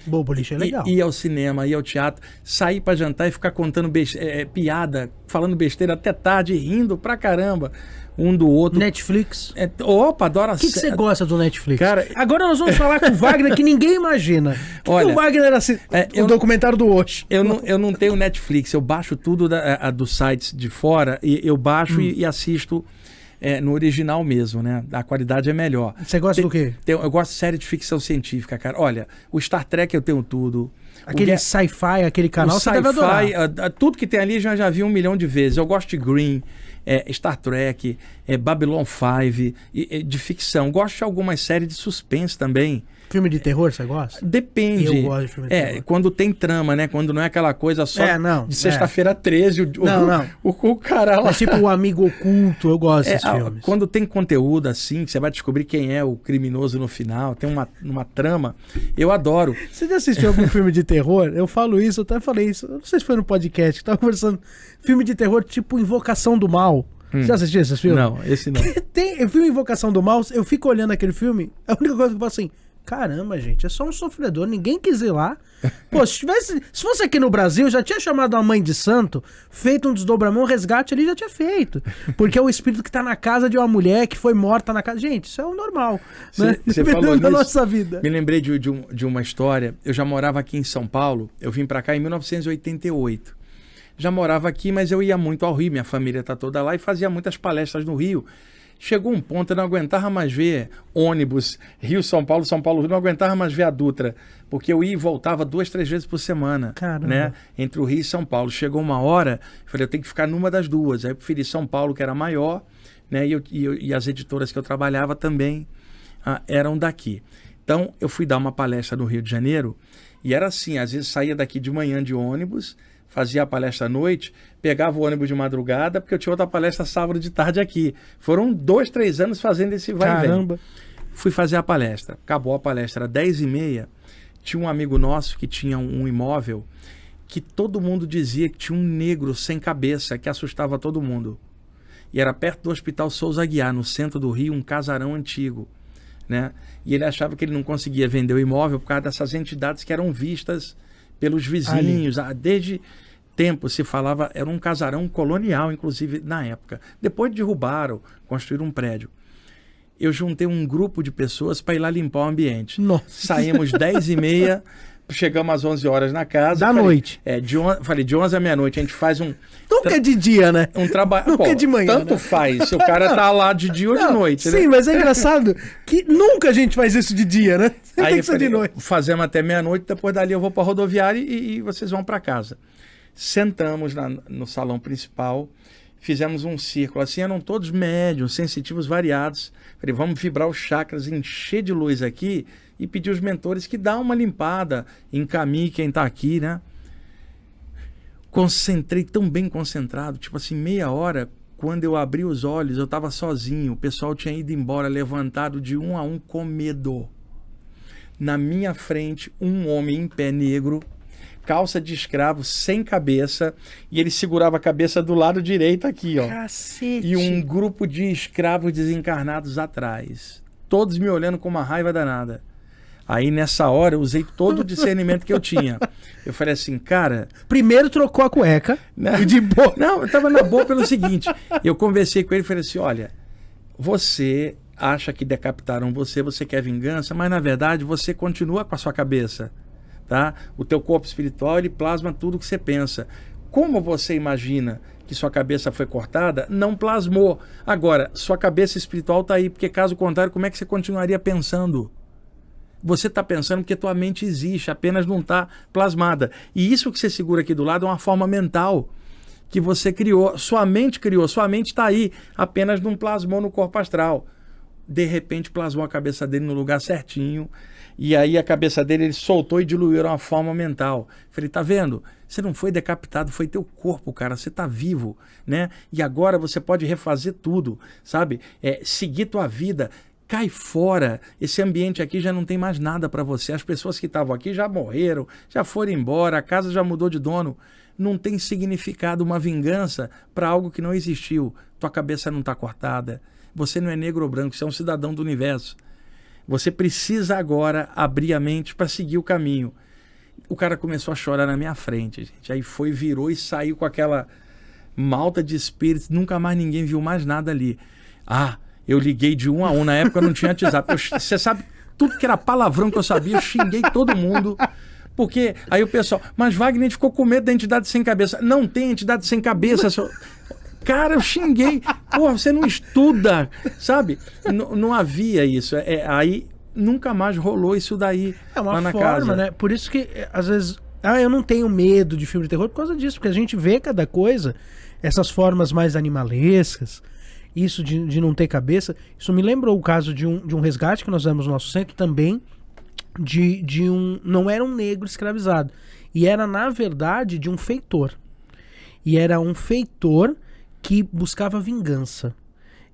Bom, boliche é legal. Ir ao cinema, ir ao teatro, sair para jantar e ficar contando piada, falando besteira até tarde, rindo pra caramba um do outro. Netflix. Opa, adoro a O que você gosta do Netflix? Cara, agora nós vamos falar com o Wagner, que ninguém imagina. Olha, o Wagner era assim, o documentário do Osho. Eu não tenho Netflix, eu baixo tudo dos sites de fora, e eu baixo e assisto no original mesmo, né? A qualidade é melhor. Você gosta do quê? Eu gosto de série de ficção científica, cara. Olha, o Star Trek eu tenho tudo. Aquele sci-fi, aquele canal, você deve adorar. Tudo que tem ali já vi 1 milhão de vezes. Eu gosto de Green, Star Trek, Babylon 5, de ficção. Gosto de algumas séries de suspense também. Filme de terror, você gosta? Depende. Eu gosto de filme de terror. Quando tem trama, né? Quando não é aquela coisa só de sexta-feira 13. O cara lá... É tipo o Amigo Oculto, eu gosto desses filmes. Quando tem conteúdo assim, que você vai descobrir quem é o criminoso no final, tem uma trama, eu adoro. Você já assistiu algum filme de terror? Eu falo isso, eu até falei isso, eu não sei se foi no podcast, que tava conversando. Filme de terror tipo Invocação do Mal. Você já assistiu esses filmes? Não, esse não. Tem filme Invocação do Mal, eu fico olhando aquele filme, a única coisa que eu falo assim... Caramba, gente, é só um sofredor, ninguém quis ir lá. Pô, se fosse aqui no Brasil, já tinha chamado uma mãe de santo, feito um desdobramento, um resgate ali, já tinha feito. Porque é o espírito que tá na casa de uma mulher que foi morta na casa. Gente, isso é o normal, né? Você falou da nisso, nossa vida. Me lembrei de uma história. Eu já morava aqui em São Paulo, eu vim pra cá em 1988. Já morava aqui, mas eu ia muito ao Rio, minha família tá toda lá e fazia muitas palestras no Rio. Chegou um ponto, eu não aguentava mais ver ônibus, Rio-São Paulo, São Paulo-Rio, não aguentava mais ver a Dutra, porque eu ia e voltava 2, 3 vezes por semana. Caramba. Né? Entre o Rio e São Paulo. Chegou uma hora, eu falei, eu tenho que ficar numa das duas. Aí eu preferi São Paulo, que era maior, né? E as editoras que eu trabalhava também eram daqui. Então, eu fui dar uma palestra no Rio de Janeiro, e era assim, às vezes saía daqui de manhã de ônibus, fazia a palestra à noite, pegava o ônibus de madrugada, porque eu tinha outra palestra sábado de tarde aqui. Foram 2, 3 anos fazendo esse vai e vem. Caramba. Fui fazer a palestra. Acabou a palestra, era 10h30. Tinha um amigo nosso que tinha um imóvel que todo mundo dizia que tinha um negro sem cabeça que assustava todo mundo. E era perto do Hospital Souza Aguiar, no centro do Rio, um casarão antigo. Né? E ele achava que ele não conseguia vender o imóvel por causa dessas entidades que eram vistas pelos vizinhos. Desde tempo se falava, era um casarão colonial, inclusive, na época. Depois derrubaram, construíram um prédio. Eu juntei um grupo de pessoas para ir lá limpar o ambiente. Nossa. Saímos 10h30, chegamos às 11 horas na casa. Noite. Falei, de 11 à meia-noite, a gente faz um... Nunca é de dia, né? Um trabalho... Nunca é de manhã, tanto né? faz, se o cara tá lá de dia ou de noite. Sim, né? mas é engraçado que nunca a gente faz isso de dia, né? Tem que ser de noite. Fazemos até meia-noite, depois dali eu vou para a rodoviária e vocês vão para casa. Sentamos no salão principal, fizemos um círculo, assim, eram todos médiums, sensitivos variados. Falei, vamos vibrar os chakras, encher de luz aqui e pedir os mentores que dá uma limpada, encaminhe quem está aqui, né? Concentrei, tão bem concentrado, tipo assim, meia hora, quando eu abri os olhos, eu estava sozinho, o pessoal tinha ido embora, levantado de um a um com medo. Na minha frente, um homem em pé negro, calça de escravo, sem cabeça, e ele segurava a cabeça do lado direito aqui, ó. Cacete! E um grupo de escravos desencarnados atrás. Todos me olhando com uma raiva danada. Aí, nessa hora, eu usei todo o discernimento que eu tinha. Eu falei assim, cara... Primeiro trocou a cueca. Né? E de boa. Não, eu tava na boa pelo seguinte. Eu conversei com ele e falei assim, olha, você acha que decapitaram você, você quer vingança, mas na verdade você continua com a sua cabeça, tá? O teu corpo espiritual, ele plasma tudo que você pensa. Como você imagina que sua cabeça foi cortada, não plasmou. Agora, sua cabeça espiritual está aí, porque caso contrário, como é que você continuaria pensando? Você está pensando porque tua mente existe, apenas não está plasmada. E isso que você segura aqui do lado é uma forma mental que você criou, sua mente está aí, apenas não plasmou no corpo astral. De repente plasmou a cabeça dele no lugar certinho, e aí a cabeça dele ele soltou e diluiu uma forma mental. Falei, tá vendo? Você não foi decapitado, foi teu corpo, cara, você tá vivo, né? E agora você pode refazer tudo, sabe? Seguir tua vida. Cai fora, esse ambiente aqui já não tem mais nada para você, as pessoas que estavam aqui já morreram, já foram embora, a casa já mudou de dono. Não tem significado uma vingança para algo que não existiu. Tua cabeça não está cortada. Você não é negro ou branco, você é um cidadão do universo. Você precisa agora abrir a mente para seguir o caminho. O cara começou a chorar na minha frente, gente. Aí foi, virou e saiu com aquela malta de espíritos. Nunca mais ninguém viu mais nada ali. Eu liguei de 1 a 1. Na época eu não tinha WhatsApp. Você sabe, tudo que era palavrão que eu sabia, eu xinguei todo mundo. Porque aí o pessoal, mas Wagner, a gente ficou com medo da entidade sem cabeça. Não tem entidade sem cabeça. Cara, eu xinguei. Porra, você não estuda, sabe? Não havia isso. Aí nunca mais rolou isso daí lá na casa. Né? Por isso que, às vezes, eu não tenho medo de filme de terror por causa disso. Porque a gente vê cada coisa, essas formas mais animalescas, isso de não ter cabeça. Isso me lembrou o caso de um resgate que nós demos no nosso centro também, não era um negro escravizado, e era na verdade de um feitor, e era um feitor que buscava vingança,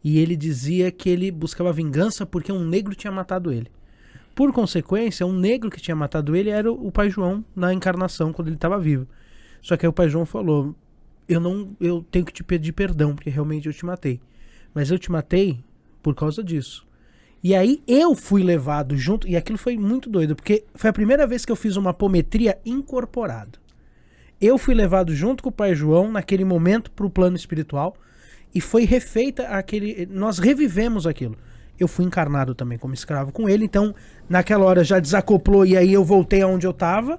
e ele dizia que ele buscava vingança porque um negro tinha matado ele. Por consequência, um negro que tinha matado ele era o Pai João na encarnação, quando ele estava vivo. Só que aí o Pai João falou, eu tenho que te pedir perdão porque realmente eu te matei, mas eu te matei por causa disso. E aí eu fui levado junto, e aquilo foi muito doido, porque foi a primeira vez que eu fiz uma apometria incorporada. Eu fui levado junto com o Pai João, naquele momento, para o plano espiritual, e foi refeita nós revivemos aquilo. Eu fui encarnado também como escravo com ele, então naquela hora já desacoplou, e aí eu voltei aonde eu estava,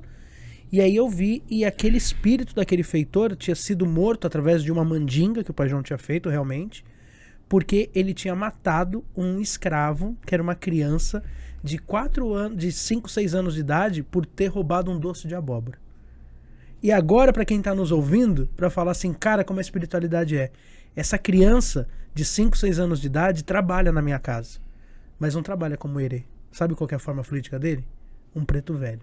e aí eu vi, e aquele espírito daquele feitor tinha sido morto através de uma mandinga que o Pai João tinha feito realmente, porque ele tinha matado um escravo, que era uma criança de 5, 6 anos de idade, por ter roubado um doce de abóbora. E agora, para quem está nos ouvindo, para falar assim, cara, como a espiritualidade é. Essa criança de 5, 6 anos de idade trabalha na minha casa, mas não trabalha como herê. Sabe qual que é a forma fluídica dele? Um preto velho.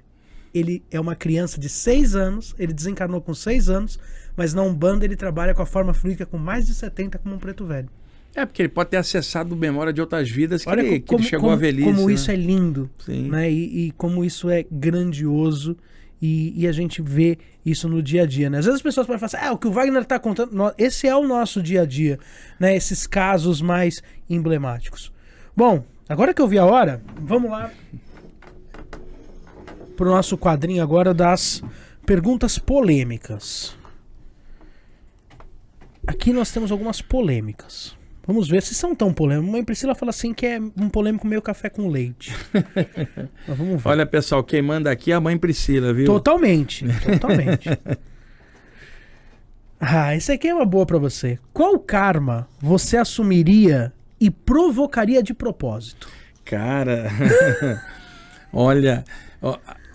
Ele é uma criança de 6 anos, ele desencarnou com 6 anos, mas na Umbanda ele trabalha com a forma fluídica com mais de 70 como um preto velho. Porque ele pode ter acessado memória de outras vidas que ele chegou à velhice. Como né? isso é lindo, Sim. Né? E como isso é grandioso, e a gente vê isso no dia a dia. Né? Às vezes as pessoas podem falar assim, o que o Wagner está contando, esse é o nosso dia a dia, né? Esses casos mais emblemáticos. Bom, agora que eu vi a hora, vamos lá para o nosso quadrinho agora das perguntas polêmicas. Aqui nós temos algumas polêmicas. Vamos ver se são tão polêmicos. A mãe Priscila fala assim que é um polêmico meio café com leite. Mas vamos ver. Olha, pessoal, quem manda aqui é a mãe Priscila, viu? Totalmente. Isso aqui é uma boa pra você. Qual karma você assumiria e provocaria de propósito? Cara, olha,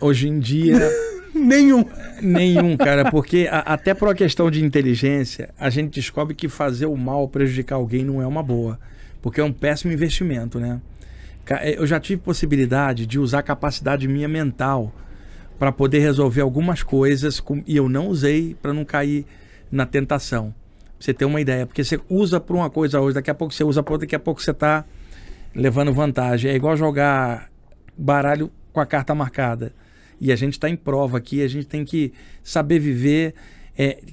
hoje em dia... Nenhum, cara, porque até por uma questão de inteligência, a gente descobre que fazer o mal, prejudicar alguém não é uma boa, porque é um péssimo investimento, né? Eu já tive possibilidade de usar a capacidade minha mental para poder resolver algumas coisas e eu não usei para não cair na tentação. Pra você ter uma ideia, porque você usa para uma coisa hoje, daqui a pouco você usa para outra, daqui a pouco você tá levando vantagem. É igual jogar baralho com a carta marcada. E a gente está em prova aqui, a gente tem que saber viver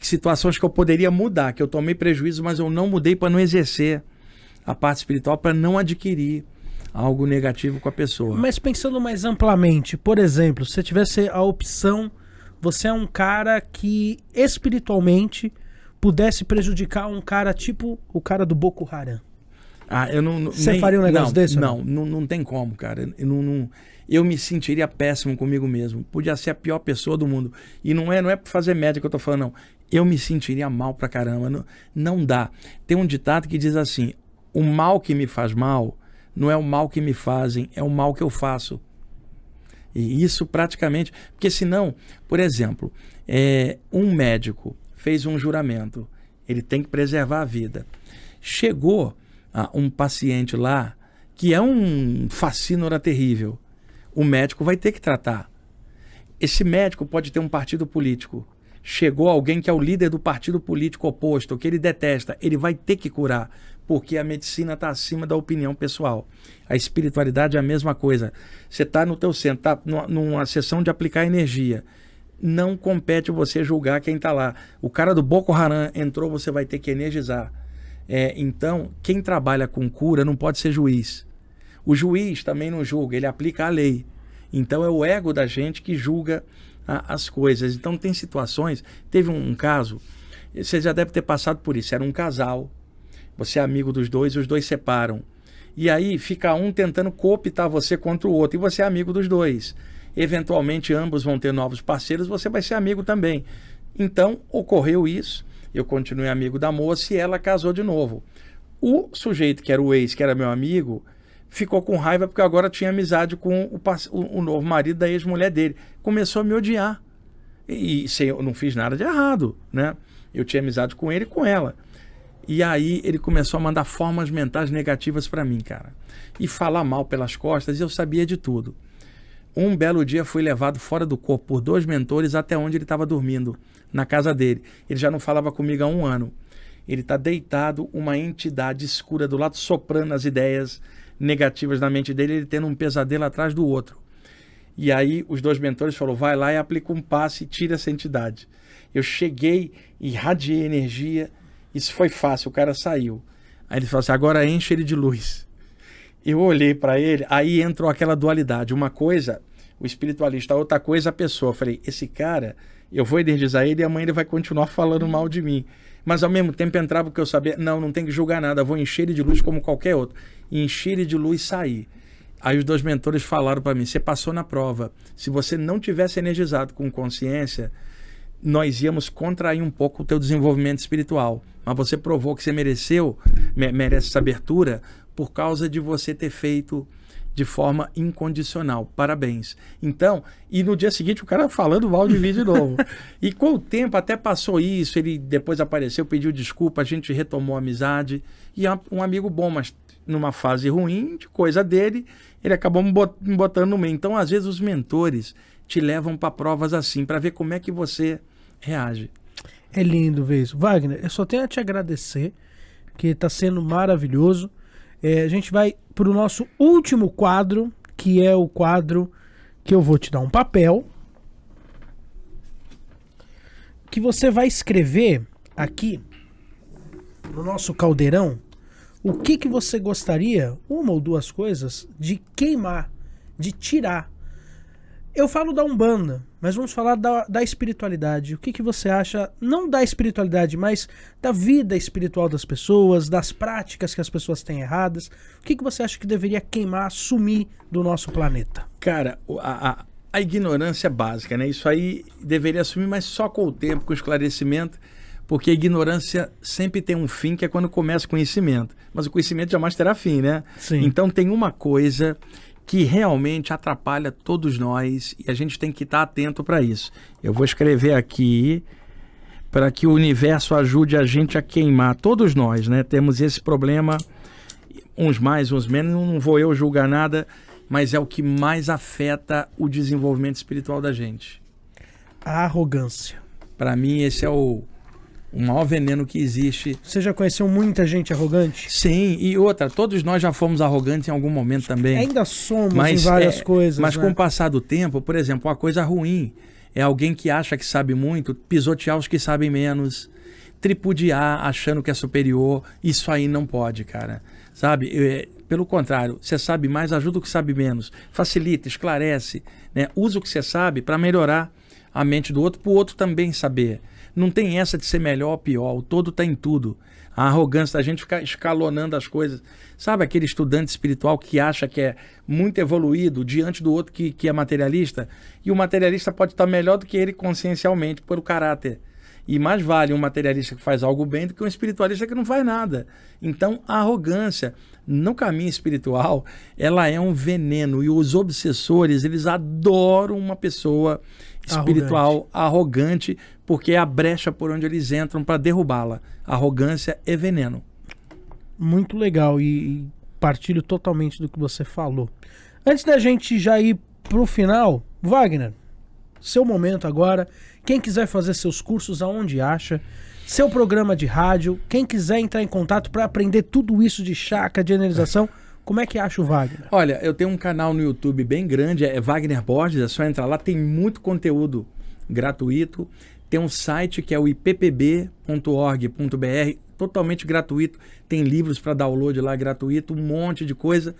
situações que eu poderia mudar, que eu tomei prejuízo, mas eu não mudei para não exercer a parte espiritual, para não adquirir algo negativo com a pessoa. Mas pensando mais amplamente, por exemplo, se você tivesse a opção, você é um cara que espiritualmente pudesse prejudicar um cara tipo o cara do Boko Haram. Eu não, Você faria um negócio desse? Não tem como, cara. Eu me sentiria péssimo comigo mesmo. Podia ser a pior pessoa do mundo. E não é por fazer média que eu tô falando, não. Eu me sentiria mal pra caramba. Não dá. Tem um ditado que diz assim: o mal que me faz mal não é o mal que me fazem, é o mal que eu faço. E isso praticamente... Porque senão, por exemplo, um médico fez um juramento. Ele tem que preservar a vida. Chegou um paciente lá que é um facínora terrível. O médico vai ter que tratar. Esse médico pode ter um partido político. Chegou alguém que é o líder do partido político oposto, que ele detesta, ele vai ter que curar, porque a medicina está acima da opinião pessoal. A espiritualidade é a mesma coisa. Você está no teu centro, está numa sessão de aplicar energia. Não compete você julgar quem está lá. O cara do Boko Haram entrou, você vai ter que energizar. Então, quem trabalha com cura não pode ser juiz. O juiz também não julga, ele aplica a lei. Então é o ego da gente que julga as coisas. Então tem situações, teve um caso, você já deve ter passado por isso, era um casal, você é amigo dos dois, os dois separam. E aí fica um tentando cooptar você contra o outro, e você é amigo dos dois. Eventualmente ambos vão ter novos parceiros, você vai ser amigo também. Então ocorreu isso, eu continuei amigo da moça e ela casou de novo. O sujeito que era o ex, que era meu amigo, ficou com raiva porque agora tinha amizade com o novo marido da ex-mulher dele. Começou a me odiar. E eu não fiz nada de errado, né? Eu tinha amizade com ele e com ela. E aí ele começou a mandar formas mentais negativas para mim, cara. E falar mal pelas costas, e eu sabia de tudo. Um belo dia fui levado fora do corpo por 2 mentores até onde ele estava dormindo, na casa dele. Ele já não falava comigo há 1 ano. Ele está deitado, uma entidade escura do lado, soprando as ideias negativas na mente dele, ele tendo um pesadelo atrás do outro. E aí os 2 mentores falaram: vai lá e aplica um passe e tira essa entidade. Eu cheguei, irradiei energia, isso foi fácil, o cara saiu. Aí ele falou assim: agora enche ele de luz. Eu olhei para ele, aí entrou aquela dualidade, uma coisa o espiritualista, outra coisa a pessoa. Eu falei: esse cara, eu vou energizar ele e amanhã ele vai continuar falando mal de mim. Mas ao mesmo tempo entrava porque eu sabia, não tem que julgar nada, vou encher ele de luz como qualquer outro. E encher ele de luz e sair. Aí os 2 mentores falaram para mim: você passou na prova. Se você não tivesse energizado com consciência, nós íamos contrair um pouco o teu desenvolvimento espiritual. Mas você provou que você merece essa abertura por causa de você ter feito de forma incondicional. Parabéns. Então, e no dia seguinte o cara falando mal de mim de novo. E com o tempo até passou isso, ele depois apareceu, pediu desculpa, a gente retomou a amizade. E é um amigo bom, mas numa fase ruim, de coisa dele, ele acabou me botando no meio. Então, às vezes, os mentores te levam para provas assim, para ver como é que você reage. É lindo ver isso. Wagner, eu só tenho a te agradecer, que está sendo maravilhoso. A gente vai para o nosso último quadro, que é o quadro que eu vou te dar um papel, que você vai escrever aqui no nosso caldeirão o que você gostaria, 1 ou 2 coisas, de queimar, de tirar. Eu falo da Umbanda, mas vamos falar da espiritualidade. O que você acha, não da espiritualidade, mas da vida espiritual das pessoas, das práticas que as pessoas têm erradas. O que você acha que deveria queimar, sumir do nosso planeta? Cara, a ignorância é básica, né? Isso aí deveria sumir, mas só com o tempo, com o esclarecimento, porque a ignorância sempre tem um fim, que é quando começa o conhecimento. Mas o conhecimento jamais terá fim, né? Sim. Então tem uma coisa que realmente atrapalha todos nós e a gente tem que estar atento para isso. Eu vou escrever aqui para que o universo ajude a gente a queimar. Todos nós, né? Temos esse problema, uns mais, uns menos, não vou eu julgar nada, mas é o que mais afeta o desenvolvimento espiritual da gente. A arrogância. Para mim, esse é o maior veneno que existe. Você já conheceu muita gente arrogante? Sim, e outra, todos nós já fomos arrogantes em algum momento também. Ainda somos em várias coisas. Mas né? Com o passar do tempo, por exemplo, uma coisa ruim é alguém que acha que sabe muito, pisotear os que sabem menos, tripudiar achando que é superior. Isso aí não pode, cara. Sabe? Pelo contrário, você sabe mais, ajuda o que sabe menos. Facilita, esclarece, né? Usa o que você sabe para melhorar a mente do outro, para o outro também saber. Não tem essa de ser melhor ou pior, o todo está em tudo. A arrogância da gente ficar escalonando as coisas. Sabe aquele estudante espiritual que acha que é muito evoluído diante do outro que é materialista? E o materialista pode estar melhor do que ele consciencialmente, pelo caráter. E mais vale um materialista que faz algo bem do que um espiritualista que não faz nada. Então, a arrogância no caminho espiritual, ela é um veneno. E os obsessores, eles adoram uma pessoa espiritual arrogante, porque é a brecha por onde eles entram para derrubá-la. Arrogância é veneno. Muito legal e partilho totalmente do que você falou. Antes da gente já ir pro final, Wagner, seu momento agora. Quem quiser fazer seus cursos, aonde acha? Seu programa de rádio, quem quiser entrar em contato para aprender tudo isso de chakra, de energização, como é que acha o Wagner? Olha, eu tenho um canal no YouTube bem grande, é Wagner Borges, é só entrar lá, tem muito conteúdo gratuito. Tem um site que é o ippb.org.br, totalmente gratuito. Tem livros para download lá gratuito, um monte de coisa.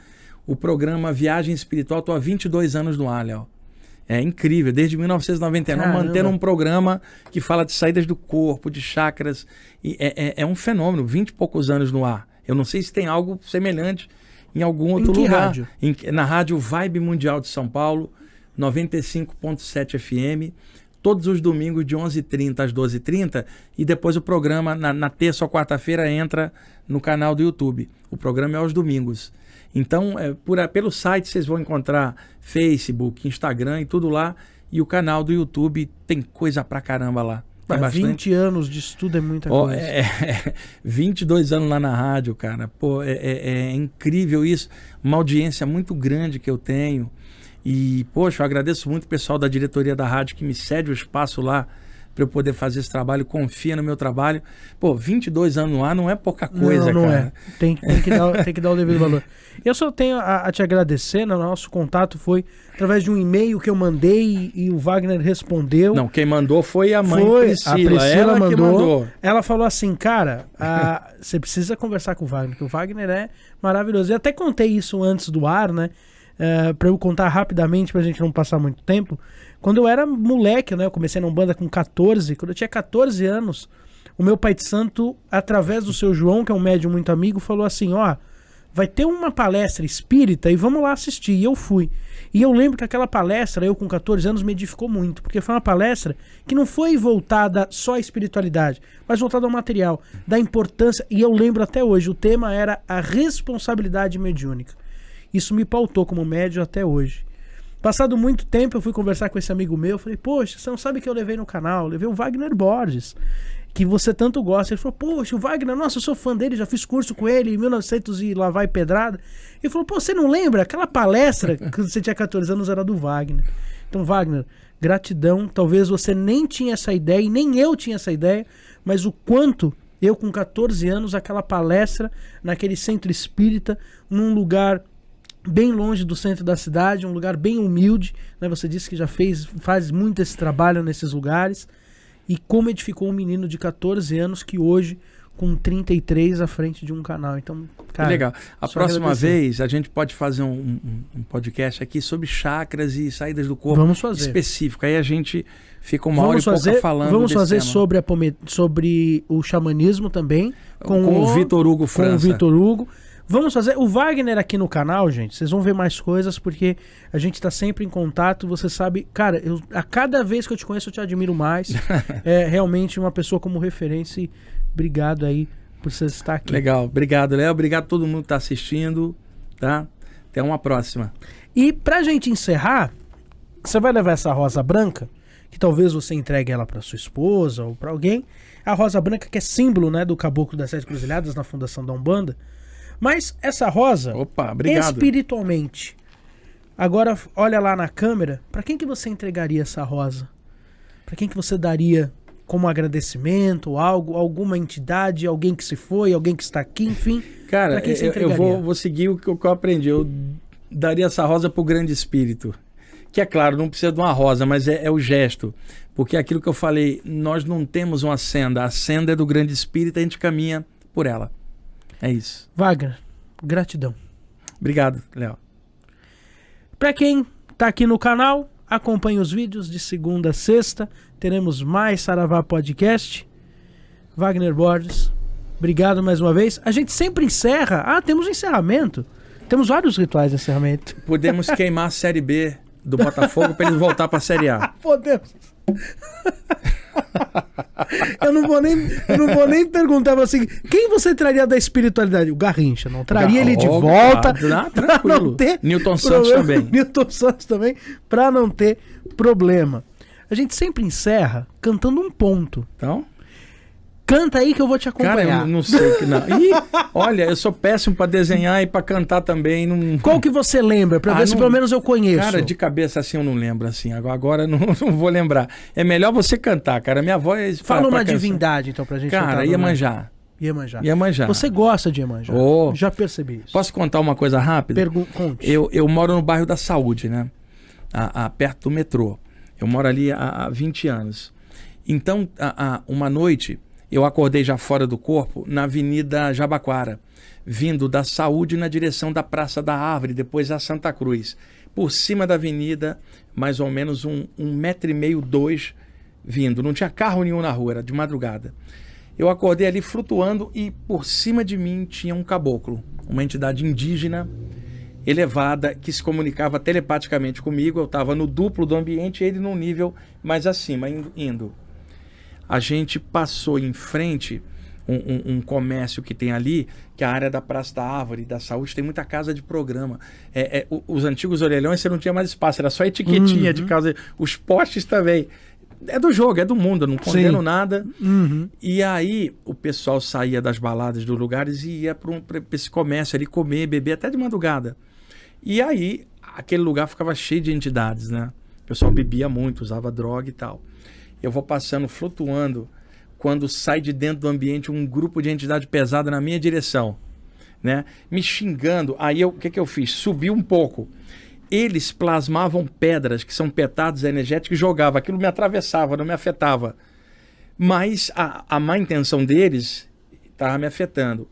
O programa Viagem Espiritual, estou há 22 anos no ar, Léo. É incrível, desde 1999, Caramba. mantendo um programa que fala de saídas do corpo, de chakras. E é um fenômeno, 20 e poucos anos no ar. Eu não sei se tem algo semelhante em algum outro lugar. Rádio? Na rádio Vibe Mundial de São Paulo, 95.7 FM, todos os domingos de 11h30 às 12h30, e depois o programa, na terça ou quarta-feira, entra no canal do YouTube. O programa é aos domingos. Então, pelo site vocês vão encontrar Facebook, Instagram e tudo lá. E o canal do YouTube tem coisa pra caramba lá. Tem bastante. 20 anos de estudo é muita coisa. 22 anos lá na rádio, cara. Pô, é incrível isso. Uma audiência muito grande que eu tenho. E, poxa, eu agradeço muito o pessoal da diretoria da rádio que me cede o espaço lá para eu poder fazer esse trabalho, confia no meu trabalho. Pô, 22 anos no ar não é pouca coisa, não cara. É. Tem que dar o devido valor. Eu só tenho a te agradecer, né? O nosso contato foi através de um e-mail que eu mandei e o Wagner respondeu. Não, quem mandou foi a mãe Priscila. A Priscila ela mandou. que mandou. Ela falou assim, cara, você precisa conversar com o Wagner, porque o Wagner é maravilhoso. Eu até contei isso antes do ar, né? Pra eu contar rapidamente, pra gente não passar muito tempo. Quando eu era moleque, né? Eu comecei na Umbanda com 14. Quando eu tinha 14 anos, o meu pai de santo, através do seu João, que é um médium muito amigo, falou assim, ó, vai ter uma palestra espírita e vamos lá assistir. E eu fui. E eu lembro que aquela palestra, eu com 14 anos, me edificou muito, porque foi uma palestra que não foi voltada só à espiritualidade, mas voltada ao material, da importância, e eu lembro até hoje, o tema era a responsabilidade mediúnica. Isso me pautou como médium até hoje. Passado muito tempo, eu fui conversar com esse amigo meu, eu falei, poxa, você não sabe que eu levei no canal? Eu levei o Wagner Borges, que você tanto gosta. Ele falou, poxa, o Wagner, nossa, eu sou fã dele, já fiz curso com ele em 1900 e lá vai pedrada. Ele falou, pô, você não lembra? Aquela palestra que você tinha 14 anos era do Wagner. Então, Wagner, gratidão. Talvez você nem tinha essa ideia, e nem eu tinha essa ideia, mas o quanto eu com 14 anos, aquela palestra naquele centro espírita, num lugar bem longe do centro da cidade, um lugar bem humilde, né? Você disse que já faz muito esse trabalho nesses lugares, e como edificou um menino de 14 anos que hoje, com 33 à frente de um canal. Então, cara, que legal. A próxima vez a gente pode fazer um podcast aqui sobre chakras e saídas do corpo. Vamos fazer. Específico. Aí a gente fica uma hora e pouca falando. Vamos fazer tema. sobre o xamanismo também. Com o Vitor Hugo França. Com o Vitor Hugo. Vamos fazer. O Wagner aqui no canal, gente, vocês vão ver mais coisas, porque a gente tá sempre em contato. Você sabe, cara, a cada vez que eu te conheço, eu te admiro mais. É realmente uma pessoa como referência. E obrigado aí por você estar aqui. Legal. Obrigado, Léo. Obrigado a todo mundo que tá assistindo. Tá? Até uma próxima. E pra gente encerrar, você vai levar essa rosa branca, que talvez você entregue ela pra sua esposa ou pra alguém. A rosa branca que é símbolo, né, do Caboclo das Sete Cruzilhadas na fundação da Umbanda. Mas essa rosa, opa, obrigado, espiritualmente, agora olha lá na câmera, para quem que você entregaria essa rosa? Para quem que você daria como agradecimento, algo, alguma entidade, alguém que se foi, alguém que está aqui, enfim? Cara, eu vou seguir o que eu aprendi. Eu daria essa rosa pro grande espírito. Que é claro, não precisa de uma rosa, mas é o gesto. Porque é aquilo que eu falei, nós não temos uma senda. A senda é do grande espírito, a gente caminha por ela. É isso. Wagner, gratidão. Obrigado, Léo. Para quem tá aqui no canal, acompanhe os vídeos de segunda a sexta. Teremos mais Saravá Podcast. Wagner Borges, obrigado mais uma vez. A gente sempre encerra. Temos um encerramento. Temos vários rituais de encerramento. Podemos queimar a Série B do Botafogo para eles voltar para a Série A. Podemos. Eu não vou nem perguntar assim, quem você traria da espiritualidade? O Garrincha, não traria ele de volta. Tranquilo. Não ter Newton Santos também. Newton Santos também, para não ter problema. A gente sempre encerra cantando um ponto. Então, canta aí que eu vou te acompanhar. cara, eu não sei que não. Ih, olha, eu sou péssimo para desenhar e para cantar também. Não... Qual que você lembra? Pra ver se pelo menos eu conheço. Cara, de cabeça assim eu não lembro assim. Agora não vou lembrar. É melhor você cantar, cara. Minha voz... Fala uma divindade então pra gente. Cara, Iemanjá. Iemanjá. Você gosta de Iemanjá? Já percebi isso. Posso contar uma coisa rápida? Conte. Eu moro no bairro da Saúde, né? Perto do metrô. Eu moro ali há 20 anos. Então, uma noite... Eu acordei já fora do corpo na Avenida Jabaquara, vindo da Saúde na direção da Praça da Árvore, depois a Santa Cruz. Por cima da avenida, mais ou menos 1,5 metro, 2 vindo. Não tinha carro nenhum na rua, era de madrugada. Eu acordei ali flutuando e por cima de mim tinha um caboclo, uma entidade indígena elevada que se comunicava telepaticamente comigo. Eu estava no duplo do ambiente e ele num nível mais acima, indo. A gente passou em frente um comércio que tem ali, que é a área da Praça da Árvore, da Saúde, tem muita casa de programa. Os antigos orelhões você não tinha mais espaço, era só etiquetinha de casa. Os postes também. É do jogo, é do mundo, eu não condeno nada. E aí o pessoal saía das baladas dos lugares e ia para esse comércio ali comer, beber até de madrugada. E aí aquele lugar ficava cheio de entidades, né? O pessoal bebia muito, usava droga e tal. Eu vou passando, flutuando, quando sai de dentro do ambiente um grupo de entidade pesada na minha direção, né? Me xingando. Aí o que eu fiz? Subi um pouco. Eles plasmavam pedras, que são petados energéticos, e jogavam. Aquilo me atravessava, não me afetava. Mas a má intenção deles estava me afetando.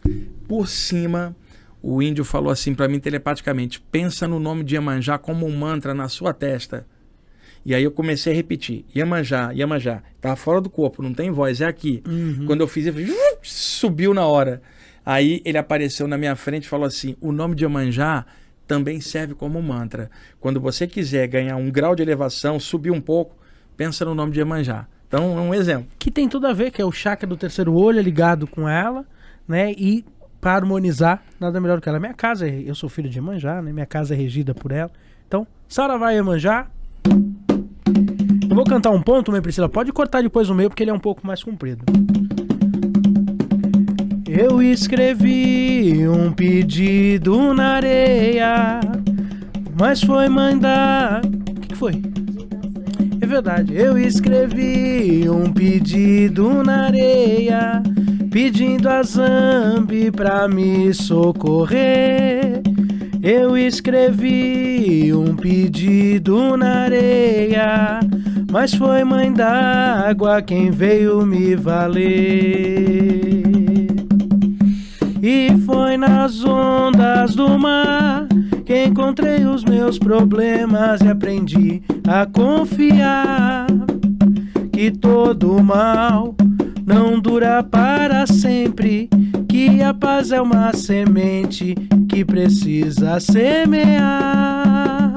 Por cima, o índio falou assim para mim telepaticamente: pensa no nome de Iemanjá como um mantra na sua testa. E aí eu comecei a repetir, Iemanjá, Iemanjá. Tava fora do corpo, não tem voz, é aqui. Quando eu fiz, ele subiu na hora. Aí ele apareceu na minha frente e falou assim: o nome de Iemanjá também serve como mantra. Quando você quiser ganhar um grau de elevação, subir um pouco, pensa no nome de Iemanjá. Então, é um exemplo. Que tem tudo a ver, que é o chakra do terceiro olho ligado com ela, né? E para harmonizar, nada melhor do que ela. Minha casa, eu sou filho de Iemanjá, né? Minha casa é regida por ela. Então, Saravá Iemanjá. Eu vou cantar um ponto, minha Priscila. Pode cortar depois o meio, porque ele é um pouco mais comprido. Eu escrevi um pedido na areia, mas foi mandar... O que foi? É verdade. Eu escrevi um pedido na areia, pedindo a Zambi pra me socorrer. Eu escrevi um pedido na areia, mas foi mãe d'água quem veio me valer. E foi nas ondas do mar que encontrei os meus problemas e aprendi a confiar que todo mal não dura para sempre, que a paz é uma semente que precisa semear.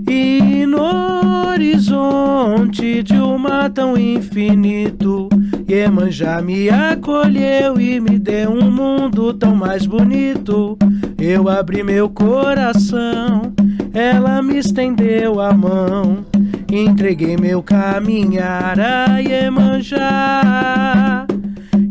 E no horizonte de um mar tão infinito, Iemanjá me acolheu e me deu um mundo tão mais bonito. Eu abri meu coração, ela me estendeu a mão, entreguei meu caminhar a Iemanjá.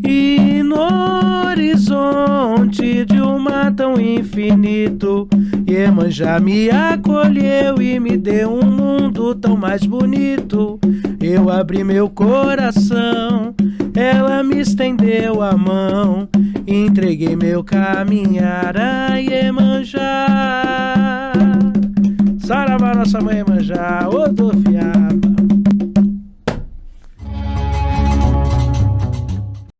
E no horizonte de um mar tão infinito, Iemanjá me acolheu e me deu um mundo tão mais bonito. Eu abri meu coração, ela me estendeu a mão, entreguei meu caminhar a Iemanjá. Saravá, nossa mãe Iemanjá, ô